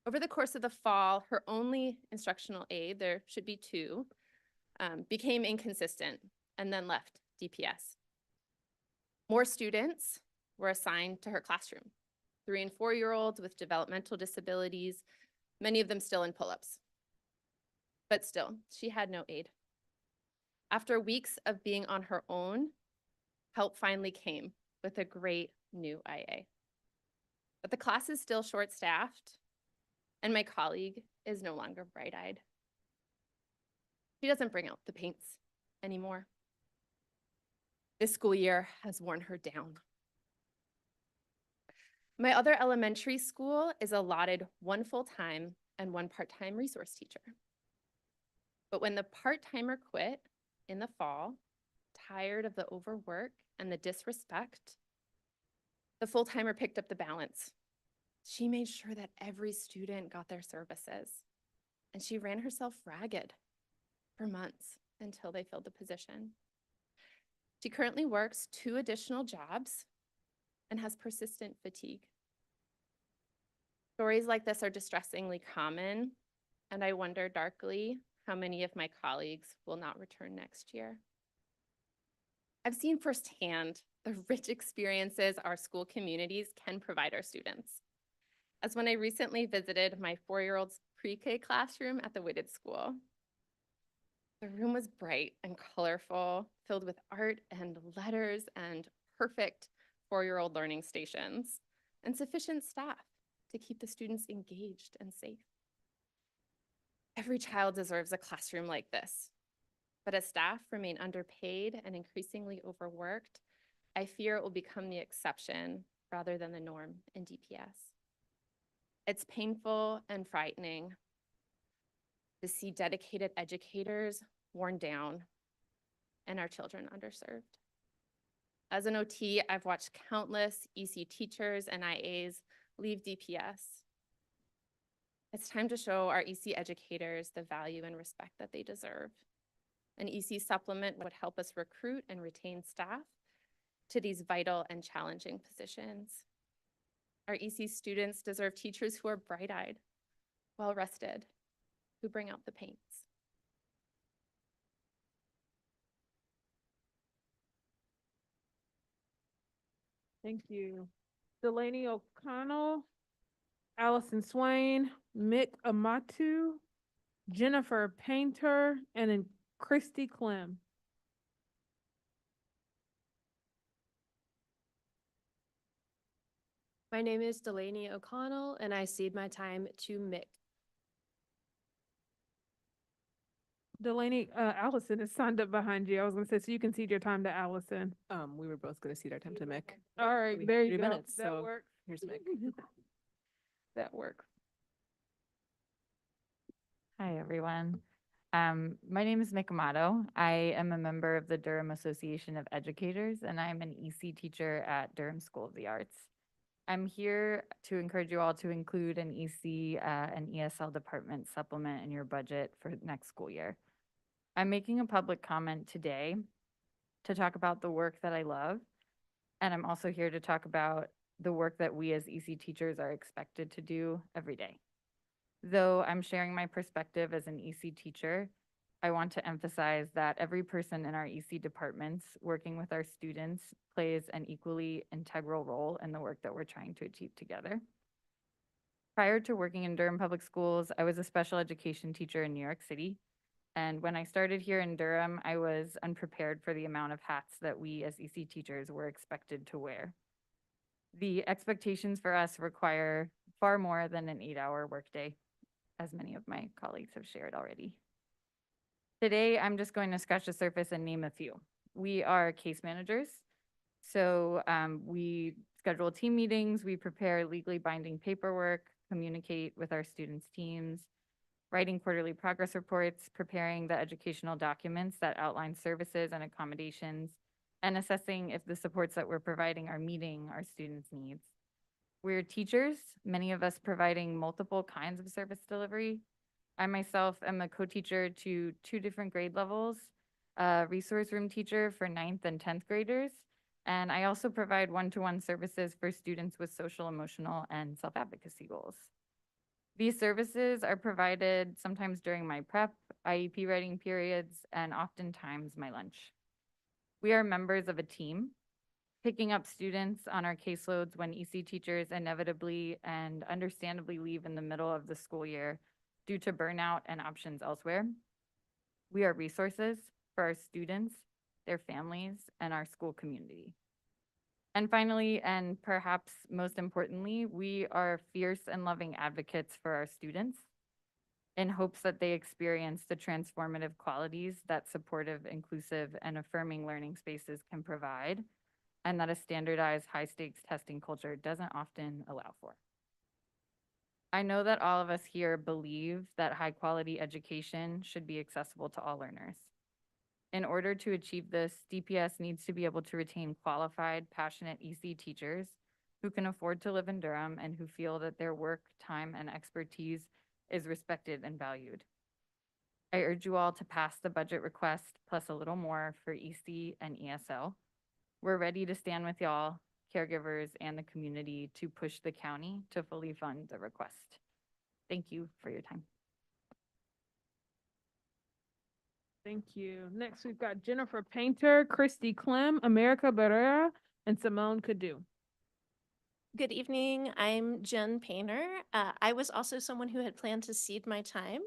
Over the course of the fall, her only instructional aide, there should be 2, became inconsistent and then left DPS. More students were assigned to her classroom, 3- and 4-year-olds with developmental disabilities, many of them still in pull-ups. But still, she had no aid. After weeks of being on her own, help finally came with a great new IA. But the class is still short-staffed, and my colleague is no longer bright-eyed. She doesn't bring out the paints anymore. This school year has worn her down. My other elementary school is allotted 1 full-time and 1 part-time resource teacher. But when the part-timer quit in the fall, tired of the overwork and the disrespect, the full-timer picked up the balance. She made sure that every student got their services, and she ran herself ragged for months until they filled the position. She currently works 2 additional jobs and has persistent fatigue. Stories like this are distressingly common, and I wonder darkly how many of my colleagues will not return next year. I've seen firsthand the rich experiences our school communities can provide our students. As when I recently visited my 4-year-old's pre-K classroom at the Whitted School. The room was bright and colorful, filled with art and letters and perfect 4-year-old learning stations, and sufficient staff to keep the students engaged and safe. Every child deserves a classroom like this, but as staff remain underpaid and increasingly overworked, I fear it will become the exception rather than the norm in DPS. It's painful and frightening to see dedicated educators worn down and our children underserved. As an OT, I've watched countless EC teachers and IAs leave DPS. It's time to show our EC educators the value and respect that they deserve. An EC supplement would help us recruit and retain staff to these vital and challenging positions. Our EC students deserve teachers who are bright-eyed, well-rested, who bring out the paints. Thank you. Delaney O'Connell, Allison Swain, Mick Amatu, Jennifer Painter, and then Christy Clem. My name is Delaney O'Connell, and I cede my time to Mick. Delaney, Allison is signed up behind you. I was gonna say, so you can cede your time to Allison. We were both gonna cede our time to Mick. All right, Maybe there you 3 go. minutes, That so works. here's Mick. That works. Hi, everyone. My name is Mikamato. I am a member of the Durham Association of Educators, and I'm an EC teacher at Durham School of the Arts. I'm here to encourage you all to include an EC and ESL department supplement in your budget for next school year. I'm making a public comment today to talk about the work that I love, and I'm also here to talk about the work that we as EC teachers are expected to do every day. Though I'm sharing my perspective as an EC teacher, I want to emphasize that every person in our EC departments working with our students plays an equally integral role in the work that we're trying to achieve together. Prior to working in Durham Public Schools, I was a special education teacher in New York City. And when I started here in Durham, I was unprepared for the amount of hats that we as EC teachers were expected to wear. The expectations for us require far more than an 8-hour workday, as many of my colleagues have shared already. Today, I'm just going to scratch the surface and name a few. We are case managers. So we schedule team meetings, we prepare legally binding paperwork, communicate with our students' teams, writing quarterly progress reports, preparing the educational documents that outline services and accommodations, and assessing if the supports that we're providing are meeting our students' needs. We're teachers, many of us providing multiple kinds of service delivery. I myself am a co-teacher to 2 different grade levels, a resource room teacher for 9th and 10th graders, and I also provide one-to-one services for students with social, emotional, and self-advocacy goals. These services are provided sometimes during my prep, IEP writing periods, and oftentimes my lunch. We are members of a team, picking up students on our caseloads when EC teachers inevitably and understandably leave in the middle of the school year due to burnout and options elsewhere. We are resources for our students, their families, and our school community. And finally, and perhaps most importantly, we are fierce and loving advocates for our students in hopes that they experience the transformative qualities that supportive, inclusive, and affirming learning spaces can provide, and that a standardized high-stakes testing culture doesn't often allow for. I know that all of us here believe that high-quality education should be accessible to all learners. In order to achieve this, DPS needs to be able to retain qualified, passionate EC teachers who can afford to live in Durham and who feel that their work, time, and expertise is respected and valued. I urge you all to pass the budget request plus a little more for EC and ESL. We're ready to stand with y'all, caregivers, and the community to push the county to fully fund the request. Thank you for your time. Thank you. Next, we've got Jennifer Painter, Christy Clem, America Barrera, and Simone Cadu. Good evening. I'm Jen Painter. I was also someone who had planned to cede my time.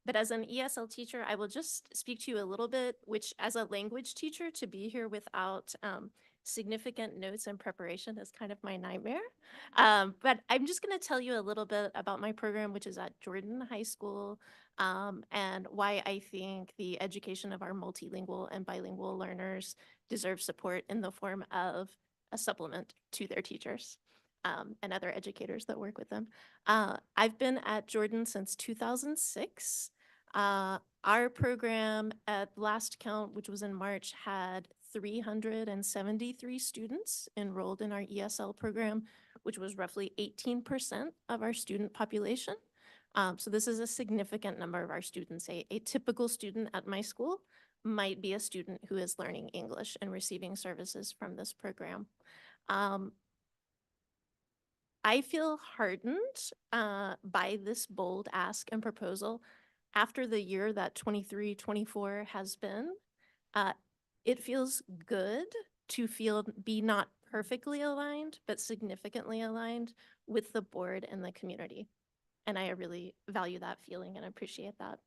But as an ESL teacher, I will just speak to you a little bit, which as a language teacher, to be here without significant notes and preparation is kind of my nightmare. But I'm just going to tell you a little bit about my program, which is at Jordan High School, and why I think the education of our multilingual and bilingual learners deserves support in the form of a supplement to their teachers and other educators that work with them. I've been at Jordan since 2006. Our program at last count, which was in March, had 373 students enrolled in our ESL program, which was roughly 18% of our student population. So this is a significant number of our students. A typical student at my school might be a student who is learning English and receiving services from this program. I feel hardened by this bold ask and proposal. After the year that 23-24 has been, it feels good to be not perfectly aligned, but significantly aligned with the board and the community. And I really value that feeling and appreciate that.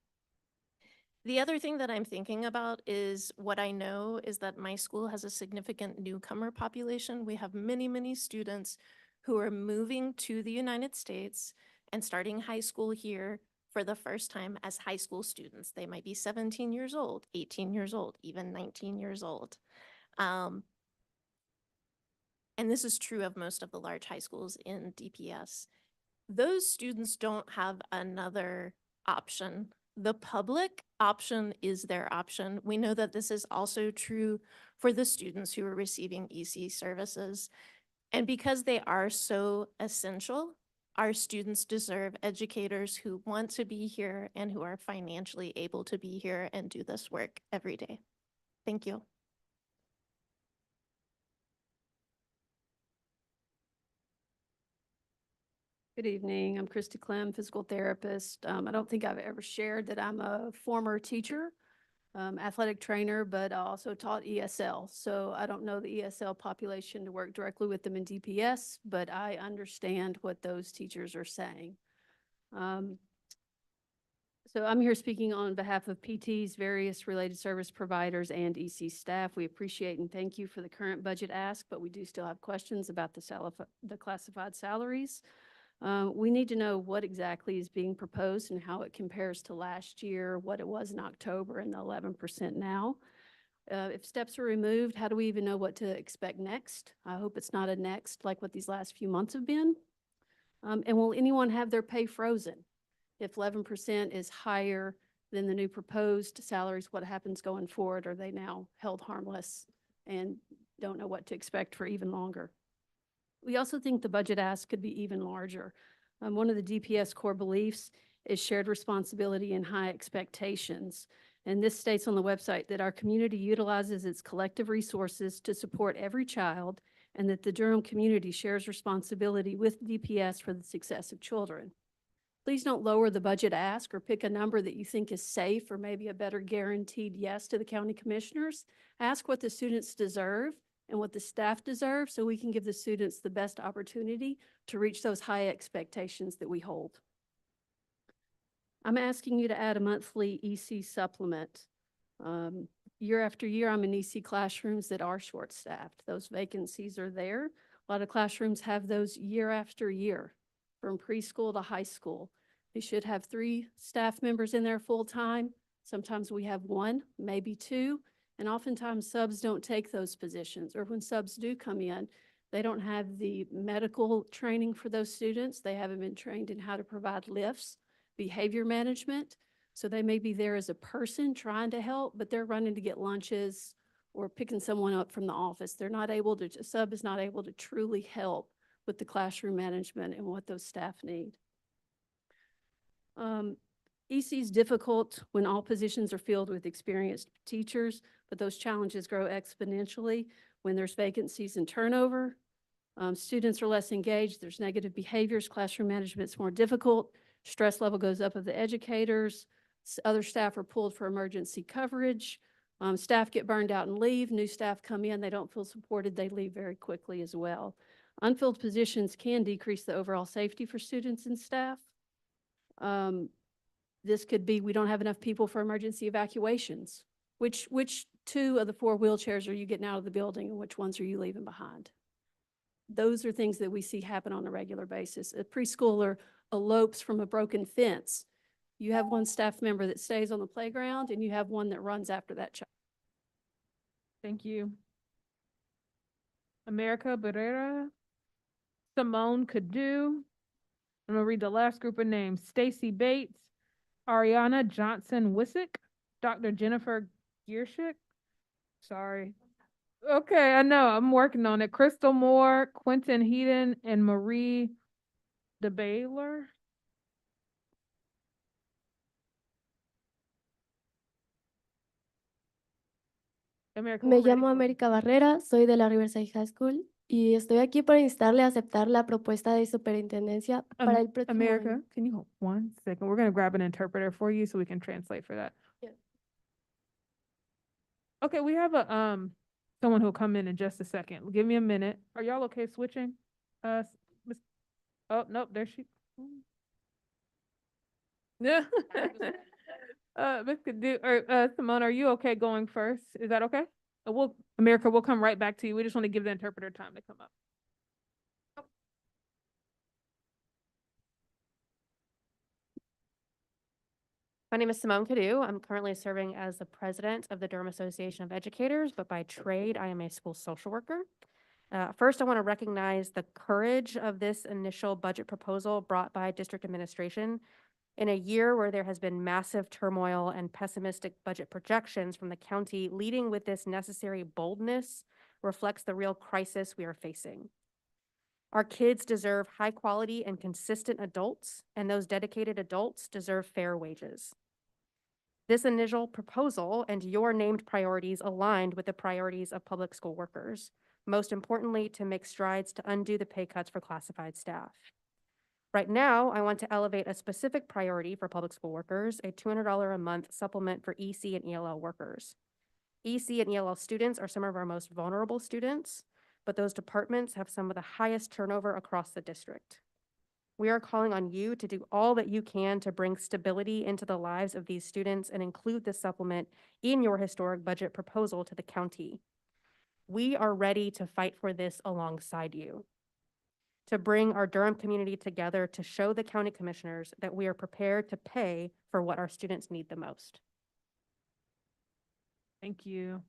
The other thing that I'm thinking about is what I know is that my school has a significant newcomer population. We have many, many students who are moving to the United States and starting high school here for the first time as high school students. They might be 17 years old, 18 years old, even 19 years old. And this is true of most of the large high schools in DPS. Those students don't have another option the public option is their option. We know that this is also true for the students who are receiving EC services. And because they are so essential, our students deserve educators who want to be here and who are financially able to be here and do this work every day. Thank you. Good evening. I'm Christy Clem, physical therapist. I don't think I've ever shared that I'm a former teacher, athletic trainer, but I also taught ESL. So I don't know the ESL population to work directly with them in DPS, but I understand what those teachers are saying. So I'm here speaking on behalf of PTs, various related service providers, and EC staff. We appreciate and thank you for the current budget ask, but we do still have questions about the classified salaries. We need to know what exactly is being proposed and how it compares to last year, what it was in October, and the 11% now. If steps are removed, how do we even know what to expect next? I hope it's not a next like what these last few months have been. And will anyone have their pay frozen? If 11% is higher than the new proposed salaries, what happens going forward? Are they now held harmless and don't know what to expect for even longer? We also think the budget ask could be even larger. One of the DPS core beliefs is shared responsibility and high expectations. And this states on the website that our community utilizes its collective resources to support every child and that the Durham community shares responsibility with DPS for the success of children. Please don't lower the budget ask or pick a number that you think is safe or maybe a better guaranteed yes to the county commissioners. Ask what the students deserve and what the staff deserve so we can give the students the best opportunity to reach those high expectations that we hold. I'm asking you to add a monthly EC supplement. Year after year, I'm in EC classrooms that are short-staffed. Those vacancies are there. A lot of classrooms have those year after year, from preschool to high school. They should have 3 staff members in there full-time. Sometimes we have 1, maybe 2, and oftentimes subs don't take those positions, or when subs do come in, they don't have the medical training for those students. They haven't been trained in how to provide lifts, behavior management. So they may be there as a person trying to help, but they're running to get lunches or picking someone up from the office. They're not able to, sub is not able to truly help with the classroom management and what those staff need. EC is difficult when all positions are filled with experienced teachers, but those challenges grow exponentially when there's vacancies and turnover. Students are less engaged, there's negative behaviors, classroom management's more difficult, stress level goes up of the educators, other staff are pulled for emergency coverage, staff get burned out and leave, new staff come in, they don't feel supported, they leave very quickly as well. Unfilled positions can decrease the overall safety for students and staff. This could be we don't have enough people for emergency evacuations. Which 2 of the 4 wheelchairs are you getting out of the building and which ones are you leaving behind? Those are things that we see happen on a regular basis. A preschooler elopes from a broken fence. You have 1 staff member that stays on the playground and you have 1 that runs after that child. Thank you. America Barrera, Simone Cadu. I'm gonna read the last group of names. Stacy Bates, Ariana Johnson-Wissick, Dr. Jennifer Gierschik. Sorry. Okay, I know, I'm working on it. Crystal Moore, Quentin Heaton, and Marie DeBaylor. Me llamo América Barrera, soy de la Riverside High School y estoy aquí para instarle a aceptar la propuesta de superintendencia para el próximo America, año. can you hold 1 second? We're gonna grab an interpreter for you so we can translate for that. Yeah. Okay, we have a someone who'll come in just a second. Give me a minute. Are y'all okay switching? Miss, oh nope, there she. Yeah. Miss Cadu, or Simone, are you okay going first? Is that okay? America, we'll come right back to you. We just want to give the interpreter time to come up. My name is Simone Cadu. I'm currently serving as the president of the Durham Association of Educators, but by trade, I am a school social worker. First, I want to recognize the courage of this initial budget proposal brought by district administration. In a year where there has been massive turmoil and pessimistic budget projections from the county, leading with this necessary boldness reflects the real crisis we are facing. Our kids deserve high quality and consistent adults, and those dedicated adults deserve fair wages. This initial proposal and your named priorities aligned with the priorities of public school workers, most importantly, to make strides to undo the pay cuts for classified staff. Right now, I want to elevate a specific priority for public school workers, a $200 a month supplement for EC and ELL workers. EC and ELL students are some of our most vulnerable students, but those departments have some of the highest turnover across the district. We are calling on you to do all that you can to bring stability into the lives of these students and include this supplement in your historic budget proposal to the county. We are ready to fight for this alongside you, to bring our Durham community together to show the county commissioners that we are prepared to pay for what our students need the most. Thank you.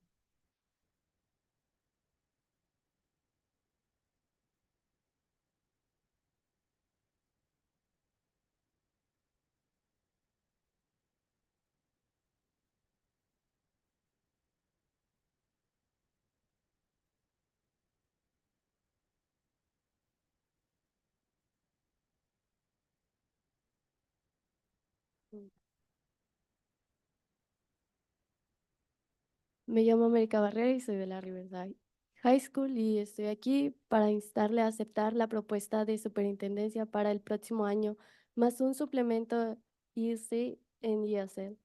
Me llamo América Barrera y soy de la Riverside High School y estoy aquí para instarle a aceptar la propuesta de superintendencia para el próximo año, más un suplemento EC en ESL.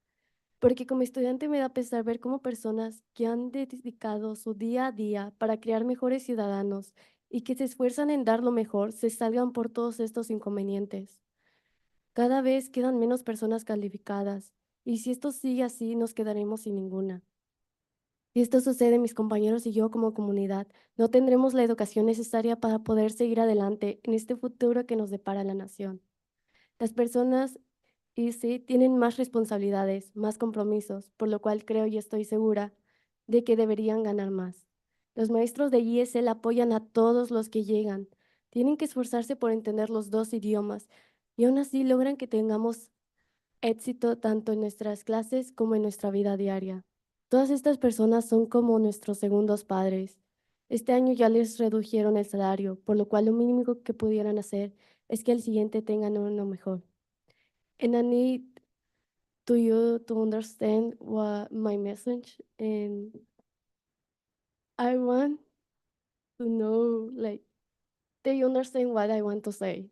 Porque como estudiante me da pesar ver cómo personas que han dedicado su día a día para crear mejores ciudadanos y que se esfuerzan en dar lo mejor, se salgan por todos estos inconvenientes. Cada vez quedan menos personas calificadas y si esto sigue así nos quedaremos sin ninguna. Si esto sucede, mis compañeros y yo como comunidad no tendremos la educación necesaria para poder seguir adelante en este futuro que nos depara la nación. Las personas y sí tienen más responsabilidades, más compromisos, por lo cual creo y estoy segura de que deberían ganar más. Los maestros de ESL apoyan a todos los que llegan. Tienen que esforzarse por entender los dos idiomas y aún así logran que tengamos éxito tanto en nuestras clases como en nuestra vida diaria. Todas estas personas son como nuestros segundos padres. Este año ya les redujeron el salario, por lo cual lo mínimo que pudieran hacer es que el siguiente tengan uno mejor. And I need to you to understand what my message, and I want to know, like, they understand what I want to say.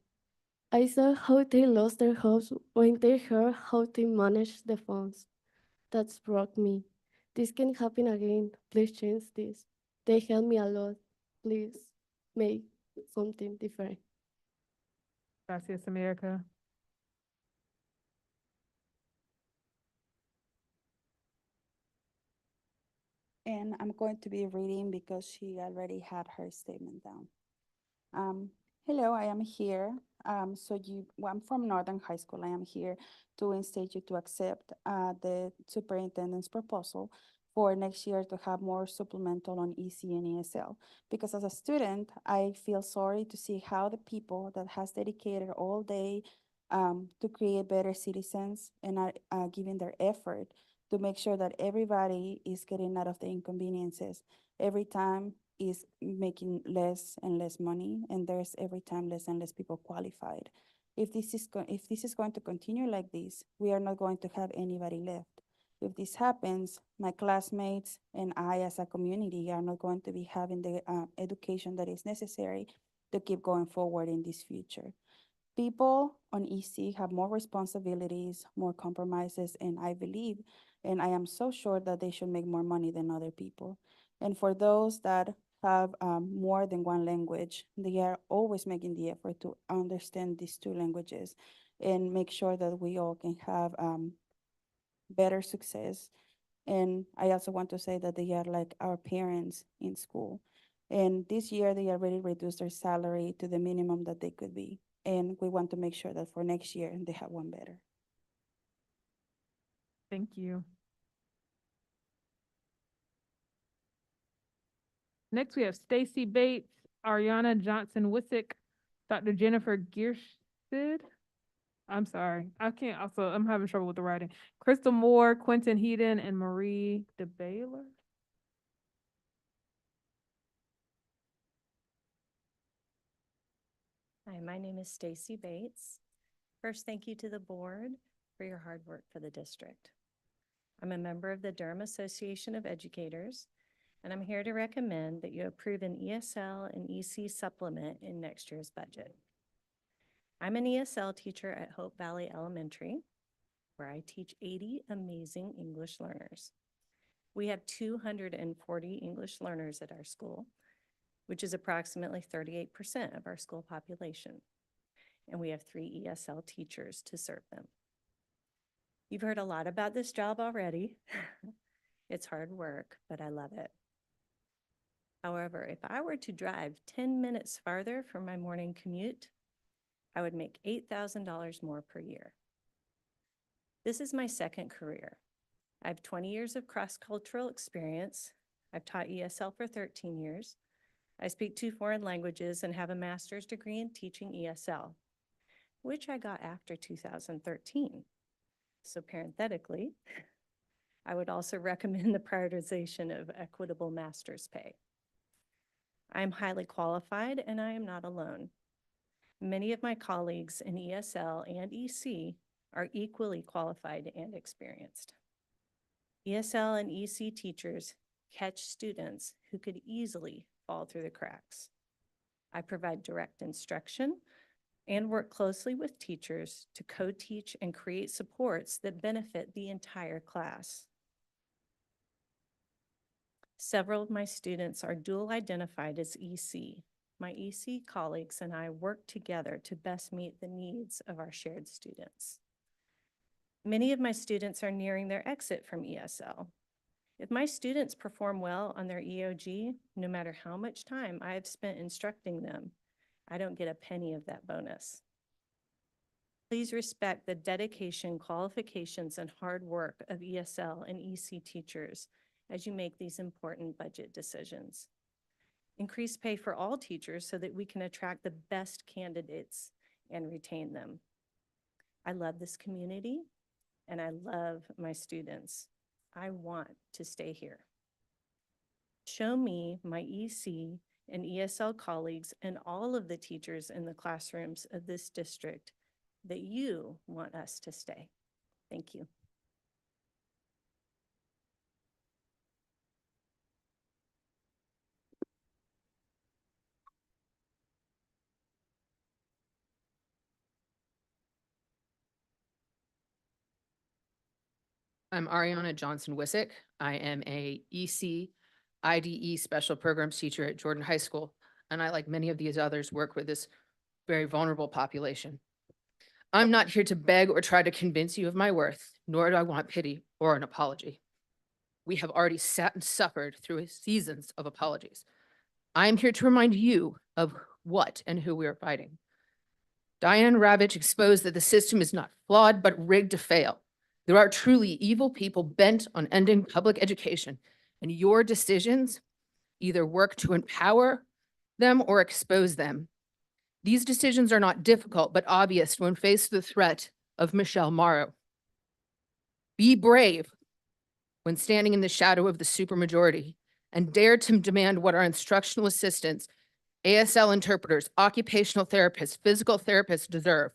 I saw how they lost their hopes when they heard how they managed the funds. That's broke me. This can happen again. Please change this. They help me a lot. Please make something different. Gracias, America. And I'm going to be reading because she already had her statement down. Hello, I am here. I'm from Northern High School. I am here to instate you to accept the superintendent's proposal for next year to have more supplemental on EC and ESL. Because as a student, I feel sorry to see how the people that has dedicated all day to create better citizens and are giving their effort to make sure that everybody is getting out of the inconveniences. Every time is making less and less money, and there's every time less and less people qualified. If this is going to continue like this, we are not going to have anybody left. If this happens, my classmates and I as a community are not going to be having the education that is necessary to keep going forward in this future. People on EC have more responsibilities, more compromises, and I believe, and I am so sure that they should make more money than other people. And for those that have more than one language, they are always making the effort to understand these two languages and make sure that we all can have better success. And I also want to say that they are like our parents in school. And this year, they already reduced their salary to the minimum that they could be. And we want to make sure that for next year, they have one better. Thank you. Next, we have Stacy Bates, Ariana Johnson-Wissick, Dr. Jennifer Giersid, I'm sorry. I can't also, I'm having trouble with the writing. Crystal Moore, Quentin Heaton, and Marie DeBaylor. Hi, my name is Stacy Bates. First, thank you to the board for your hard work for the district. I'm a member of the Durham Association of Educators, and I'm here to recommend that you approve an ESL and EC supplement in next year's budget. I'm an ESL teacher at Hope Valley Elementary, where I teach 80 amazing English learners. We have 240 English learners at our school, which is approximately 38% of our school population. And we have 3 ESL teachers to serve them. You've heard a lot about this job already. It's hard work, but I love it. However, if I were to drive 10 minutes farther from my morning commute, I would make $8,000 more per year. This is my second career. I have 20 years of cross-cultural experience. I've taught ESL for 13 years. I speak 2 foreign languages and have a master's degree in teaching ESL, which I got after 2013. So parenthetically, I would also recommend the prioritization of equitable master's pay. I am highly qualified and I am not alone. Many of my colleagues in ESL and EC are equally qualified and experienced. ESL and EC teachers catch students who could easily fall through the cracks. I provide direct instruction and work closely with teachers to co-teach and create supports that benefit the entire class. Several of my students are dual identified as EC. My EC colleagues and I work together to best meet the needs of our shared students. Many of my students are nearing their exit from ESL. If my students perform well on their EOG, no matter how much time I have spent instructing them, I don't get a penny of that bonus. Please respect the dedication, qualifications, and hard work of ESL and EC teachers as you make these important budget decisions. Increase pay for all teachers so that we can attract the best candidates and retain them. I love this community and I love my students. I want to stay here. Show me, my EC and ESL colleagues, and all of the teachers in the classrooms of this district that you want us to stay. Thank you. I'm Ariana Johnson-Wissick. I am a EC IDE Special Programs teacher at Jordan High School, and I, like many of these others, work with this very vulnerable population. I'm not here to beg or try to convince you of my worth, nor do I want pity or an apology. We have already sat and suffered through seasons of apologies. I am here to remind you of what and who we are fighting. Diane Ravitch exposed that the system is not flawed, but rigged to fail. There are truly evil people bent on ending public education, and your decisions either work to empower them or expose them. These decisions are not difficult, but obvious when faced with the threat of Michelle Morrow. Be brave when standing in the shadow of the supermajority and dare to demand what our instructional assistants, ASL interpreters, occupational therapists, physical therapists deserve.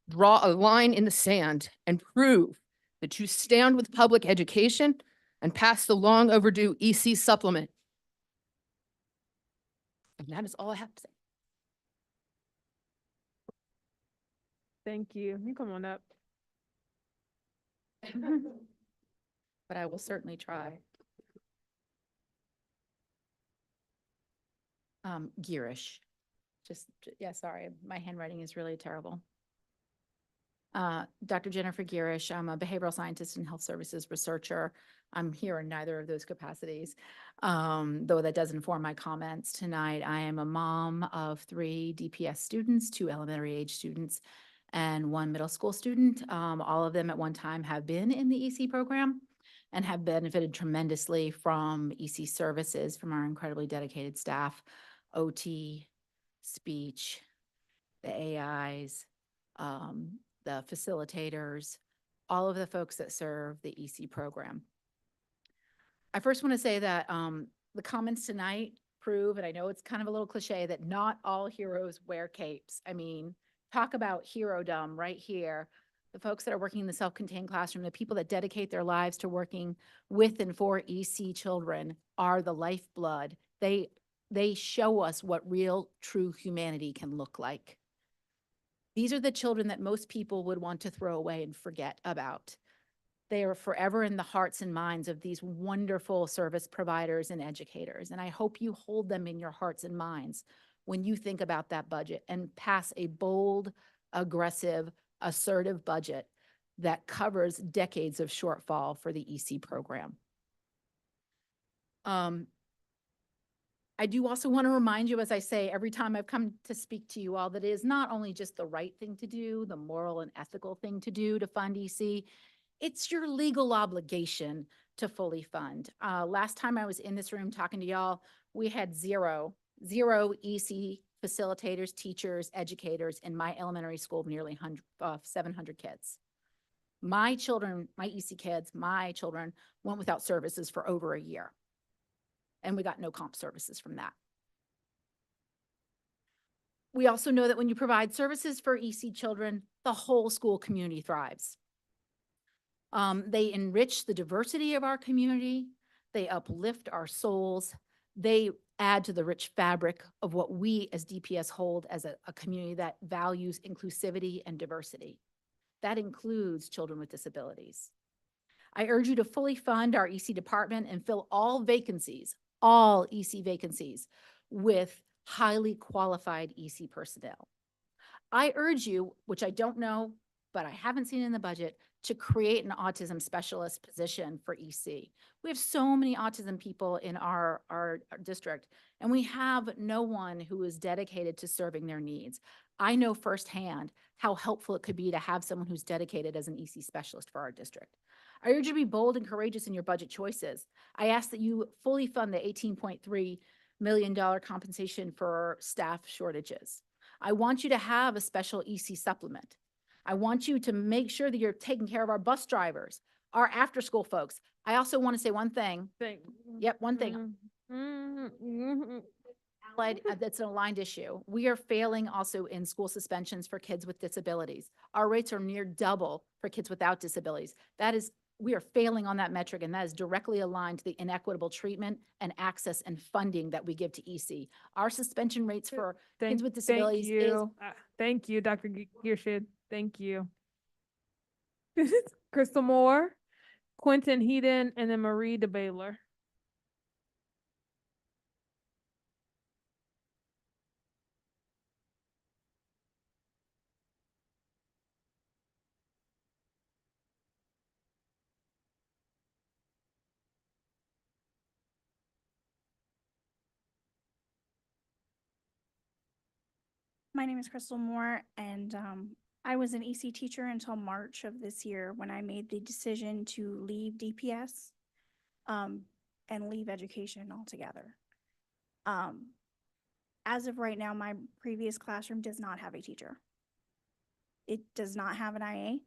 Draw a line in the sand and prove that you stand with public education and pass the long overdue EC supplement. And that is all I have to say. Thank you. You come on up. But I will certainly try. Girish. Yeah, sorry, my handwriting is really terrible. Dr. Jennifer Girish, I'm a behavioral scientist and health services researcher. I'm here in neither of those capacities, though that does inform my comments tonight. I am a mom of 3 DPS students, 2 elementary age students, and 1 middle school student. All of them at one time have been in the EC program and have benefited tremendously from EC services from our incredibly dedicated staff, OT, speech, the AIs, the facilitators, all of the folks that serve the EC program. I first want to say that the comments tonight prove, and I know it's kind of a little cliche, that not all heroes wear capes. I mean, talk about hero-dom right here. The folks that are working in the self-contained classroom, the people that dedicate their lives to working with and for EC children are the lifeblood. They show us what real, true humanity can look like. These are the children that most people would want to throw away and forget about. They are forever in the hearts and minds of these wonderful service providers and educators. And I hope you hold them in your hearts and minds when you think about that budget and pass a bold, aggressive, assertive budget that covers decades of shortfall for the EC program. I do also want to remind you, as I say every time I've come to speak to you all, that it is not only just the right thing to do, the moral and ethical thing to do to fund EC, it's your legal obligation to fully fund. Last time I was in this room talking to y'all, we had zero EC facilitators, teachers, educators in my elementary school of nearly 700 kids. My children, my EC kids, my children went without services for over a year. And we got no comp services from that. We also know that when you provide services for EC children, the whole school community thrives. They enrich the diversity of our community. They uplift our souls. They add to the rich fabric of what we as DPS hold as a community that values inclusivity and diversity. That includes children with disabilities. I urge you to fully fund our EC department and fill all vacancies, all EC vacancies, with highly qualified EC personnel. I urge you, which I don't know, but I haven't seen in the budget, to create an autism specialist position for EC. We have so many autism people in our district, and we have no one who is dedicated to serving their needs. I know firsthand how helpful it could be to have someone who's dedicated as an EC specialist for our district. I urge you to be bold and courageous in your budget choices. I ask that you fully fund the $18.3 million compensation for staff shortages. I want you to have a special EC supplement. I want you to make sure that you're taking care of our bus drivers, our after-school folks. I also want to say one thing. One thing. That's an aligned issue. We are failing also in school suspensions for kids with disabilities. Our rates are near double for kids without disabilities. We are failing on that metric, and that is directly aligned to the inequitable treatment and access and funding that we give to EC. Our suspension rates for kids with disabilities Thank you, Dr. Gearshid. Thank you. Crystal Moore, Quentin Heaton, and then Marie DeBaylor. My name is Crystal Moore, and I was an EC teacher until March of this year when I made the decision to leave DPS and leave education altogether. As of right now, my previous classroom does not have a teacher. It does not have an IA.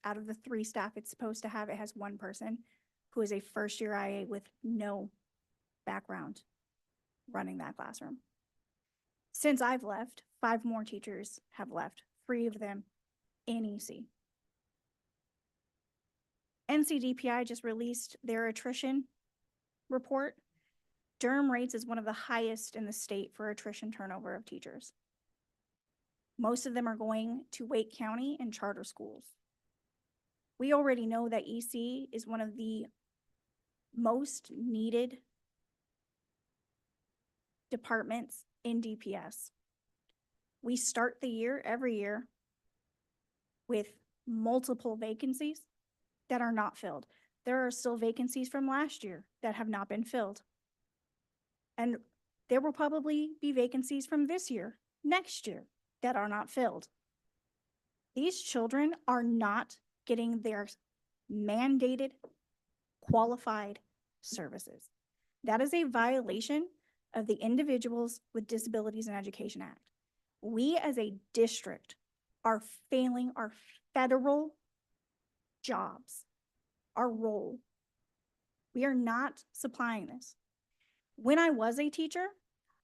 Out of the 3 staff it's supposed to have, it has 1 person who is a first-year IA with no background running that classroom. Since I've left, 5 more teachers have left, 3 of them in EC. NCDPI just released their attrition report. Durham rates is one of the highest in the state for attrition turnover of teachers. Most of them are going to Wake County and charter schools. We already know that EC is one of the most needed departments in DPS. We start the year every year with multiple vacancies that are not filled. There are still vacancies from last year that have not been filled. And there will probably be vacancies from this year, next year, that are not filled. These children are not getting their mandated, qualified services. That is a violation of the Individuals with Disabilities in Education Act. We as a district are failing our federal jobs, our role. We are not supplying this. When I was a teacher,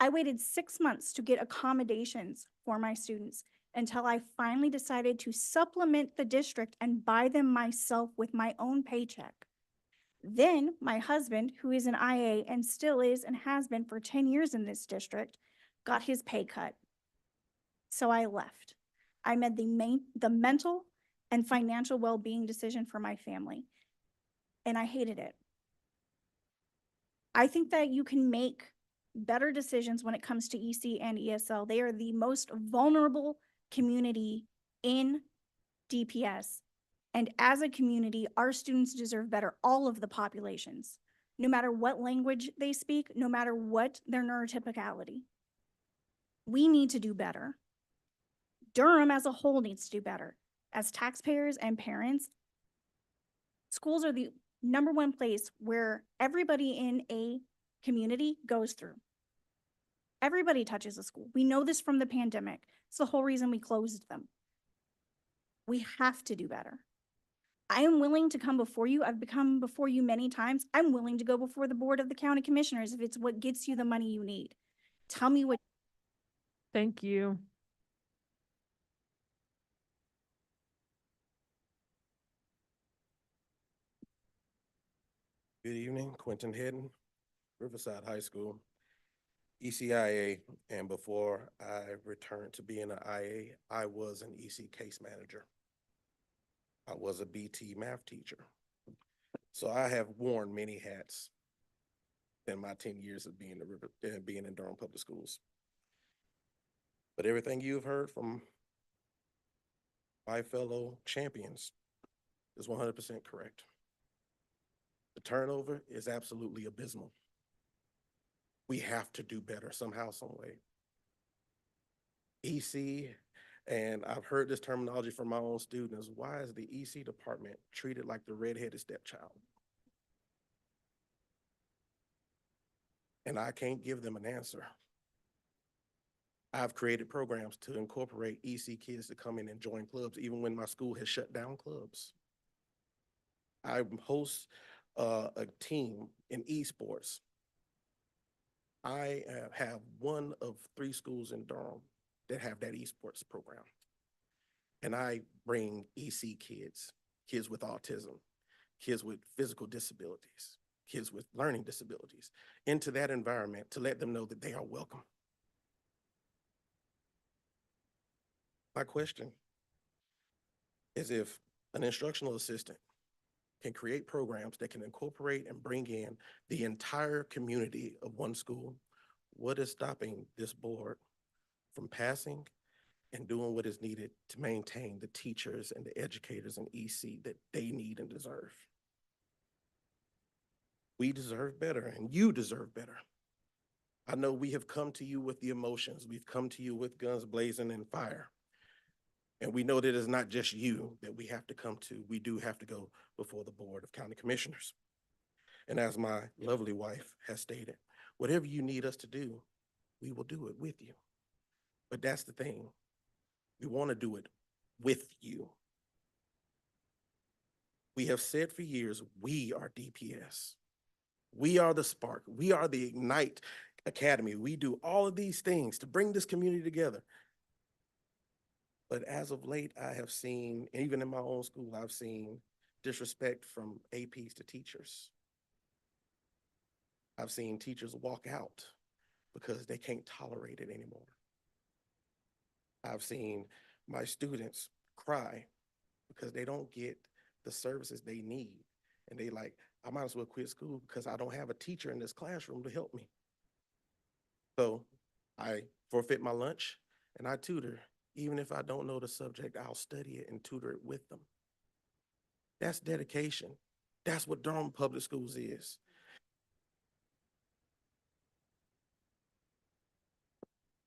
I waited 6 months to get accommodations for my students until I finally decided to supplement the district and buy them myself with my own paycheck. Then my husband, who is an IA and still is and has been for 10 years in this district, got his pay cut. So I left. I made the mental and financial well-being decision for my family, and I hated it. I think that you can make better decisions when it comes to EC and ESL. They are the most vulnerable community in DPS. And as a community, our students deserve better, all of the populations, no matter what language they speak, no matter what their neurotypicality. We need to do better. Durham as a whole needs to do better. As taxpayers and parents, schools are the #1 place where everybody in a community goes through. Everybody touches a school. We know this from the pandemic. It's the whole reason we closed them. We have to do better. I am willing to come before you. I've come before you many times. I'm willing to go before the Board of the County Commissioners if it's what gets you the money you need. Tell me what. Thank you. Good evening, Quentin Hedden, Riverside High School, ECIA, and before I returned to being an IA, I was an EC case manager. I was a BT math teacher. So I have worn many hats in my 10 years of being in Durham Public Schools. But everything you've heard from my fellow champions is 100% correct. The turnover is absolutely abysmal. We have to do better somehow, some way. EC, and I've heard this terminology from my own students, why is the EC department treated like the redheaded stepchild? And I can't give them an answer. I've created programs to incorporate EC kids to come in and join clubs, even when my school has shut down clubs. I host a team in esports. I have one of 3 schools in Durham that have that esports program. And I bring EC kids, kids with autism, kids with physical disabilities, kids with learning disabilities, into that environment to let them know that they are welcome. My question is, if an instructional assistant can create programs that can incorporate and bring in the entire community of one school, what is stopping this board from passing and doing what is needed to maintain the teachers and the educators in EC that they need and deserve? We deserve better, and you deserve better. I know we have come to you with the emotions. We've come to you with guns blazing and fire. And we know that it's not just you that we have to come to. We do have to go before the Board of County Commissioners. And as my lovely wife has stated, whatever you need us to do, we will do it with you. But that's the thing. We want to do it with you. We have said for years, we are DPS. We are the spark. We are the Ignite Academy. We do all of these things to bring this community together. But as of late, I have seen, even in my own school, I've seen disrespect from APs to teachers. I've seen teachers walk out because they can't tolerate it anymore. I've seen my students cry because they don't get the services they need. And they like, I might as well quit school because I don't have a teacher in this classroom to help me. So I forfeit my lunch and I tutor. Even if I don't know the subject, I'll study it and tutor it with them. That's dedication. That's what Durham Public Schools is.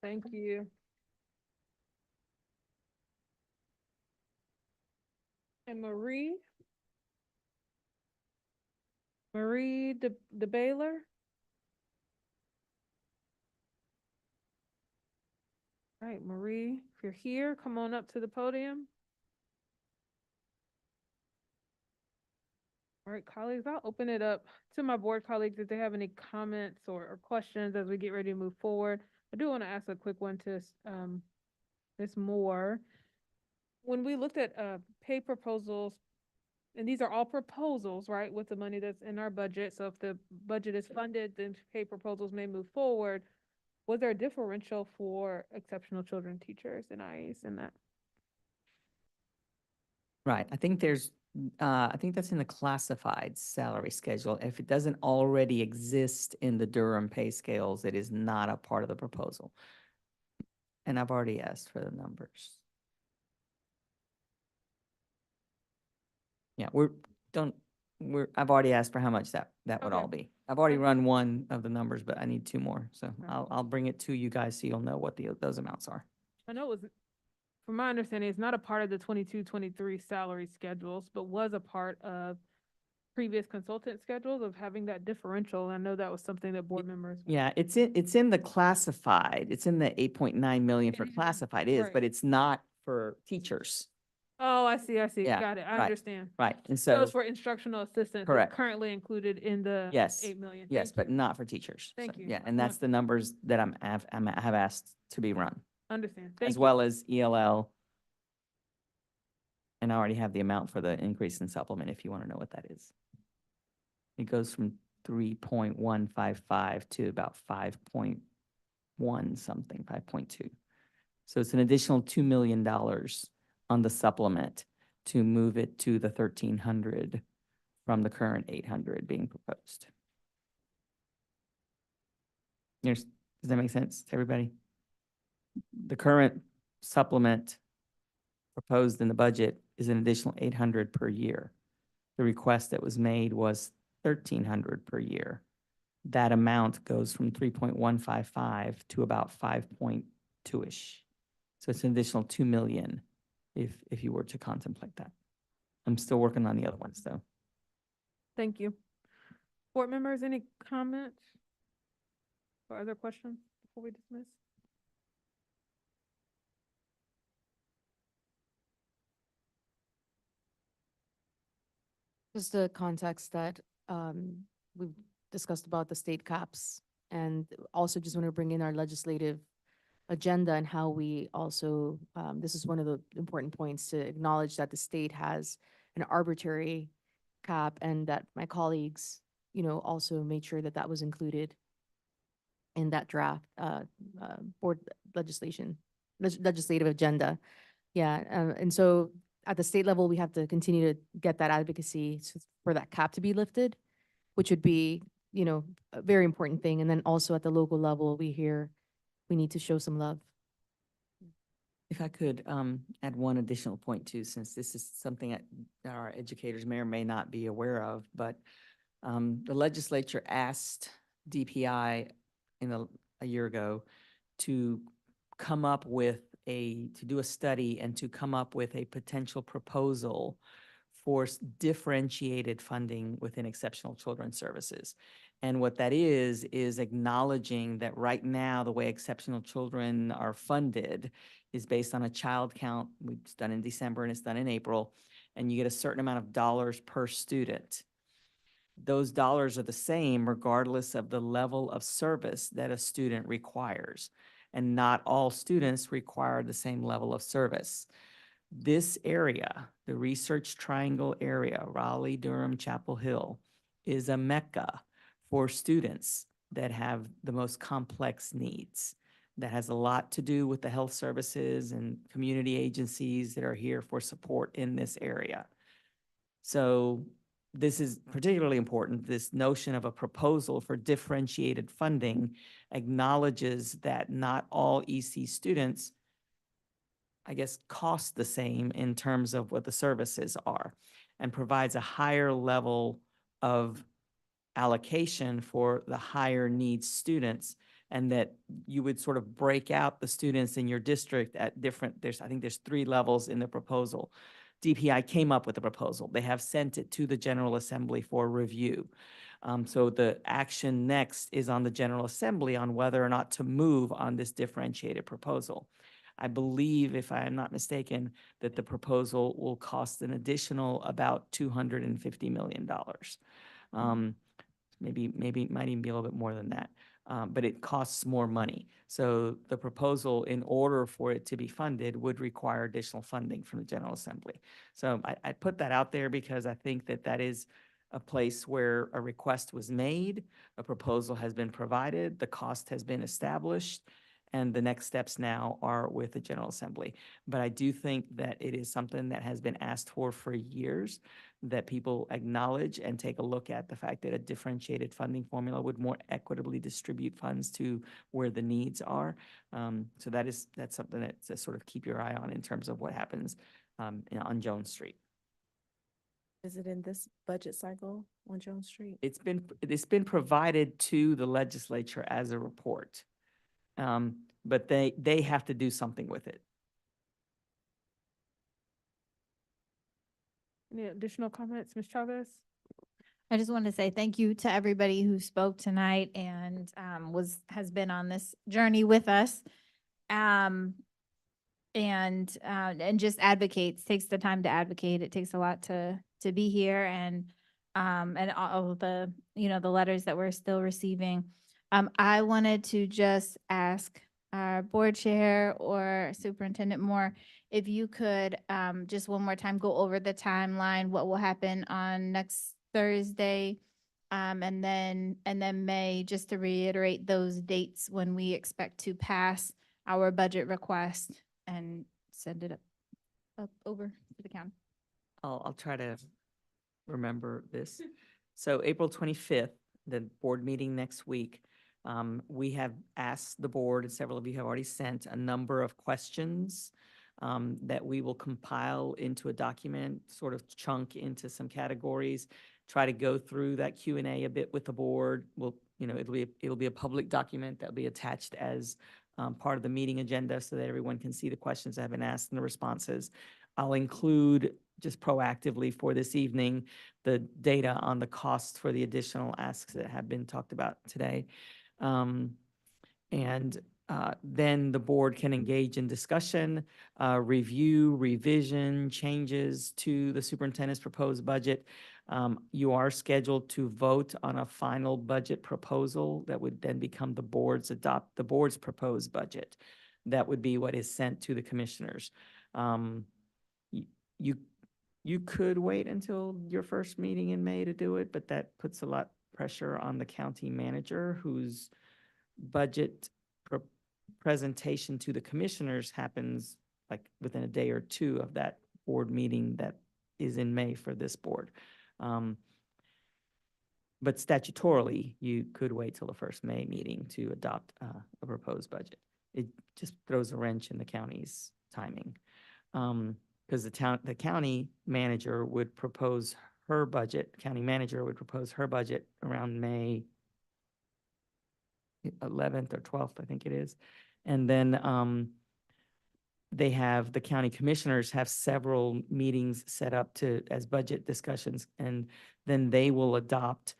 Thank you. And Marie the Baylor. All right, Marie, if you're here, come on up to the podium. All right, colleagues, I'll open it up to my board colleagues if they have any comments or questions as we get ready to move forward. I do want to ask a quick one to Ms. Moore. When we looked at pay proposals, and these are all proposals, right, with the money that's in our budget. So if the budget is funded, then pay proposals may move forward. Was there a differential for exceptional children teachers and IAs in that? Right, I think I think that's in the classified salary schedule. If it doesn't already exist in the Durham pay scales, it is not a part of the proposal. And I've already asked for the numbers. Yeah, I've already asked for how much that would all be. I've already run one of the numbers, but I need two more. So I'll bring it to you guys so you'll know what those amounts are. I know it was, from my understanding, it's not a part of the 22-23 salary schedules, but was a part of previous consultant schedules of having that differential. I know that was something that board members. Yeah, it's in the classified. It's in the 8.9 million for classified is, Right. but it's not for teachers. Oh, I see. Yeah, Got it. I right, understand. Right, and So so, it's for instructional assistants. Correct. It's currently included in the yes, 8 million. yes, Thank but you. not for teachers. Thank So, you. Yeah, and that's the numbers that I have asked to be run, Understand. Thank as you. well as ELL. And I already have the amount for the increase in supplement if you want to know what that is. It goes from 3.155 to about 5.1 something, 5.2. So it's an additional $2 million on the supplement to move it to the 1,300 from the current 800 being proposed. Does that make sense to everybody? The current supplement proposed in the budget is an additional 800 per year. The request that was made was 1,300 per year. That amount goes from 3.155 to about 5.2-ish. So it's an additional 2 million if you were to contemplate that. I'm still working on the other ones though. Thank you. Board members, any comments or other questions before we dismiss? Just the context that we've discussed about the state caps, and also just want to bring in our legislative agenda and how we also, this is one of the important points to acknowledge that the state has an arbitrary cap, and that my colleagues, also made sure that that was included in that draft board legislative agenda. Yeah, and so at the state level, we have to continue to get that advocacy for that cap to be lifted, which would be, a very important thing. And then also at the local level, we need to show some love. If I could add one additional point too, since this is something that our educators may or may not be aware of, but the legislature asked DPI a year ago to come up with to do a study and to come up with a potential proposal for differentiated funding within exceptional children's services. And what that is acknowledging that right now, the way exceptional children are funded is based on a child count. It's done in December and it's done in April, and you get a certain amount of dollars per student. Those dollars are the same regardless of the level of service that a student requires. And not all students require the same level of service. This area, the Research Triangle area, Raleigh, Durham, Chapel Hill, is a mecca for students that have the most complex needs. That has a lot to do with the health services and community agencies that are here for support in this area. So this is particularly important. This notion of a proposal for differentiated funding acknowledges that not all EC students, I guess, cost the same in terms of what the services are, and provides a higher level of allocation for the higher needs students, and that you would sort of break out the students in your district at different, I think there's 3 levels in the proposal. DPI came up with the proposal. They have sent it to the General Assembly for review. So the action next is on the General Assembly on whether or not to move on this differentiated proposal. I believe, if I am not mistaken, that the proposal will cost an additional about $250 million. Maybe it might even be a little bit more than that. But it costs more money. So the proposal, in order for it to be funded, would require additional funding from the General Assembly. So I put that out there because I think that that is a place where a request was made, a proposal has been provided, the cost has been established, and the next steps now are with the General Assembly. But I do think that it is something that has been asked for years, that people acknowledge and take a look at the fact that a differentiated funding formula would more equitably distribute funds to where the needs are. So that's something that to sort of keep your eye on in terms of what happens on Jones Street. Is it in this budget cycle on Jones Street? It's been provided to the legislature as a report. But they have to do something with it. Any additional comments, Ms. Chavez? I just want to say thank you to everybody who spoke tonight and has been on this journey with us. And just advocates, takes the time to advocate. It takes a lot to be here and all of the, the letters that we're still receiving. I wanted to just ask our board chair or Superintendent Moore, if you could just one more time go over the timeline, what will happen on next Thursday, and then May, just to reiterate those dates when we expect to pass our budget request and send it up over to the county. I'll try to remember this. So April 25th, the board meeting next week, we have asked the board, and several of you have already sent a number of questions that we will compile into a document, sort of chunk into some categories, try to go through that Q&A a bit with the board. It'll be a public document that'll be attached as part of the meeting agenda so that everyone can see the questions that have been asked and the responses. I'll include just proactively for this evening the data on the costs for the additional asks that have been talked about today. Then the board can engage in discussion, review, revision, changes to the superintendent's proposed budget. You are scheduled to vote on a final budget proposal that would then become the board's proposed budget. That would be what is sent to the commissioners. You could wait until your first meeting in May to do it, but that puts a lot pressure on the county manager, whose budget presentation to the commissioners happens like within a day or two of that board meeting that is in May for this board. But statutorily, you could wait till the first May meeting to adopt a proposed budget. It just throws a wrench in the county's timing. Because the county manager would propose her budget, around May 11th or 12th, I think it is. And then the county commissioners have several meetings set up as budget discussions, and then they will adopt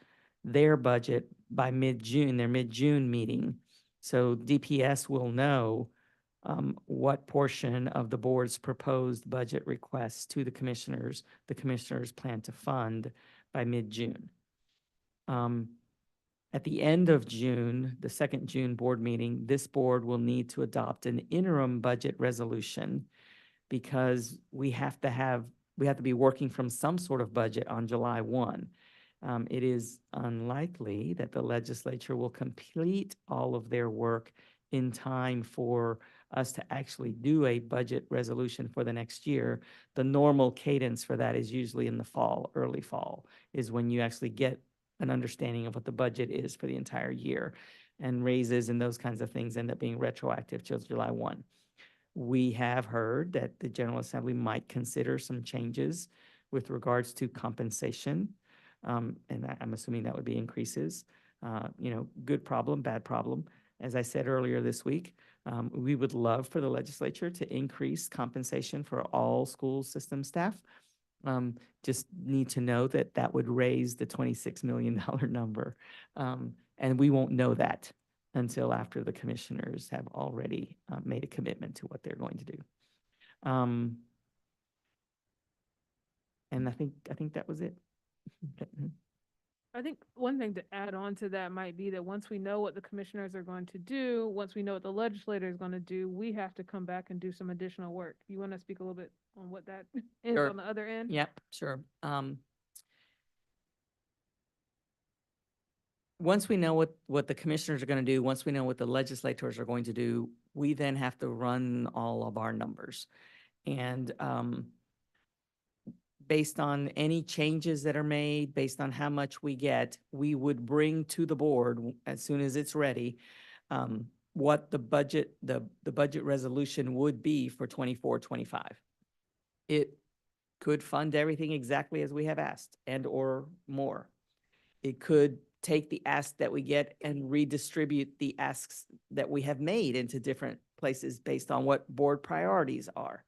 their budget by mid-June, their mid-June meeting. So DPS will know what portion of the board's proposed budget requests to the commissioners plan to fund by mid-June. At the end of June, the second June board meeting, this board will need to adopt an interim budget resolution because we have to be working from some sort of budget on July 1. It is unlikely that the legislature will complete all of their work in time for us to actually do a budget resolution for the next year. The normal cadence for that is usually in the fall, early fall, is when you actually get an understanding of what the budget is for the entire year, and raises and those kinds of things end up being retroactive till July 1. We have heard that the General Assembly might consider some changes with regards to compensation. And I'm assuming that would be increases. Good problem, bad problem. As I said earlier this week, we would love for the legislature to increase compensation for all school system staff. Just need to know that that would raise the $26 million number. And we won't know that until after the commissioners have already made a commitment to what they're going to do. And I think that was it. I think one thing to add on to that might be that once we know what the commissioners are going to do, once we know what the legislator is going to do, we have to come back and do some additional work. You want to speak a little bit on what that is Sure. on the other end? Yep, sure. Once we know what the commissioners are going to do, once we know what the legislators are going to do, we then have to run all of our numbers. And based on any changes that are made, based on how much we get, we would bring to the board as soon as it's ready, what the budget resolution would be for 24-25. It could fund everything exactly as we have asked and or more. It could take the ask that we get and redistribute the asks that we have made into different places based on what board priorities are.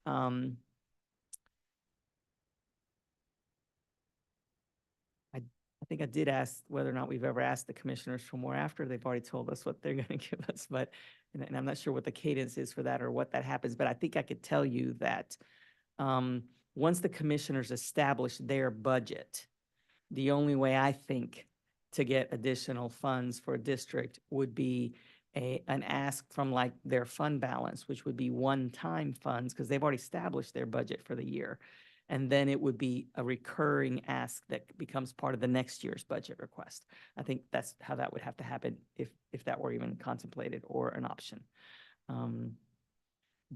I think I did ask whether or not we've ever asked the commissioners for more after. They've already told us what they're going to give us, but, and I'm not sure what the cadence is for that or what that happens, but I think I could tell you that once the commissioners establish their budget, the only way I think to get additional funds for a district would be an ask from like their fund balance, which would be one-time funds because they've already established their budget for the year. And then it would be a recurring ask that becomes part of the next year's budget request. I think that's how that would have to happen if that were even contemplated or an option.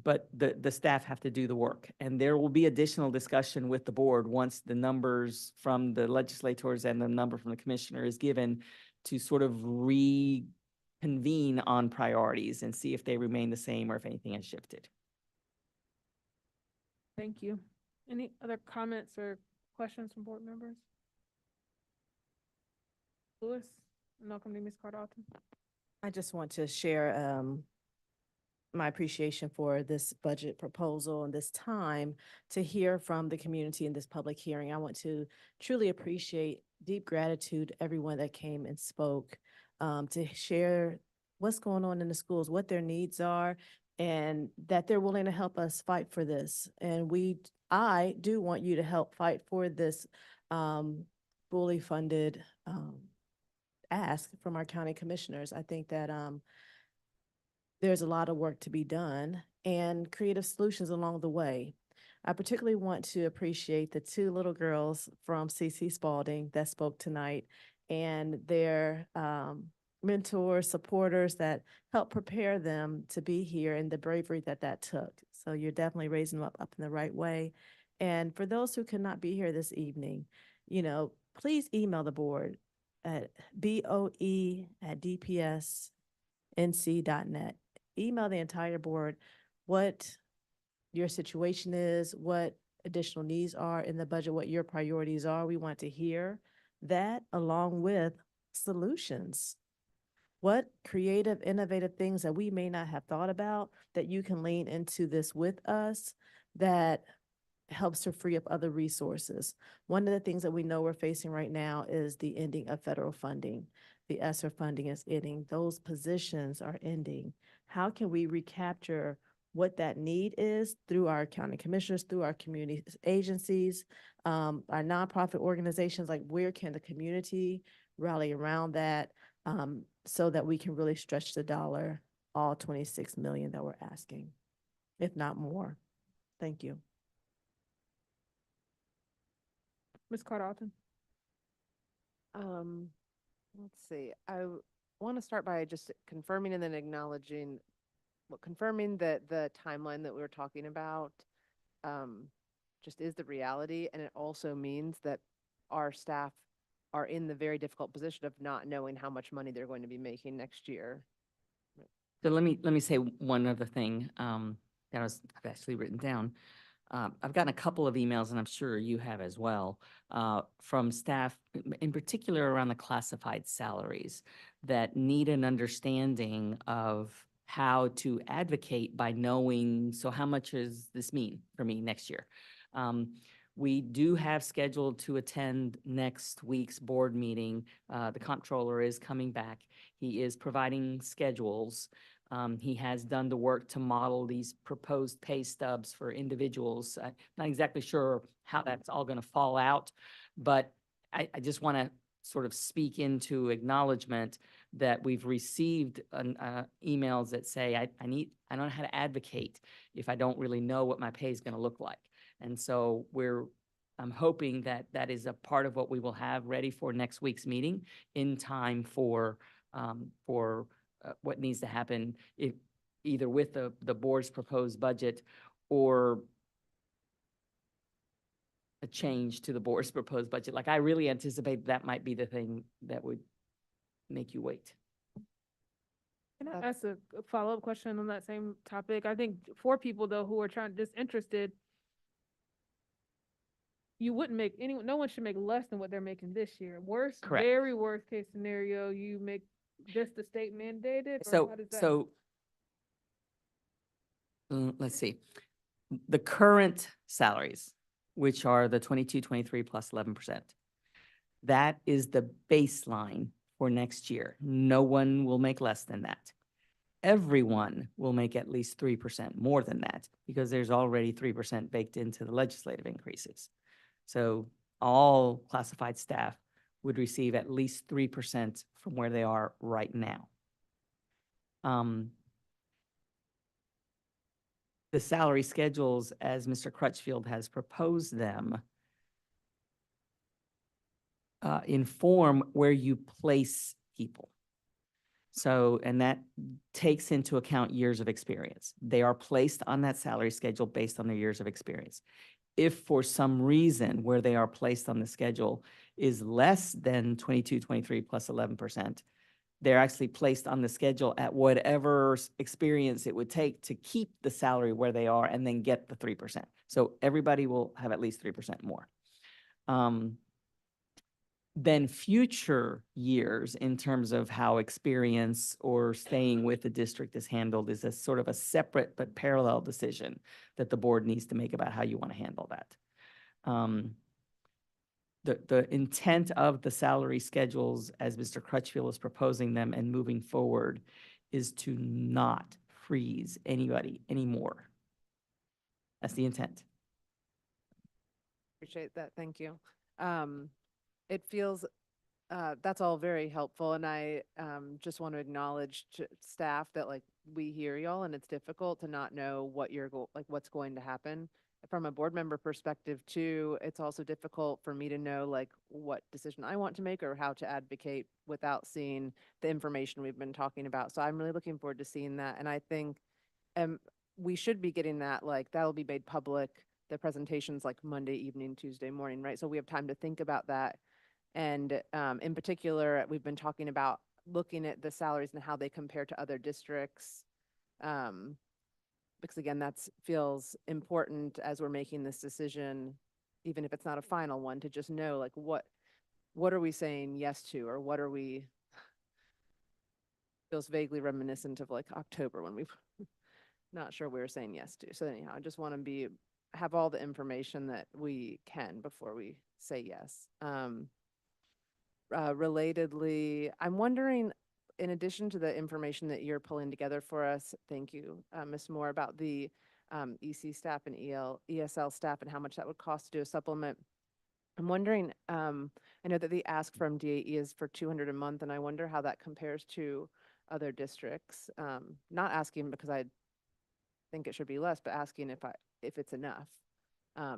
But the staff have to do the work, and there will be additional discussion with the board once the numbers from the legislators and the number from the commissioner is given to sort of reconvene on priorities and see if they remain the same or if anything has shifted. Thank you. Any other comments or questions from board members? Louis, and I'll come to Ms. Carlton. I just want to share my appreciation for this budget proposal and this time to hear from the community in this public hearing. I want to truly appreciate, deep gratitude to everyone that came and spoke to share what's going on in the schools, what their needs are, and that they're willing to help us fight for this. And I do want you to help fight for this fully funded ask from our county commissioners. I think that there's a lot of work to be done and creative solutions along the way. I particularly want to appreciate the two little girls from CC Spalding that spoke tonight and their mentors, supporters that helped prepare them to be here and the bravery that took. So you're definitely raising them up in the right way. And for those who cannot be here this evening, please email the board at boe@dpsnc.net. Email the entire board what your situation is, what additional needs are in the budget, what your priorities are. We want to hear that along with solutions. What creative, innovative things that we may not have thought about that you can lean into this with us that helps to free up other resources. One of the things that we know we're facing right now is the ending of federal funding. The ESSER funding is ending. Those positions are ending. How can we recapture what that need is through our county commissioners, through our community agencies, our nonprofit organizations? Like, where can the community rally around that so that we can really stretch the dollar, all 26 million that we're asking, if not more? Thank you. Ms. Carlton. Let's see. I want to start by just confirming and then acknowledging, confirming that the timeline that we were talking about just is the reality, and it also means that our staff are in the very difficult position of not knowing how much money they're going to be making next year. So let me say one other thing that I've actually written down. I've gotten a couple of emails, and I'm sure you have as well, from staff, in particular around the classified salaries, that need an understanding of how to advocate by knowing, so how much does this mean for me next year? We do have scheduled to attend next week's board meeting. The comptroller is coming back. He is providing schedules. He has done the work to model these proposed pay stubs for individuals. I'm not exactly sure how that's all going to fall out, but I just want to sort of speak into acknowledgement that we've received emails that say, I don't know how to advocate if I don't really know what my pay is going to look like. And so I'm hoping that that is a part of what we will have ready for next week's meeting in time for what needs to happen, if either with the board's proposed budget or a change to the board's proposed budget. Like, I really anticipate that might be the thing that would make you wait. Can I ask a follow-up question on that same topic? I think for people though who are just interested, you wouldn't make no one should make less than what they're making this year. Correct. Very worst case scenario, you make just the state mandated, or So, how does that? let's see. The current salaries, which are the 22, 23 plus 11%, that is the baseline for next year. No one will make less than that. Everyone will make at least 3% more than that because there's already 3% baked into the legislative increases. So all classified staff would receive at least 3% from where they are right now. The salary schedules, as Mr. Crutchfield has proposed them, inform where you place people. So, and that takes into account years of experience. They are placed on that salary schedule based on their years of experience. If for some reason where they are placed on the schedule is less than 22, 23 plus 11%, they're actually placed on the schedule at whatever experience it would take to keep the salary where they are and then get the 3%. So everybody will have at least 3% more. Then future years, in terms of how experience or staying with the district is handled, is a sort of a separate but parallel decision that the board needs to make about how you want to handle that. The intent of the salary schedules, as Mr. Crutchfield is proposing them and moving forward, is to not freeze anybody anymore. That's the intent. Appreciate that. Thank you. It feels that's all very helpful, and I just want to acknowledge to staff that like we hear y'all, and it's difficult to not know what what's going to happen. From a board member perspective too, it's also difficult for me to know like what decision I want to make or how to advocate without seeing the information we've been talking about. So I'm really looking forward to seeing that, and I think we should be getting that, like that'll be made public. The presentation's like Monday evening, Tuesday morning, right? So we have time to think about that. And in particular, we've been talking about looking at the salaries and how they compare to other districts. Because again, that feels important as we're making this decision, even if it's not a final one, to just know like what are we saying yes to, or what are we, feels vaguely reminiscent of like October when we've not sure we were saying yes to. So anyhow, I just want to have all the information that we can before we say yes. Relatedly, I'm wondering, in addition to the information that you're pulling together for us, thank you, Ms. Moore, about the EC staff and ESL staff and how much that would cost to do a supplement. I'm wondering, I know that the ask from DAE is for $200 a month, and I wonder how that compares to other districts. Not asking because I think it should be less, but asking if it's enough.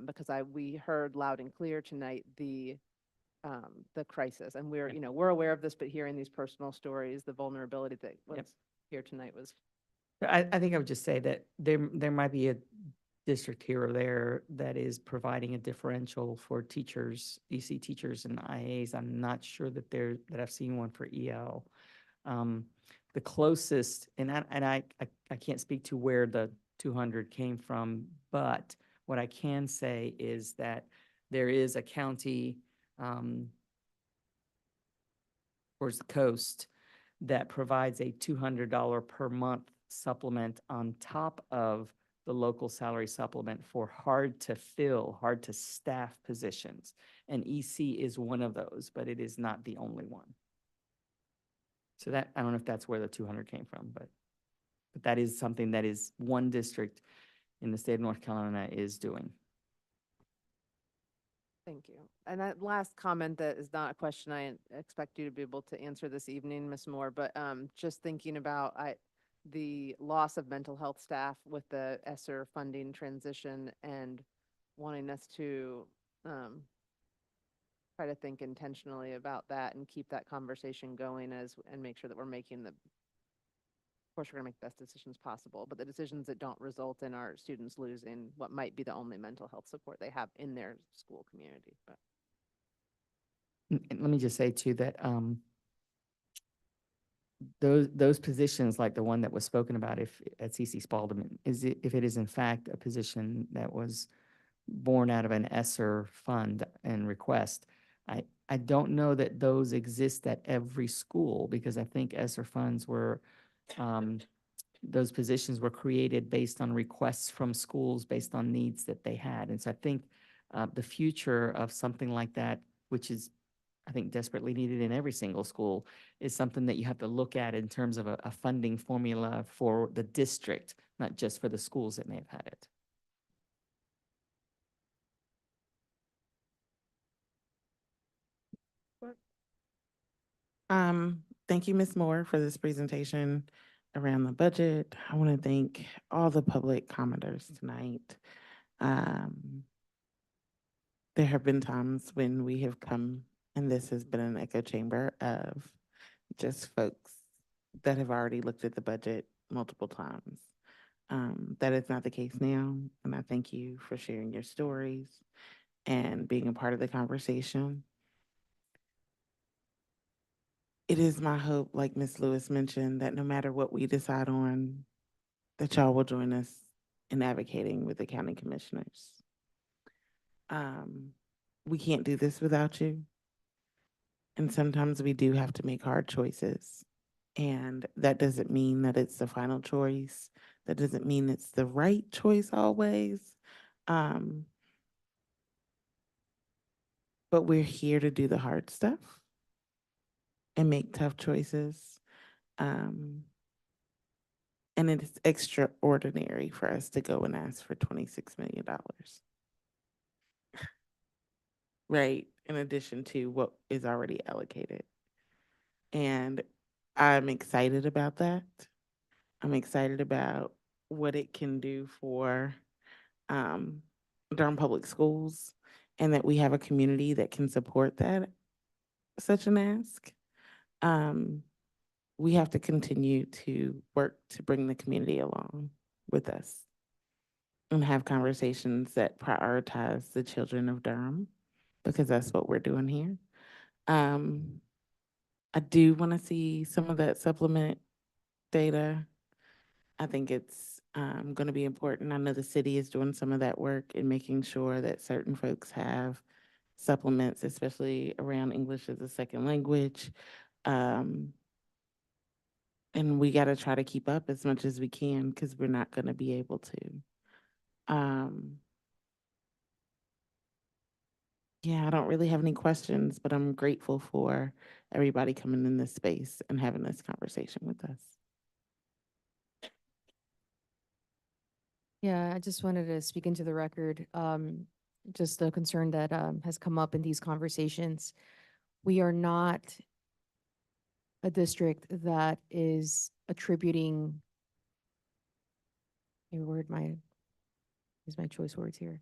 Because we heard loud and clear tonight the crisis, and we're aware of this, but hearing these personal stories, the vulnerability that was here tonight was. I think I would just say that there might be a district here or there that is providing a differential for teachers, EC teachers and IAs. I'm not sure that I've seen one for EL. The closest, and I can't speak to where the 200 came from, but what I can say is that there is a county towards the coast that provides a $200 per month supplement on top of the local salary supplement for hard to fill, hard to staff positions. And EC is one of those, but it is not the only one. So that, I don't know if that's where the 200 came from, but that is something that is one district in the state of North Carolina is doing. Thank you. And that last comment, that is not a question I expect you to be able to answer this evening, Ms. Moore, but just thinking about the loss of mental health staff with the ESSER funding transition and wanting us to try to think intentionally about that and keep that conversation going and make sure that we're making of course, we're gonna make the best decisions possible, but the decisions that don't result in our students losing what might be the only mental health support they have in their school community. But And let me just say too that those positions, like the one that was spoken about, if at CC Spalding, if it is in fact a position that was born out of an ESSER fund and request, I don't know that those exist at every school, because I think ESSER funds were those positions were created based on requests from schools based on needs that they had. And so I think the future of something like that, which is, I think, desperately needed in every single school, is something that you have to look at in terms of a funding formula for the district, not just for the schools that may have had it. Thank you, Ms. Moore, for this presentation around the budget. I want to thank all the public commenters tonight. There have been times when we have come and this has been an echo chamber of just folks that have already looked at the budget multiple times. That is not the case now, and I thank you for sharing your stories and being a part of the conversation. It is my hope, like Ms. Lewis mentioned, that no matter what we decide on, that y'all will join us in advocating with the county commissioners. We can't do this without you. And sometimes we do have to make hard choices. And that doesn't mean that it's the final choice. That doesn't mean it's the right choice always. But we're here to do the hard stuff and make tough choices. And it is extraordinary for us to go and ask for $26 million. Right, in addition to what is already allocated. And I'm excited about that. I'm excited about what it can do for Durham Public Schools, and that we have a community that can support that, such an ask. We have to continue to work to bring the community along with us and have conversations that prioritize the children of Durham, because that's what we're doing here. I do want to see some of that supplement data. I think it's going to be important. I know the city is doing some of that work in making sure that certain folks have supplements, especially around English as a second language. And we got to try to keep up as much as we can, because we're not going to be able to. Yeah, I don't really have any questions, but I'm grateful for everybody coming in this space and having this conversation with us. Yeah, I just wanted to speak into the record, just the concern that has come up in these conversations. We are not a district that is attributing, use my choice words here,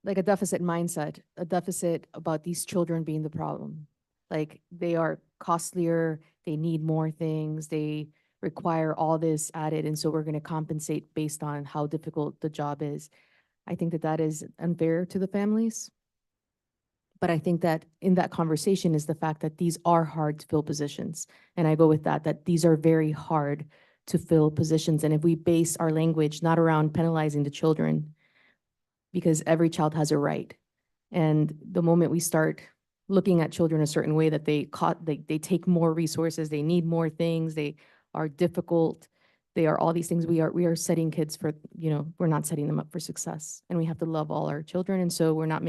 like a deficit mindset, a deficit about these children being the problem. Like, they are costlier, they need more things, they require all this added, and so we're going to compensate based on how difficult the job is. I think that that is unfair to the families. But I think that in that conversation is the fact that these are hard to fill positions. And I go with that these are very hard to fill positions. And if we base our language not around penalizing the children, because every child has a right. And the moment we start looking at children a certain way, that they take more resources, they need more things, they are difficult, They are all these things. We are setting kids for, we're not setting them up for success. And we have to love all our children. And so we're not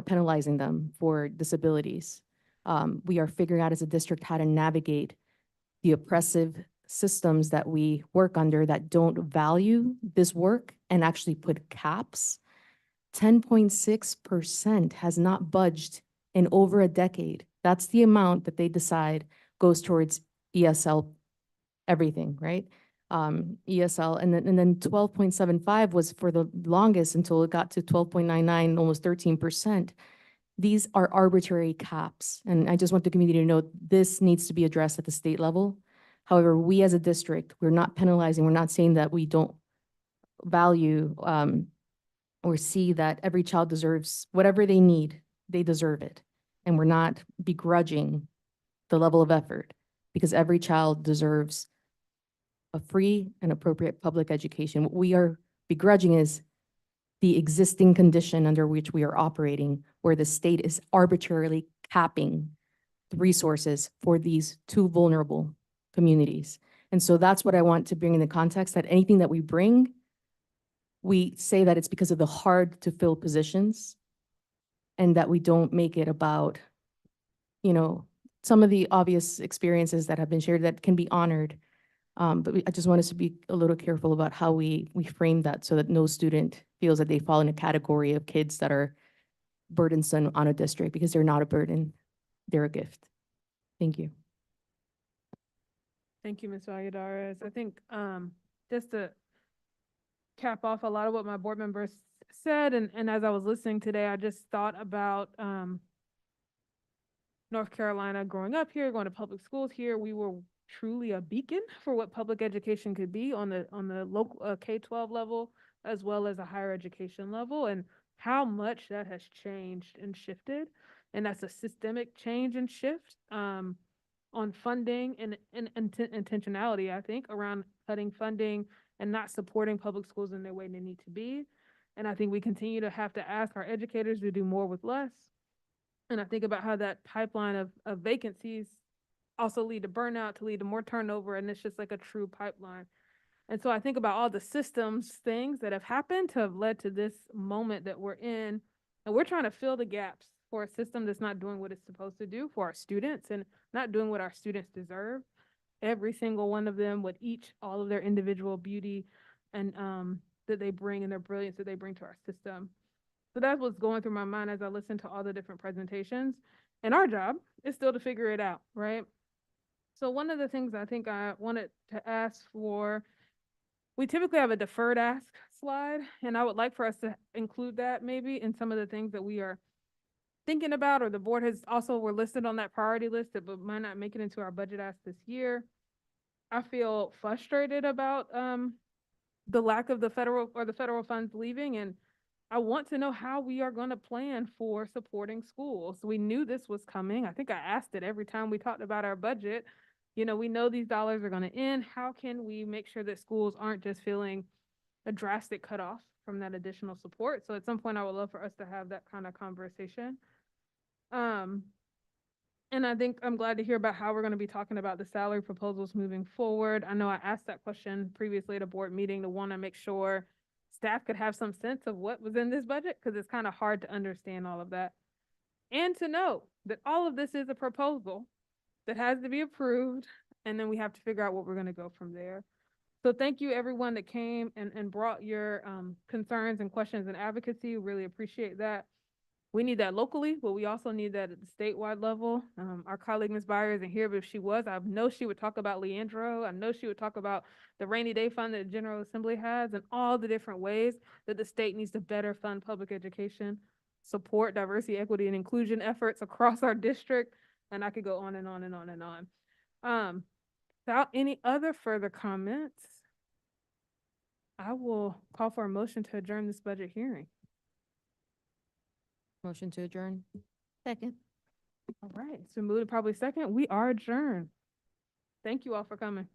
penalizing them for disabilities. We are figuring out as a district how to navigate the oppressive systems that we work under that don't value this work and actually put caps. 10.6% has not budged in over a decade. That's the amount that they decide goes towards ESL everything, right? ESL, and then 12.75 was for the longest until it got to 12.99, almost 13%. These are arbitrary caps, and I just want the community to know this needs to be addressed at the state level. However, we as a district, we're not penalizing, we're not saying that we don't value or see that every child deserves whatever they need, they deserve it. And we're not begrudging the level of effort because every child deserves a free and appropriate public education. What we are begrudging is the existing condition under which we are operating, where the state is arbitrarily capping the resources for these two vulnerable communities. And so that's what I want to bring in the context, that anything that we bring, we say that it's because of the hard to fill positions and that we don't make it about, some of the obvious experiences that have been shared that can be honored. But I just want us to be a little careful about how we frame that so that no student feels that they fall in a category of kids that are burdensome on a district, because they're not a burden, they're a gift. Thank you. Thank you, Ms. Valladares. I think just to cap off a lot of what my board members said, and as I was listening today, I just thought about North Carolina, growing up here, going to public schools here. We were truly a beacon for what public education could be on the local K-12 level, as well as a higher education level, and how much that has changed and shifted. And that's a systemic change and shift on funding and intentionality, I think, around cutting funding and not supporting public schools in the way they need to be. And I think we continue to have to ask our educators to do more with less. And I think about how that pipeline of vacancies also lead to burnout, to lead to more turnover, and it's just like a true pipeline. And so I think about all the systems things that have happened to have led to this moment that we're in, and we're trying to fill the gaps for a system that's not doing what it's supposed to do for our students and not doing what our students deserve. Every single one of them with all of their individual beauty and that they bring and their brilliance that they bring to our system. So that's what's going through my mind as I listen to all the different presentations. And our job is still to figure it out, right? So one of the things I think I wanted to ask for, we typically have a deferred ask slide, and I would like for us to include that maybe in some of the things that we are thinking about, or the board has also were listed on that priority list that but might not make it into our budget ask this year. I feel frustrated about the lack of the federal funds leaving, and I want to know how we are going to plan for supporting schools. We knew this was coming. I think I asked it every time we talked about our budget. We know these dollars are going to end. How can we make sure that schools aren't just feeling a drastic cutoff from that additional support? So at some point, I would love for us to have that kind of conversation. And I think I'm glad to hear about how we're going to be talking about the salary proposals moving forward. I know I asked that question previously at a board meeting to want to make sure staff could have some sense of what was in this budget, because it's kind of hard to understand all of that. And to know that all of this is a proposal that has to be approved, and then we have to figure out what we're going to go from there. So thank you everyone that came and brought your concerns and questions and advocacy. Really appreciate that. We need that locally, but we also need that at the statewide level. Our colleague Ms. Byer isn't here, but if she was, I know she would talk about Leandro. I know she would talk about the rainy day fund that the General Assembly has and all the different ways that the state needs to better fund public education, support diversity, equity, and inclusion efforts across our district. And I could go on and on and on and on. Without any other further comments, I will call for a motion to adjourn this budget hearing. Motion to adjourn. Second. All right, so moved to probably second. We are adjourned. Thank you all for coming.